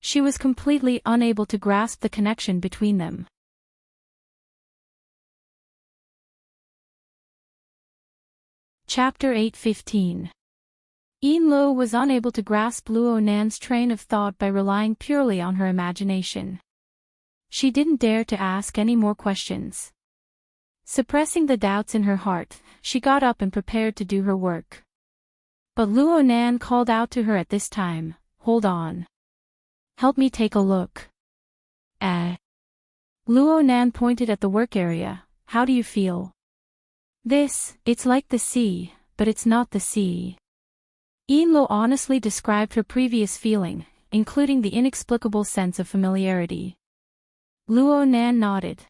She was completely unable to grasp the connection between them. Chapter 8:15. Yin Lo was unable to grasp Luo Nan's train of thought by relying purely on her imagination. She didn't dare to ask any more questions. Suppressing the doubts in her heart, she got up and prepared to do her work. But Luo Nan called out to her at this time, "Hold on. Help me take a look." Luo Nan pointed at the work area. "How do you feel?" It's like the sea, but it's not the sea." Yin Lo honestly described her previous feeling, including the inexplicable sense of familiarity. Luo Nan nodded.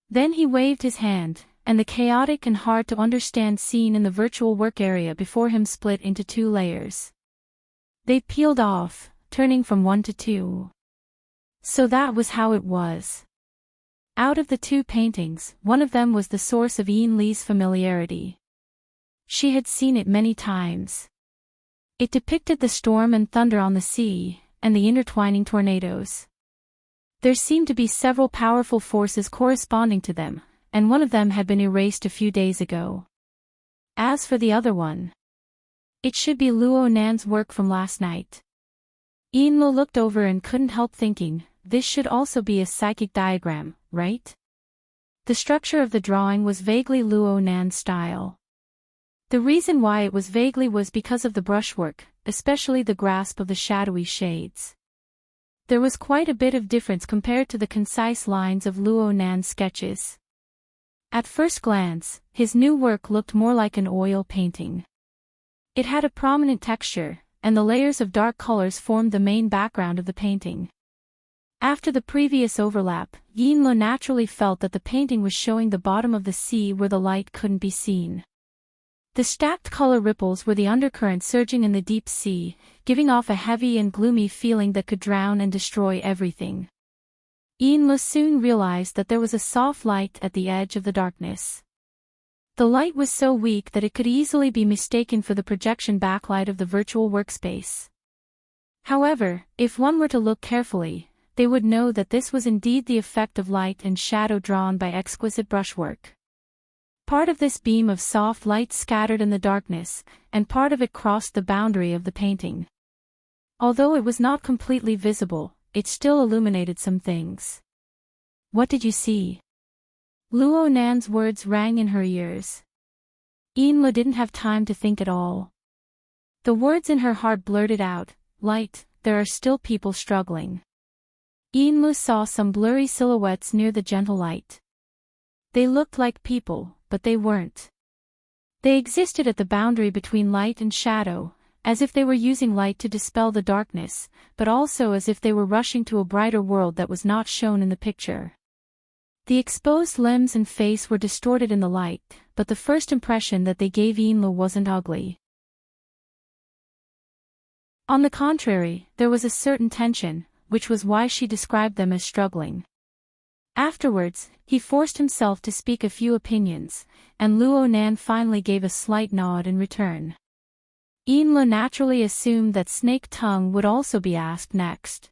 Then he waved his hand, and the chaotic and hard-to-understand scene in the virtual work area before him split into two layers. They peeled off, turning from 1 to 2. So that was how it was. Out of the two paintings, one of them was the source of Yin Li's familiarity. She had seen it many times. It depicted the storm and thunder on the sea, and the intertwining tornadoes. There seemed to be several powerful forces corresponding to them, and one of them had been erased a few days ago. As for the other one, it should be Luo Nan's work from last night. Yin Lo looked over and couldn't help thinking, this should also be a psychic diagram, right? The structure of the drawing was vaguely Luo Nan's style. The reason why it was vaguely was because of the brushwork, especially the grasp of the shadowy shades. There was quite a bit of difference compared to the concise lines of Luo Nan's sketches. At first glance, his new work looked more like an oil painting. It had a prominent texture, and the layers of dark colors formed the main background of the painting. After the previous overlap, Yin Lo naturally felt that the painting was showing the bottom of the sea where the light couldn't be seen. The stacked color ripples were the undercurrent surging in the deep sea, giving off a heavy and gloomy feeling that could drown and destroy everything. Yin Lo soon realized that there was a soft light at the edge of the darkness. The light was so weak that it could easily be mistaken for the projection backlight of the virtual workspace. However, if one were to look carefully, they would know that this was indeed the effect of light and shadow drawn by exquisite brushwork. Part of this beam of soft light scattered in the darkness, and part of it crossed the boundary of the painting. Although it was not completely visible, it still illuminated some things. "What did you see?" Luo Nan's words rang in her ears. Enla didn't have time to think at all. The words in her heart blurted out, "Light, there are still people struggling." Enla saw some blurry silhouettes near the gentle light. They looked like people, but they weren't. They existed at the boundary between light and shadow, as if they were using light to dispel the darkness, but also as if they were rushing to a brighter world that was not shown in the picture. The exposed limbs and face were distorted in the light, but the first impression that they gave Enla wasn't ugly. On the contrary, there was a certain tension, which was why she described them as struggling. Afterwards, he forced himself to speak a few opinions, and Luo Nan finally gave a slight nod in return. Enla naturally assumed that Snake Tongue would also be asked next.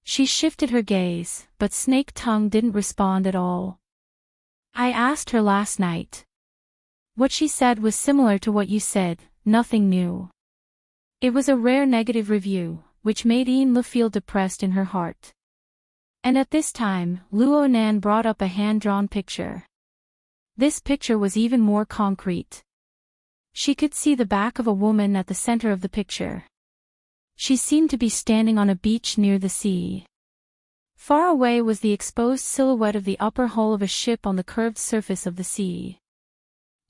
She shifted her gaze, but Snake Tongue didn't respond at all. "I asked her last night. What she said was similar to what you said, nothing new." It was a rare negative review, which made Enla feel depressed in her heart. And at this time, Luo Nan brought up a hand-drawn picture. This picture was even more concrete. She could see the back of a woman at the center of the picture. She seemed to be standing on a beach near the sea. Far away was the exposed silhouette of the upper hull of a ship on the curved surface of the sea.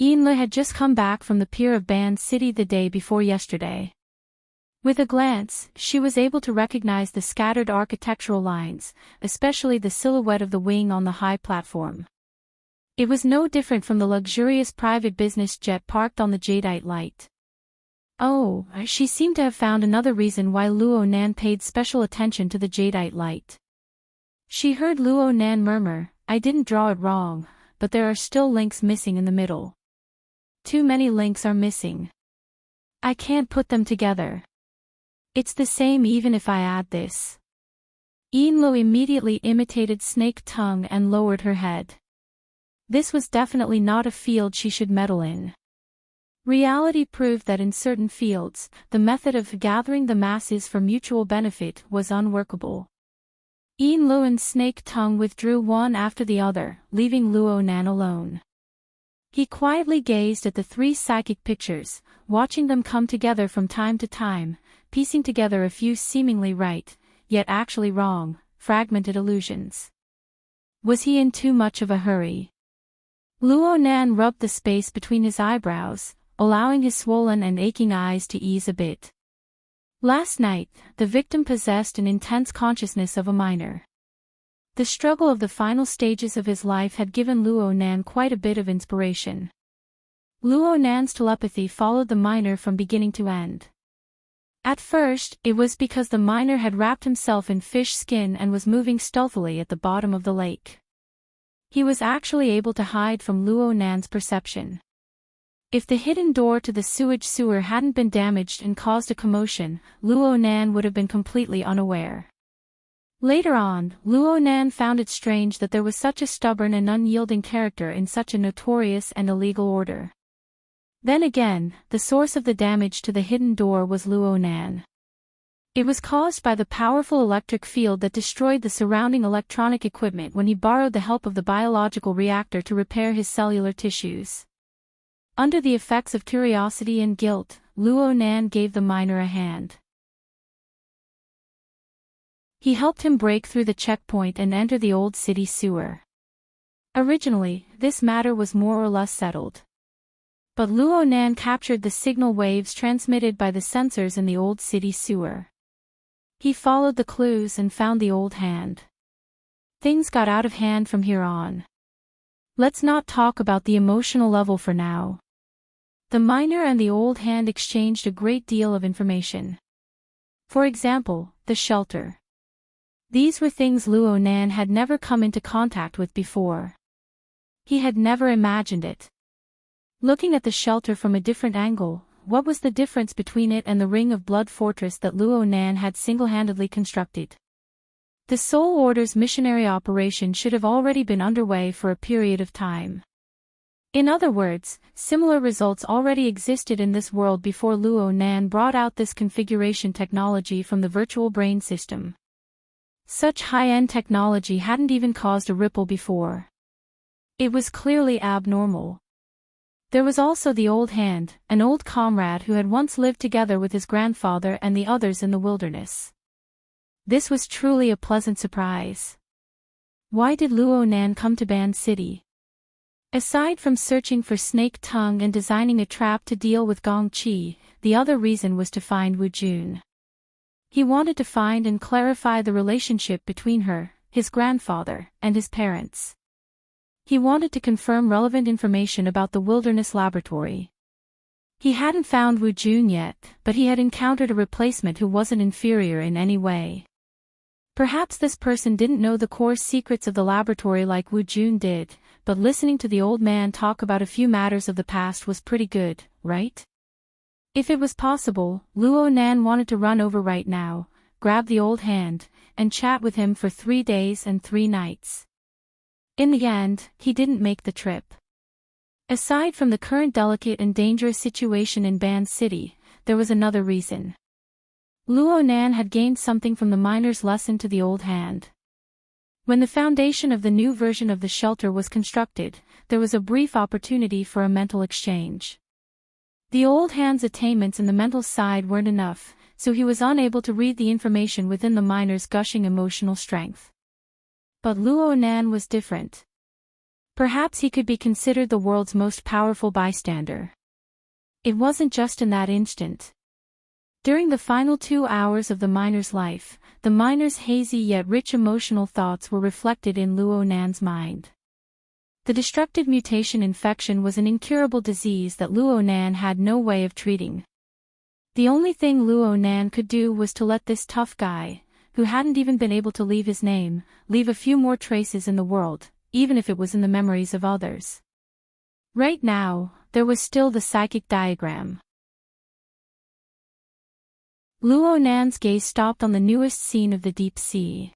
Enla had just come back from the pier of Ban City the day before yesterday. With a glance, she was able to recognize the scattered architectural lines, especially the silhouette of the wing on the high platform. It was no different from the luxurious private business jet parked on the jadeite light. Oh, she seemed to have found another reason why Luo Nan paid special attention to the jadeite light. She heard Luo Nan murmur, "I didn't draw it wrong, but there are still links missing in the middle. Too many links are missing. I can't put them together. It's the same even if I add this." Enla immediately imitated Snake Tongue and lowered her head. This was definitely not a field she should meddle in. Reality proved that in certain fields, the method of gathering the masses for mutual benefit was unworkable. Enla and Snake Tongue withdrew one after the other, leaving Luo Nan alone. He quietly gazed at the three psychic pictures, watching them come together from time to time, piecing together a few seemingly right, yet actually wrong, fragmented illusions. Was he in too much of a hurry? Luo Nan rubbed the space between his eyebrows, allowing his swollen and aching eyes to ease a bit. Last night, the victim possessed an intense consciousness of a minor. The struggle of the final stages of his life had given Luo Nan quite a bit of inspiration. Luo Nan's telepathy followed the minor from beginning to end. At first, it was because the miner had wrapped himself in fish skin and was moving stealthily at the bottom of the lake. He was actually able to hide from Luo Nan's perception. If the hidden door to the sewage sewer hadn't been damaged and caused a commotion, Luo Nan would have been completely unaware. Later on, Luo Nan found it strange that there was such a stubborn and unyielding character in such a notorious and illegal order. Then again, the source of the damage to the hidden door was Luo Nan. It was caused by the powerful electric field that destroyed the surrounding electronic equipment when he borrowed the help of the biological reactor to repair his cellular tissues. Under the effects of curiosity and guilt, Luo Nan gave the miner a hand. He helped him break through the checkpoint and enter the old city sewer. Originally, this matter was more or less settled. But Luo Nan captured the signal waves transmitted by the sensors in the old city sewer. He followed the clues and found the old hand. Things got out of hand from here on. Let's not talk about the emotional level for now. The miner and the old hand exchanged a great deal of information. For example, the shelter. These were things Luo Nan had never come into contact with before. He had never imagined it. Looking at the shelter from a different angle, what was the difference between it and the Ring of Blood fortress that Luo Nan had single-handedly constructed? The Soul Order's missionary operation should have already been underway for a period of time. In other words, similar results already existed in this world before Luo Nan brought out this configuration technology from the virtual brain system. Such high-end technology hadn't even caused a ripple before. It was clearly abnormal. There was also the old hand, an old comrade who had once lived together with his grandfather and the others in the wilderness. This was truly a pleasant surprise. Why did Luo Nan come to Ban City? Aside from searching for Snake Tongue and designing a trap to deal with Gong Chi, the other reason was to find Wu Jun. He wanted to find and clarify the relationship between her, his grandfather, and his parents. He wanted to confirm relevant information about the Wilderness Laboratory. He hadn't found Wu Jun yet, but he had encountered a replacement who wasn't inferior in any way. Perhaps this person didn't know the core secrets of the laboratory like Wu Jun did, but listening to the old man talk about a few matters of the past was pretty good, right? If it was possible, Luo Nan wanted to run over right now, grab the old hand, and chat with him for 3 days and 3 nights. In the end, he didn't make the trip. Aside from the current delicate and dangerous situation in Ban City, there was another reason. Luo Nan had gained something from the miner's lesson to the old hand. When the foundation of the new version of the shelter was constructed, there was a brief opportunity for a mental exchange. The old hand's attainments in the mental side weren't enough, so he was unable to read the information within the miner's gushing emotional strength. But Luo Nan was different. Perhaps he could be considered the world's most powerful bystander. It wasn't just in that instant. During the final 2 hours of the miner's life, the miner's hazy yet rich emotional thoughts were reflected in Luo Nan's mind. The destructive mutation infection was an incurable disease that Luo Nan had no way of treating. The only thing Luo Nan could do was to let this tough guy, who hadn't even been able to leave his name, leave a few more traces in the world, even if it was in the memories of others. Right now, there was still the psychic diagram. Luo Nan's gaze stopped on the newest scene of the deep sea.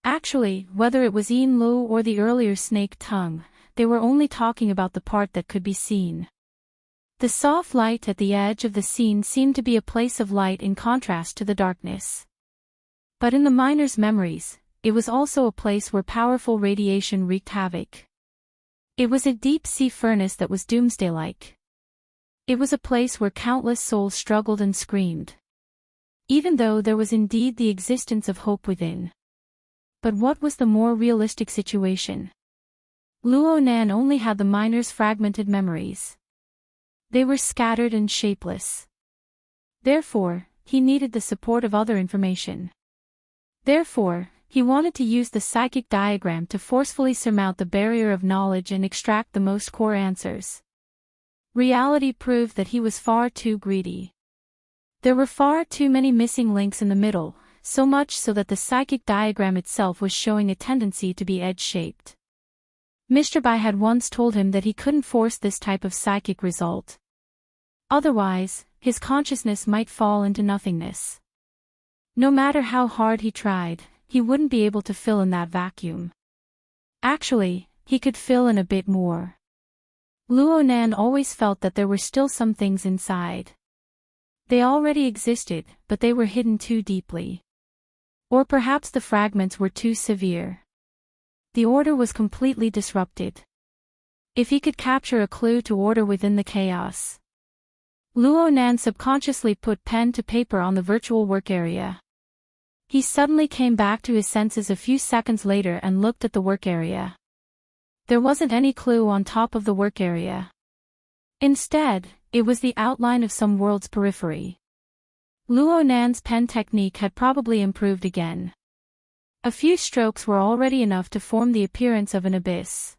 Actually, whether it was Yin Lu or the earlier Snake Tongue, they were only talking about the part that could be seen. The soft light at the edge of the scene seemed to be a place of light in contrast to the darkness. But in the miner's memories, it was also a place where powerful radiation wreaked havoc. It was a deep-sea furnace that was doomsday-like. It was a place where countless souls struggled and screamed. Even though there was indeed the existence of hope within. But what was the more realistic situation? Luo Nan only had the miner's fragmented memories. They were scattered and shapeless. Therefore, he needed the support of other information. Therefore, he wanted to use the psychic diagram to forcefully surmount the barrier of knowledge and extract the most core answers. Reality proved that he was far too greedy. There were far too many missing links in the middle, so much so that the psychic diagram itself was showing a tendency to be edge-shaped. Mr. Bai had once told him that he couldn't force this type of psychic result. Otherwise, his consciousness might fall into nothingness. No matter how hard he tried, he wouldn't be able to fill in that vacuum. Actually, he could fill in a bit more. Luo Nan always felt that there were still some things inside. They already existed, but they were hidden too deeply. Or perhaps the fragments were too severe. The order was completely disrupted. If he could capture a clue to order within the chaos. Luo Nan subconsciously put pen to paper on the virtual work area. He suddenly came back to his senses a few seconds later and looked at the work area. There wasn't any clue on top of the work area. Instead, it was the outline of some world's periphery. Luo Nan's pen technique had probably improved again. A few strokes were already enough to form the appearance of an abyss.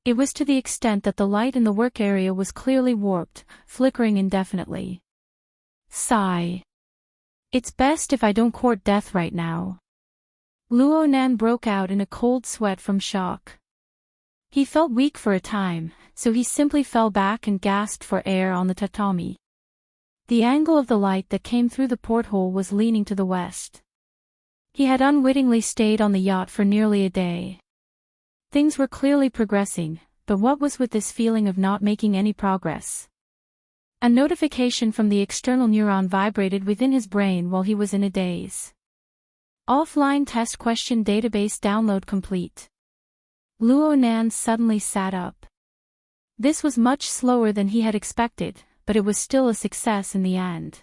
It was to the extent that the light in the work area was clearly warped, flickering indefinitely. Sigh. It's best if I don't court death right now. Luo Nan broke out in a cold sweat from shock. He felt weak for a time, so he simply fell back and gasped for air on the tatami. The angle of the light that came through the porthole was leaning to the west. He had unwittingly stayed on the yacht for nearly a day. Things were clearly progressing, but what was with this feeling of not making any progress? A notification from the external neuron vibrated within his brain while he was in a daze. Offline test question database download complete. Luo Nan suddenly sat up. This was much slower than he had expected, but it was still a success in the end.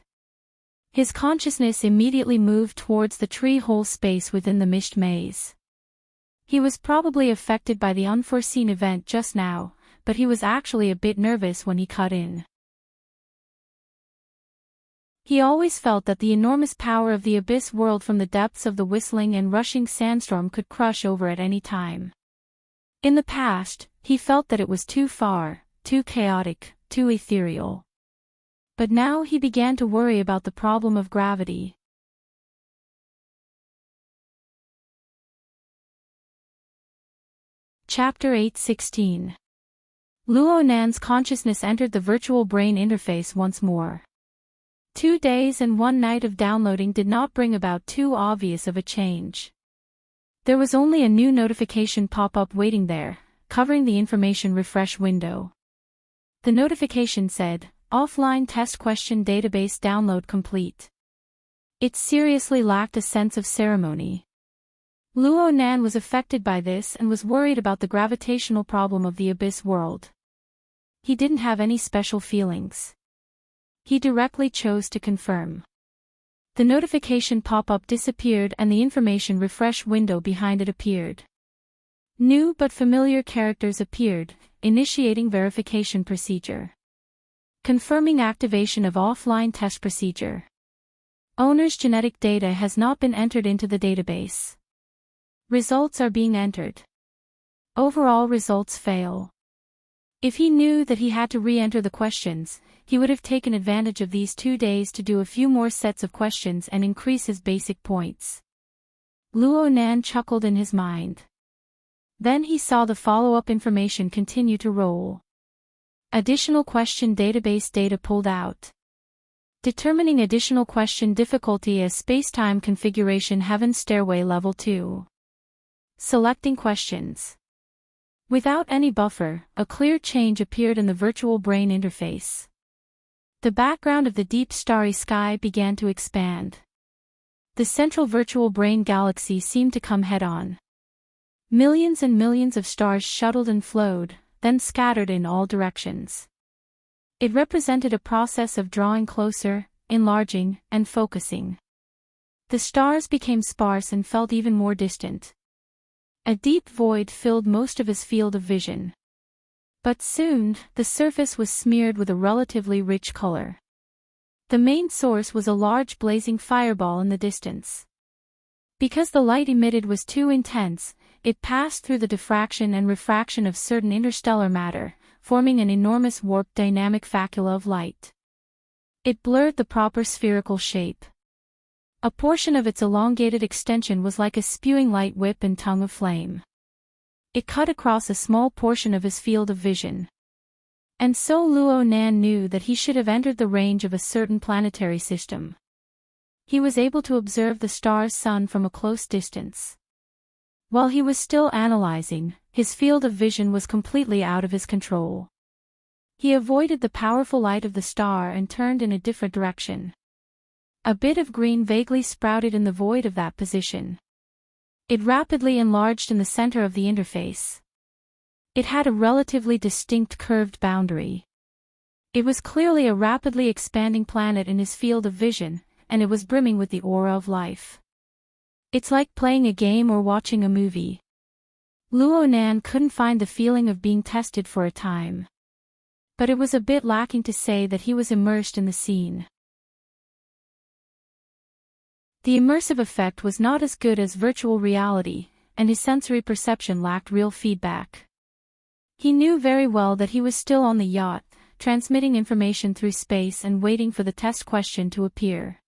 His consciousness immediately moved towards the tree-hole space within the mist maze. He was probably affected by the unforeseen event just now, but he was actually a bit nervous when he cut in. He always felt that the enormous power of the abyss world from the depths of the whistling and rushing sandstorm could crush over at any time. In the past, he felt that it was too far, too chaotic, too ethereal. But now he began to worry about the problem of gravity. Chapter 8:16. Luo Nan's consciousness entered the virtual brain interface once more. 2 days and 1 night of downloading did not bring about too obvious of a change. There was only a new notification pop-up waiting there, covering the information refresh window. The notification said, "Offline test question database download complete." It seriously lacked a sense of ceremony. Luo Nan was affected by this and was worried about the gravitational problem of the abyss world. He didn't have any special feelings. He directly chose to confirm. The notification pop-up disappeared and the information refresh window behind it appeared. New but familiar characters appeared, initiating verification procedure. Confirming activation of offline test procedure. Owner's genetic data has not been entered into the database. Results are being entered. Overall results fail. If he knew that he had to re-enter the questions, he would have taken advantage of these 2 days to do a few more sets of questions and increase his basic points. Luo Nan chuckled in his mind. Then he saw the follow-up information continue to roll. Additional question database data pulled out. Determining additional question difficulty as spacetime configuration Heaven Stairway Level 2. Selecting questions. Without any buffer, a clear change appeared in the virtual brain interface. The background of the deep starry sky began to expand. The central virtual brain galaxy seemed to come head-on. Millions and millions of stars shuttled and flowed, then scattered in all directions. It represented a process of drawing closer, enlarging, and focusing. The stars became sparse and felt even more distant. A deep void filled most of his field of vision. But soon, the surface was smeared with a relatively rich color. The main source was a large blazing fireball in the distance. Because the light emitted was too intense, it passed through the diffraction and refraction of certain interstellar matter, forming an enormous warped dynamic facula of light. It blurred the proper spherical shape. A portion of its elongated extension was like a spewing light whip and tongue of flame. It cut across a small portion of his field of vision. And so Luo Nan knew that he should have entered the range of a certain planetary system. He was able to observe the star's sun from a close distance. While he was still analyzing, his field of vision was completely out of his control. He avoided the powerful light of the star and turned in a different direction. A bit of green vaguely sprouted in the void of that position. It rapidly enlarged in the center of the interface. It had a relatively distinct curved boundary. It was clearly a rapidly expanding planet in his field of vision, and it was brimming with the aura of life. It's like playing a game or watching a movie. Luo Nan couldn't find the feeling of being tested for a time. But it was a bit lacking to say that he was immersed in the scene. The immersive effect was not as good as virtual reality, and his sensory perception lacked real feedback. He knew very well that he was still on the yacht, transmitting information through space and waiting for the test question to appear.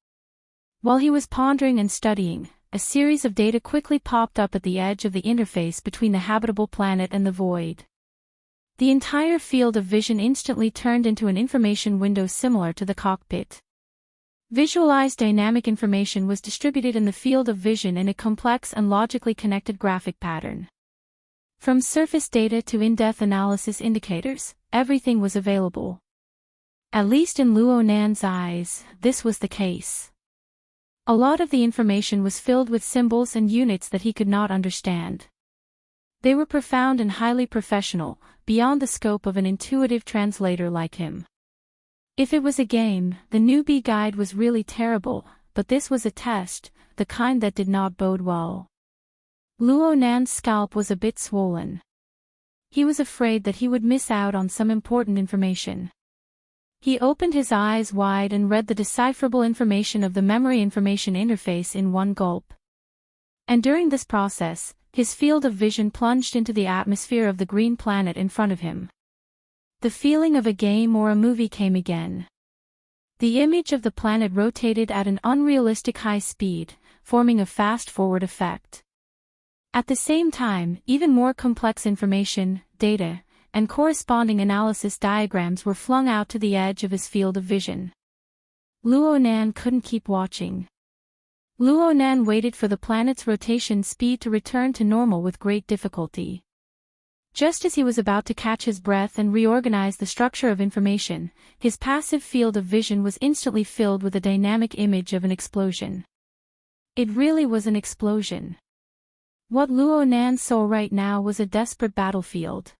While he was pondering and studying, a series of data quickly popped up at the edge of the interface between the habitable planet and the void. The entire field of vision instantly turned into an information window similar to the cockpit. Visualized dynamic information was distributed in the field of vision in a complex and logically connected graphic pattern. From surface data to in-depth analysis indicators, everything was available. At least in Luo Nan's eyes, this was the case. A lot of the information was filled with symbols and units that he could not understand. They were profound and highly professional, beyond the scope of an intuitive translator like him. If it was a game, the newbie guide was really terrible, but this was a test, the kind that did not bode well. Luo Nan's scalp was a bit swollen. He was afraid that he would miss out on some important information. He opened his eyes wide and read the decipherable information of the memory information interface in one gulp. And during this process, his field of vision plunged into the atmosphere of the green planet in front of him. The feeling of a game or a movie came again. The image of the planet rotated at an unrealistic high speed, forming a fast-forward effect. At the same time, even more complex information, data, and corresponding analysis diagrams were flung out to the edge of his field of vision. Luo Nan couldn't keep watching. Luo Nan waited for the planet's rotation speed to return to normal with great difficulty. Just as he was about to catch his breath and reorganize the structure of information, his passive field of vision was instantly filled with a dynamic image of an explosion. It really was an explosion. What Luo Nan saw right now was a desperate battlefield.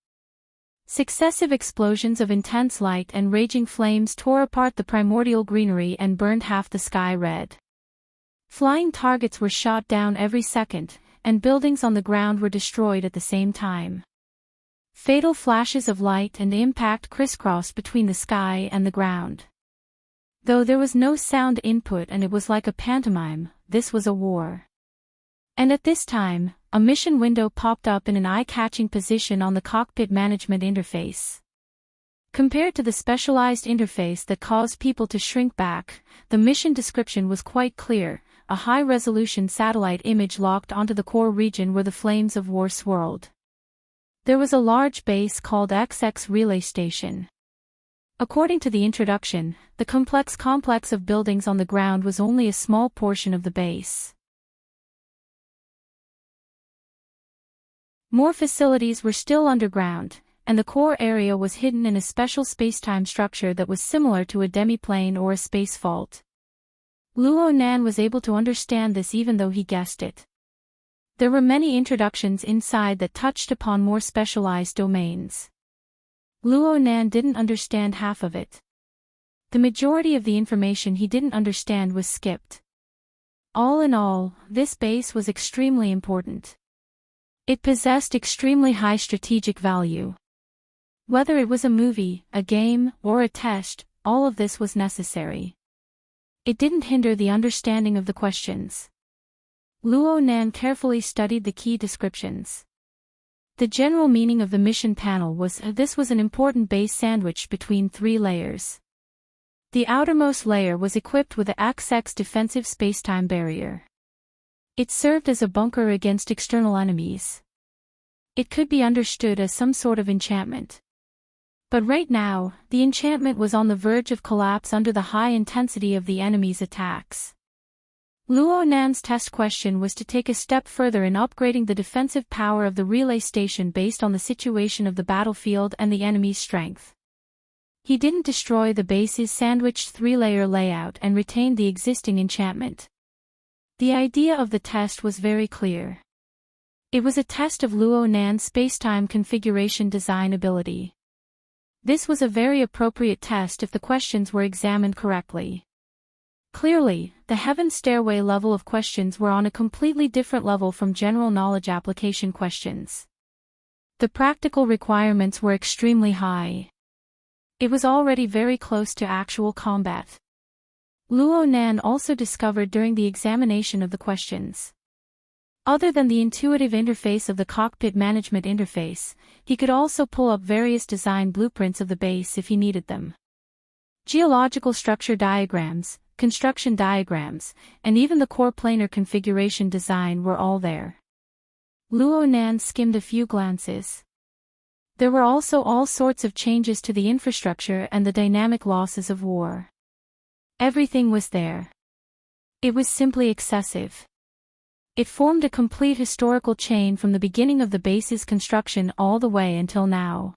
Successive explosions of intense light and raging flames tore apart the primordial greenery and burned half the sky red. Flying targets were shot down every second, and buildings on the ground were destroyed at the same time. Fatal flashes of light and impact crisscrossed between the sky and the ground. Though there was no sound input and it was like a pantomime, this was a war. And at this time, a mission window popped up in an eye-catching position on the cockpit management interface. Compared to the specialized interface that caused people to shrink back, the mission description was quite clear, a high-resolution satellite image locked onto the core region where the flames of war swirled. There was a large base called XX Relay Station. According to the introduction, the complex of buildings on the ground was only a small portion of the base. More facilities were still underground, and the core area was hidden in a special spacetime structure that was similar to a demiplane or a space vault. Luo Nan was able to understand this even though he guessed it. There were many introductions inside that touched upon more specialized domains. Luo Nan didn't understand half of it. The majority of the information he didn't understand was skipped. All in all, this base was extremely important. It possessed extremely high strategic value. Whether it was a movie, a game, or a test, all of this was necessary. It didn't hinder the understanding of the questions. Luo Nan carefully studied the key descriptions. The general meaning of the mission panel was this was an important base sandwiched between 3 layers. The outermost layer was equipped with the XX defensive spacetime barrier. It served as a bunker against external enemies. It could be understood as some sort of enchantment. But right now, the enchantment was on the verge of collapse under the high intensity of the enemy's attacks. Luo Nan's test question was to take a step further in upgrading the defensive power of the relay station based on the situation of the battlefield and the enemy's strength. He didn't destroy the base's sandwiched 3-layer layout and retained the existing enchantment. The idea of the test was very clear. It was a test of Luo Nan's spacetime configuration design ability. This was a very appropriate test if the questions were examined correctly. Clearly, the Heaven Stairway level of questions were on a completely different level from general knowledge application questions. The practical requirements were extremely high. It was already very close to actual combat. Luo Nan also discovered during the examination of the questions. Other than the intuitive interface of the cockpit management interface, he could also pull up various design blueprints of the base if he needed them. Geological structure diagrams, construction diagrams, and even the core planar configuration design were all there. Luo Nan skimmed a few glances. There were also all sorts of changes to the infrastructure and the dynamic losses of war. Everything was there. It was simply excessive. It formed a complete historical chain from the beginning of the base's construction all the way until now.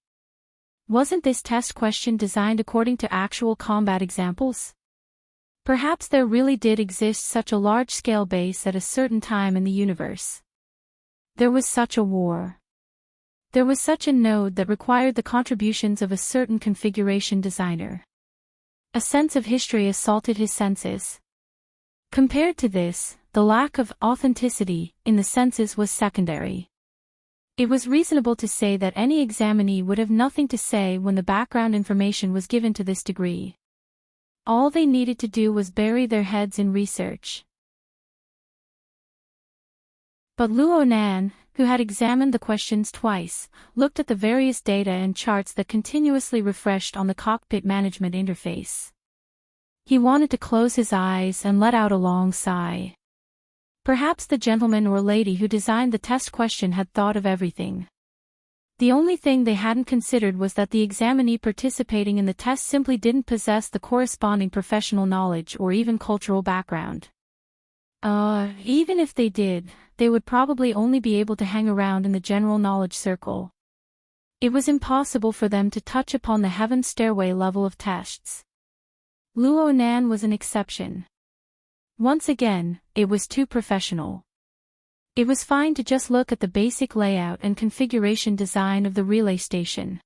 Wasn't this test question designed according to actual combat examples? Perhaps there really did exist such a large-scale base at a certain time in the universe. There was such a war. There was such a node that required the contributions of a certain configuration designer. A sense of history assaulted his senses. Compared to this, the lack of authenticity in the senses was secondary. It was reasonable to say that any examinee would have nothing to say when the background information was given to this degree. All they needed to do was bury their heads in research. But Luo Nan, who had examined the questions twice, looked at the various data and charts that continuously refreshed on the cockpit management interface. He wanted to close his eyes and let out a long sigh. Perhaps the gentleman or lady who designed the test question had thought of everything. The only thing they hadn't considered was that the examinee participating in the test simply didn't possess the corresponding professional knowledge or even cultural background. Even if they did, they would probably only be able to hang around in the general knowledge circle. It was impossible for them to touch upon the heaven stairway level of tests. Luo Nan was an exception. Once again, it was too professional. It was fine to just look at the basic layout and configuration design of the relay station.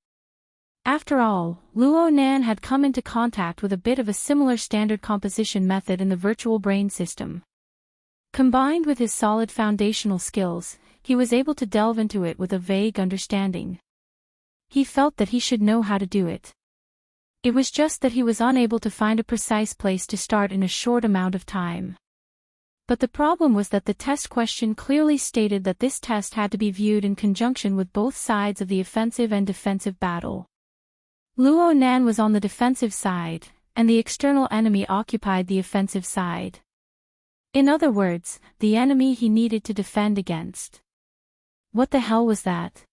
After all, Luo Nan had come into contact with a bit of a similar standard composition method in the virtual brain system. Combined with his solid foundational skills, he was able to delve into it with a vague understanding. He felt that he should know how to do it. It was just that he was unable to find a precise place to start in a short amount of time. But the problem was that the test question clearly stated that this test had to be viewed in conjunction with both sides of the offensive and defensive battle. Luo Nan was on the defensive side, and the external enemy occupied the offensive side. In other words, the enemy he needed to defend against. What the hell was that?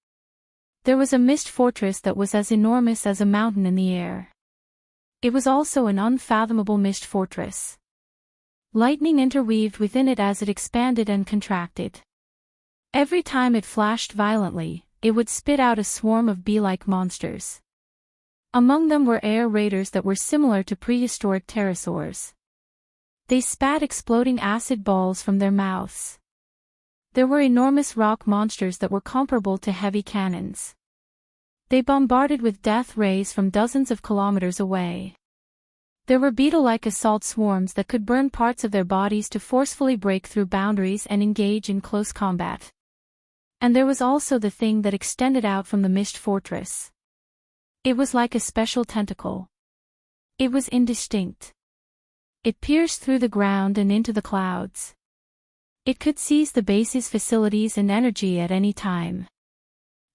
There was a mist fortress that was as enormous as a mountain in the air. It was also an unfathomable mist fortress. Lightning interweaved within it as it expanded and contracted. Every time it flashed violently, it would spit out a swarm of bee-like monsters. Among them were air raiders that were similar to prehistoric pterosaurs. They spat exploding acid balls from their mouths. There were enormous rock monsters that were comparable to heavy cannons. They bombarded with death rays from dozens of kilometers away. There were beetle-like assault swarms that could burn parts of their bodies to forcefully break through boundaries and engage in close combat. And there was also the thing that extended out from the mist fortress. It was like a special tentacle. It was indistinct. It pierced through the ground and into the clouds. It could seize the base's facilities and energy at any time.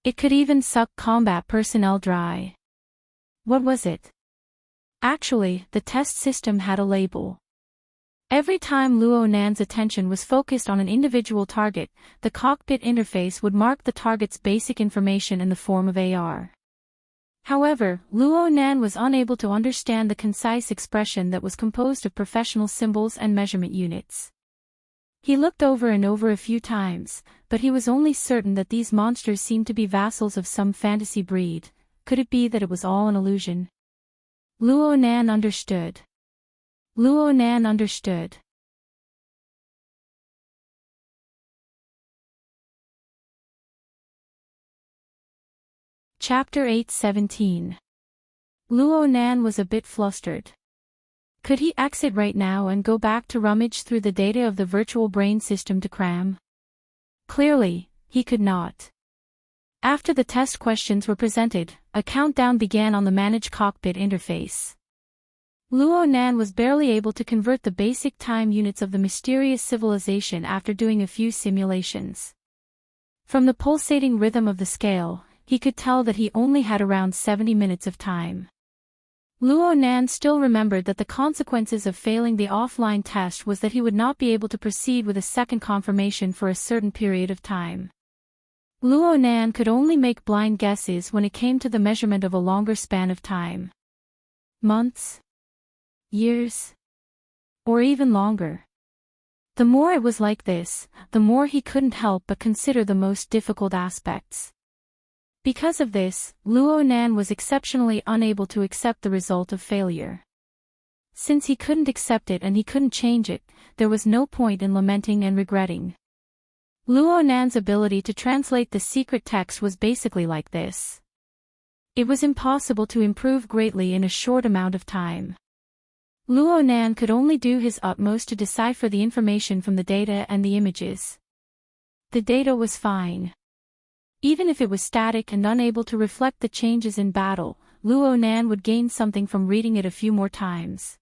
It could even suck combat personnel dry. What was it? Actually, the test system had a label. Every time Luo Nan's attention was focused on an individual target, the cockpit interface would mark the target's basic information in the form of AR. However, Luo Nan was unable to understand the concise expression that was composed of professional symbols and measurement units. He looked over and over a few times, but he was only certain that these monsters seemed to be vassals of some fantasy breed. Could it be that it was all an illusion? Luo Nan understood. Luo Nan understood. Chapter 8:17. Luo Nan was a bit flustered. Could he exit right now and go back to rummage through the data of the virtual brain system to cram? Clearly, he could not. After the test questions were presented, a countdown began on the managed cockpit interface. Luo Nan was barely able to convert the basic time units of the mysterious civilization after doing a few simulations. From the pulsating rhythm of the scale, he could tell that he only had around 70 minutes of time. Luo Nan still remembered that the consequences of failing the offline test was that he would not be able to proceed with a second confirmation for a certain period of time. Luo Nan could only make blind guesses when it came to the measurement of a longer span of time. Months? Years? Or even longer. The more it was like this, the more he couldn't help but consider the most difficult aspects. Because of this, Luo Nan was exceptionally unable to accept the result of failure. Since he couldn't accept it and he couldn't change it, there was no point in lamenting and regretting. Luo Nan's ability to translate the secret text was basically like this. It was impossible to improve greatly in a short amount of time. Luo Nan could only do his utmost to decipher the information from the data and the images. The data was fine. Even if it was static and unable to reflect the changes in battle, Luo Nan would gain something from reading it a few more times.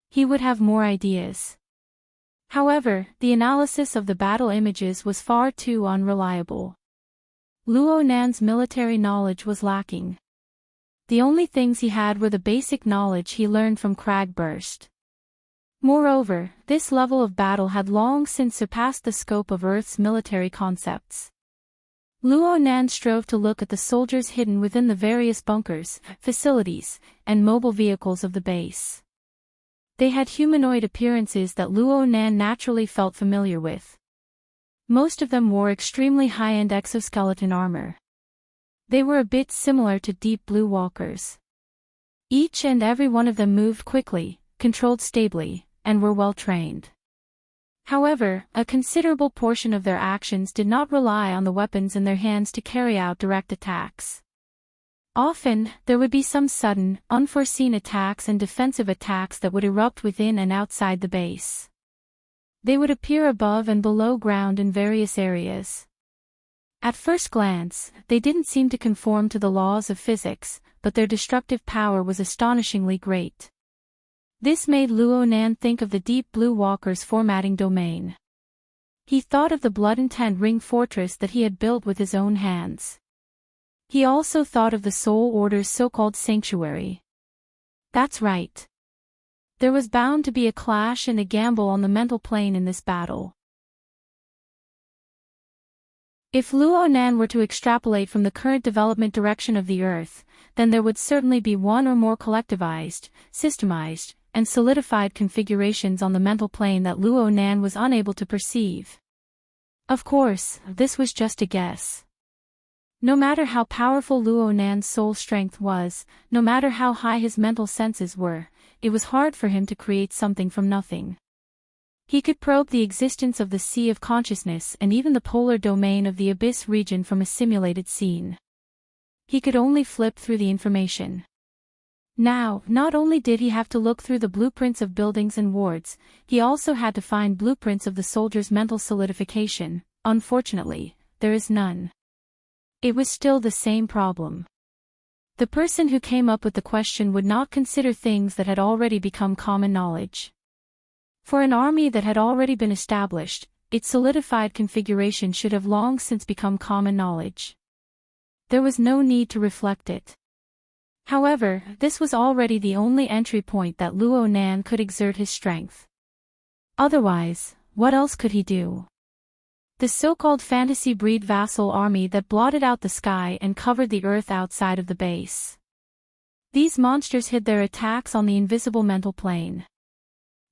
He would have more ideas. However, the analysis of the battle images was far too unreliable. Luo Nan's military knowledge was lacking. The only things he had were the basic knowledge he learned from Cragburst. Moreover, this level of battle had long since surpassed the scope of Earth's military concepts. Luo Nan strove to look at the soldiers hidden within the various bunkers, facilities, and mobile vehicles of the base. They had humanoid appearances that Luo Nan naturally felt familiar with. Most of them wore extremely high-end exoskeleton armor. They were a bit similar to Deep Blue Walkers. Each and every one of them moved quickly, controlled stably, and were well trained. However, a considerable portion of their actions did not rely on the weapons in their hands to carry out direct attacks. Often, there would be some sudden, unforeseen attacks and defensive attacks that would erupt within and outside the base. They would appear above and below ground in various areas. At first glance, they didn't seem to conform to the laws of physics, but their destructive power was astonishingly great. This made Luo Nan think of the Deep Blue Walker's formatting domain. He thought of the Blood Intent Ring Fortress that he had built with his own hands. He also thought of the Soul Order's so-called sanctuary. That's right. There was bound to be a clash and a gamble on the mental plane in this battle. If Luo Nan were to extrapolate from the current development direction of the Earth, then there would certainly be one or more collectivized, systemized, and solidified configurations on the mental plane that Luo Nan was unable to perceive. Of course, this was just a guess. No matter how powerful Luo Nan's soul strength was, no matter how high his mental senses were, it was hard for him to create something from nothing. He could probe the existence of the Sea of Consciousness and even the polar domain of the Abyss region from a simulated scene. He could only flip through the information. Now, not only did he have to look through the blueprints of buildings and wards, he also had to find blueprints of the soldier's mental solidification. Unfortunately, there is none. It was still the same problem. The person who came up with the question would not consider things that had already become common knowledge. For an army that had already been established, its solidified configuration should have long since become common knowledge. There was no need to reflect it. However, this was already the only entry point that Luo Nan could exert his strength. Otherwise, what else could he do? The so-called fantasy breed vassal army that blotted out the sky and covered the earth outside of the base. These monsters hid their attacks on the invisible mental plane.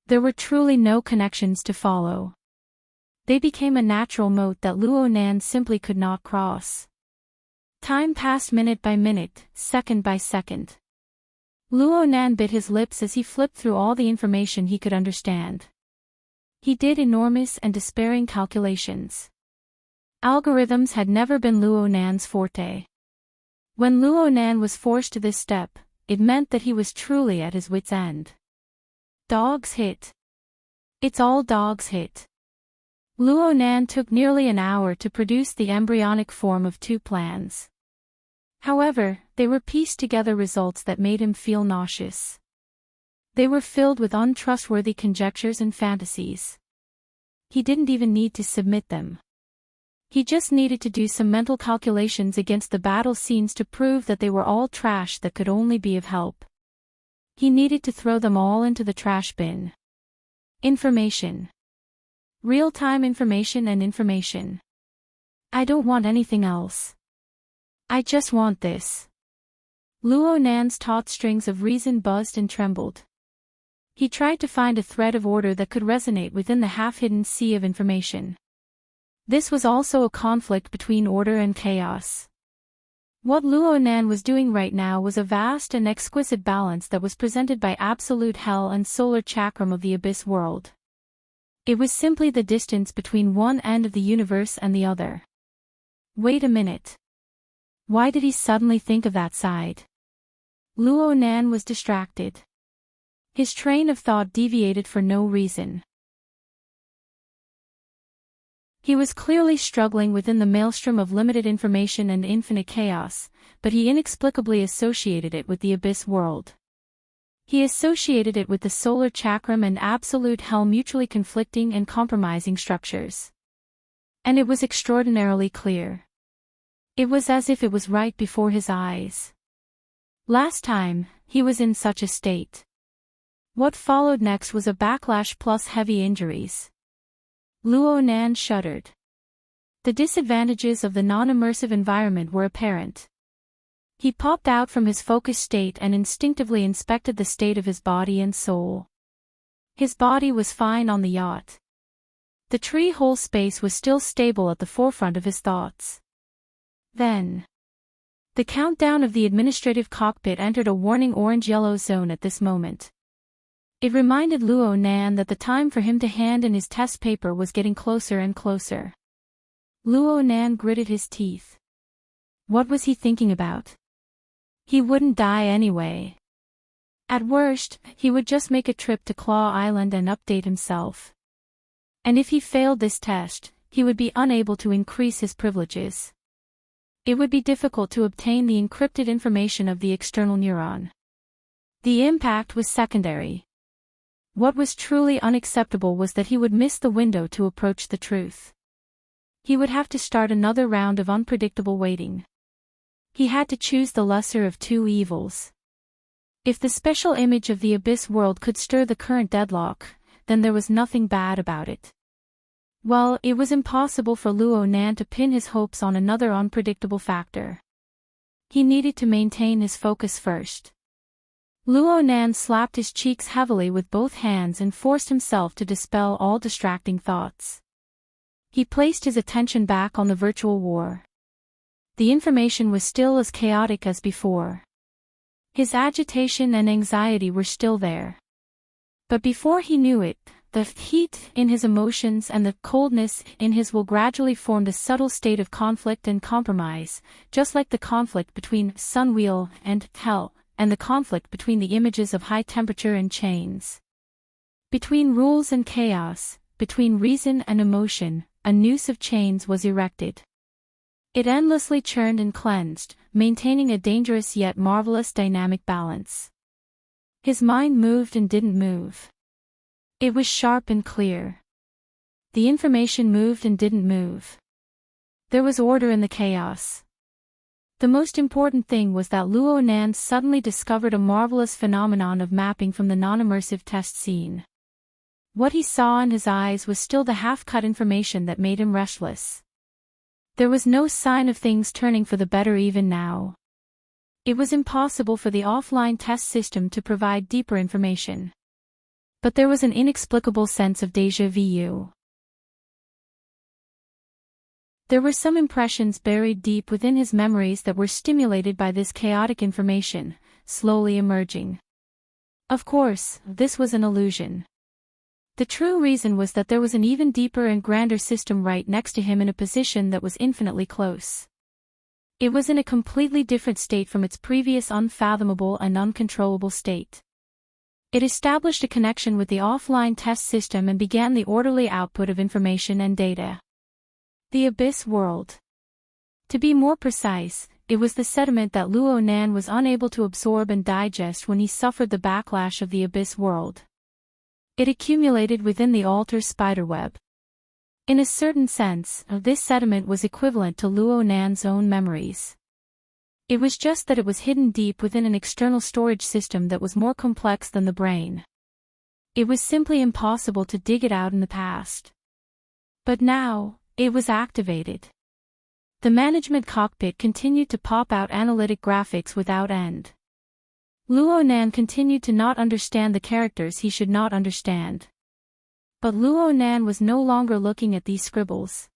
There were truly no connections to follow. They became a natural moat that Luo Nan simply could not cross. Time passed minute by minute, second by second. Luo Nan bit his lips as he flipped through all the information he could understand. He did enormous and despairing calculations. Algorithms had never been Luo Nan's forte. When Luo Nan was forced to this step, it meant that he was truly at his wit's end. Dog's hit. It's all dog's hit. Luo Nan took nearly an hour to produce the embryonic form of 2 plans. However, they were pieced together results that made him feel nauseous. They were filled with untrustworthy conjectures and fantasies. He didn't even need to submit them. He just needed to do some mental calculations against the battle scenes to prove that they were all trash that could only be of help. He needed to throw them all into the trash bin. Information. Real-time information and information. I don't want anything else. I just want this. Luo Nan's taut strings of reason buzzed and trembled. He tried to find a thread of order that could resonate within the half-hidden sea of information. This was also a conflict between order and chaos. What Luo Nan was doing right now was a vast and exquisite balance that was presented by absolute hell and solar chakram of the Abyss world. It was simply the distance between one end of the universe and the other. Wait a minute. Why did he suddenly think of that side? Luo Nan was distracted. His train of thought deviated for no reason. He was clearly struggling within the maelstrom of limited information and infinite chaos, but he inexplicably associated it with the abyss world. He associated it with the solar chakram and absolute hell, mutually conflicting and compromising structures. And it was extraordinarily clear. It was as if it was right before his eyes. Last time, he was in such a state. What followed next was a backlash plus heavy injuries. Luo Nan shuddered. The disadvantages of the non-immersive environment were apparent. He popped out from his focused state and instinctively inspected the state of his body and soul. His body was fine on the yacht. The tree-hole space was still stable at the forefront of his thoughts. Then, the countdown of the administrative cockpit entered a warning orange-yellow zone at this moment. It reminded Luo Nan that the time for him to hand in his test paper was getting closer and closer. Luo Nan gritted his teeth. What was he thinking about? He wouldn't die anyway. At worst, he would just make a trip to Claw Island and update himself. And if he failed this test, he would be unable to increase his privileges. It would be difficult to obtain the encrypted information of the external neuron. The impact was secondary. What was truly unacceptable was that he would miss the window to approach the truth. He would have to start another round of unpredictable waiting. He had to choose the lesser of two evils. If the special image of the abyss world could stir the current deadlock, then there was nothing bad about it. Well, it was impossible for Luo Nan to pin his hopes on another unpredictable factor. He needed to maintain his focus first. Luo Nan slapped his cheeks heavily with both hands and forced himself to dispel all distracting thoughts. He placed his attention back on the virtual war. The information was still as chaotic as before. His agitation and anxiety were still there. But before he knew it, the heat in his emotions and the coldness in his will gradually formed a subtle state of conflict and compromise, just like the conflict between Sunwheel and Hell, and the conflict between the images of high temperature and chains. Between rules and chaos, between reason and emotion, a noose of chains was erected. It endlessly churned and cleansed, maintaining a dangerous yet marvelous dynamic balance. His mind moved and didn't move. It was sharp and clear. The information moved and didn't move. There was order in the chaos. The most important thing was that Luo Nan suddenly discovered a marvelous phenomenon of mapping from the non-immersive test scene. What he saw in his eyes was still the half-cut information that made him restless. There was no sign of things turning for the better even now. It was impossible for the offline test system to provide deeper information. But there was an inexplicable sense of déjà vu. There were some impressions buried deep within his memories that were stimulated by this chaotic information, slowly emerging. Of course, this was an illusion. The true reason was that there was an even deeper and grander system right next to him in a position that was infinitely close. It was in a completely different state from its previous unfathomable and uncontrollable state. It established a connection with the offline test system and began the orderly output of information and data. The abyss world. To be more precise, it was the sediment that Luo Nan was unable to absorb and digest when he suffered the backlash of the abyss world. It accumulated within the altar spiderweb. In a certain sense, this sediment was equivalent to Luo Nan's own memories. It was just that it was hidden deep within an external storage system that was more complex than the brain. It was simply impossible to dig it out in the past. But now, it was activated. The management cockpit continued to pop out analytic graphics without end. Luo Nan continued to not understand the characters he should not understand. But Luo Nan was no longer looking at these scribbles.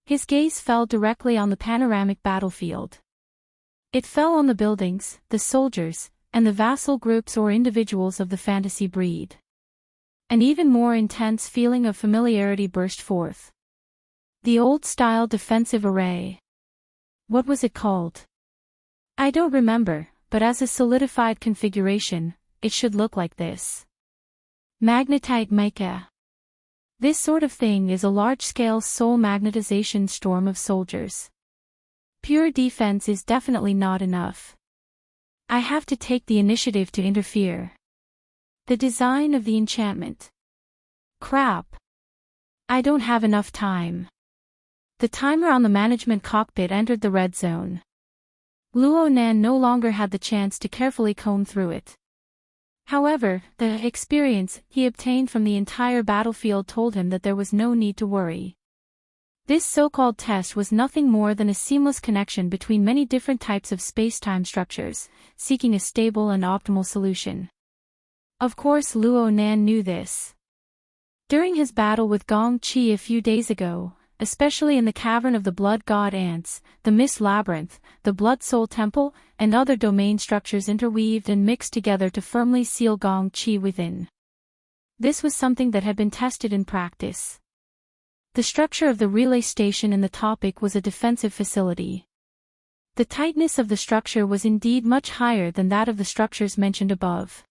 His gaze fell directly on the panoramic battlefield. It fell on the buildings, the soldiers, and the vassal groups or individuals of the fantasy breed. An even more intense feeling of familiarity burst forth. The old-style defensive array. What was it called? I don't remember, but as a solidified configuration, it should look like this. Magnetite mica. This sort of thing is a large-scale soul magnetization storm of soldiers. Pure defense is definitely not enough. I have to take the initiative to interfere. The design of the enchantment. Crap. I don't have enough time. The timer on the management cockpit entered the red zone. Luo Nan no longer had the chance to carefully comb through it. However, the experience he obtained from the entire battlefield told him that there was no need to worry. This so-called test was nothing more than a seamless connection between many different types of space-time structures, seeking a stable and optimal solution. Of course Luo Nan knew this. During his battle with Gong Qi a few days ago, especially in the cavern of the Blood God Ants, the Mist Labyrinth, the Blood Soul Temple, and other domain structures interweaved and mixed together to firmly seal Gong Qi within. This was something that had been tested in practice. The structure of the relay station in the topic was a defensive facility. The tightness of the structure was indeed much higher than that of the structures mentioned above.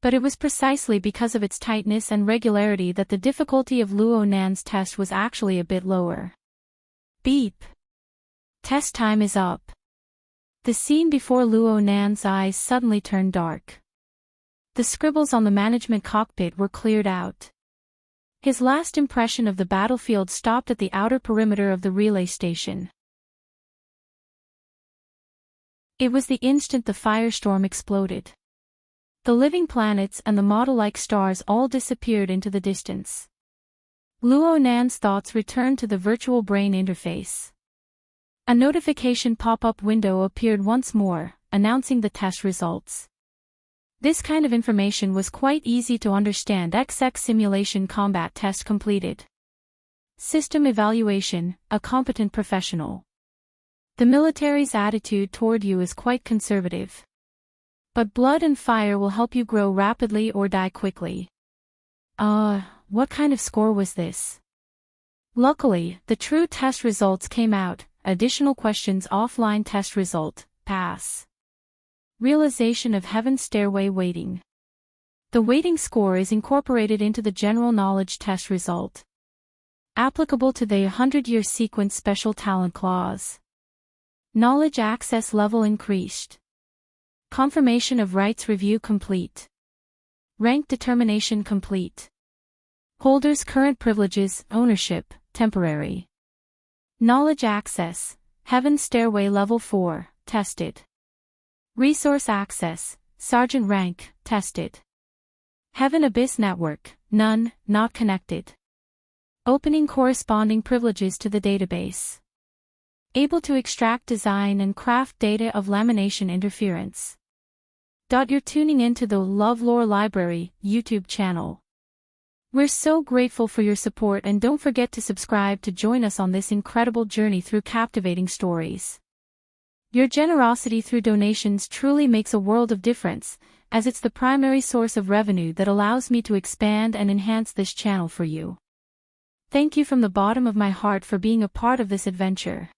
But it was precisely because of its tightness and regularity that the difficulty of Luo Nan's test was actually a bit lower. Beep. Test time is up. The scene before Luo Nan's eyes suddenly turned dark. The scribbles on the management cockpit were cleared out. His last impression of the battlefield stopped at the outer perimeter of the relay station. It was the instant the firestorm exploded. The living planets and the model-like stars all disappeared into the distance. Luo Nan's thoughts returned to the virtual brain interface. A notification pop-up window appeared once more, announcing the test results. This kind of information was quite easy to understand. XX simulation combat test completed. System evaluation, a competent professional. The military's attitude toward you is quite conservative. But blood and fire will help you grow rapidly or die quickly. What kind of score was this? Luckily, the true test results came out. Additional questions offline test result, pass. Realization of Heaven Stairway waiting. The waiting score is incorporated into the general knowledge test result. Applicable to the 100-year sequence special talent clause. Knowledge access level increased. Confirmation of rights review complete. Rank determination complete. Holders' current privileges, ownership, temporary. Knowledge access, Heaven Stairway level 4, tested. Resource access, Sergeant rank, tested. Heaven Abyss network, none, not connected. Opening corresponding privileges to the database. Able to extract, design and craft data of lamination interference. You're tuning into the LoveLore Library YouTube channel. We're so grateful for your support, and don't forget to subscribe to join us on this incredible journey through captivating stories. Your generosity through donations truly makes a world of difference, as it's the primary source of revenue that allows me to expand and enhance this channel for you. Thank you from the bottom of my heart for being a part of this adventure.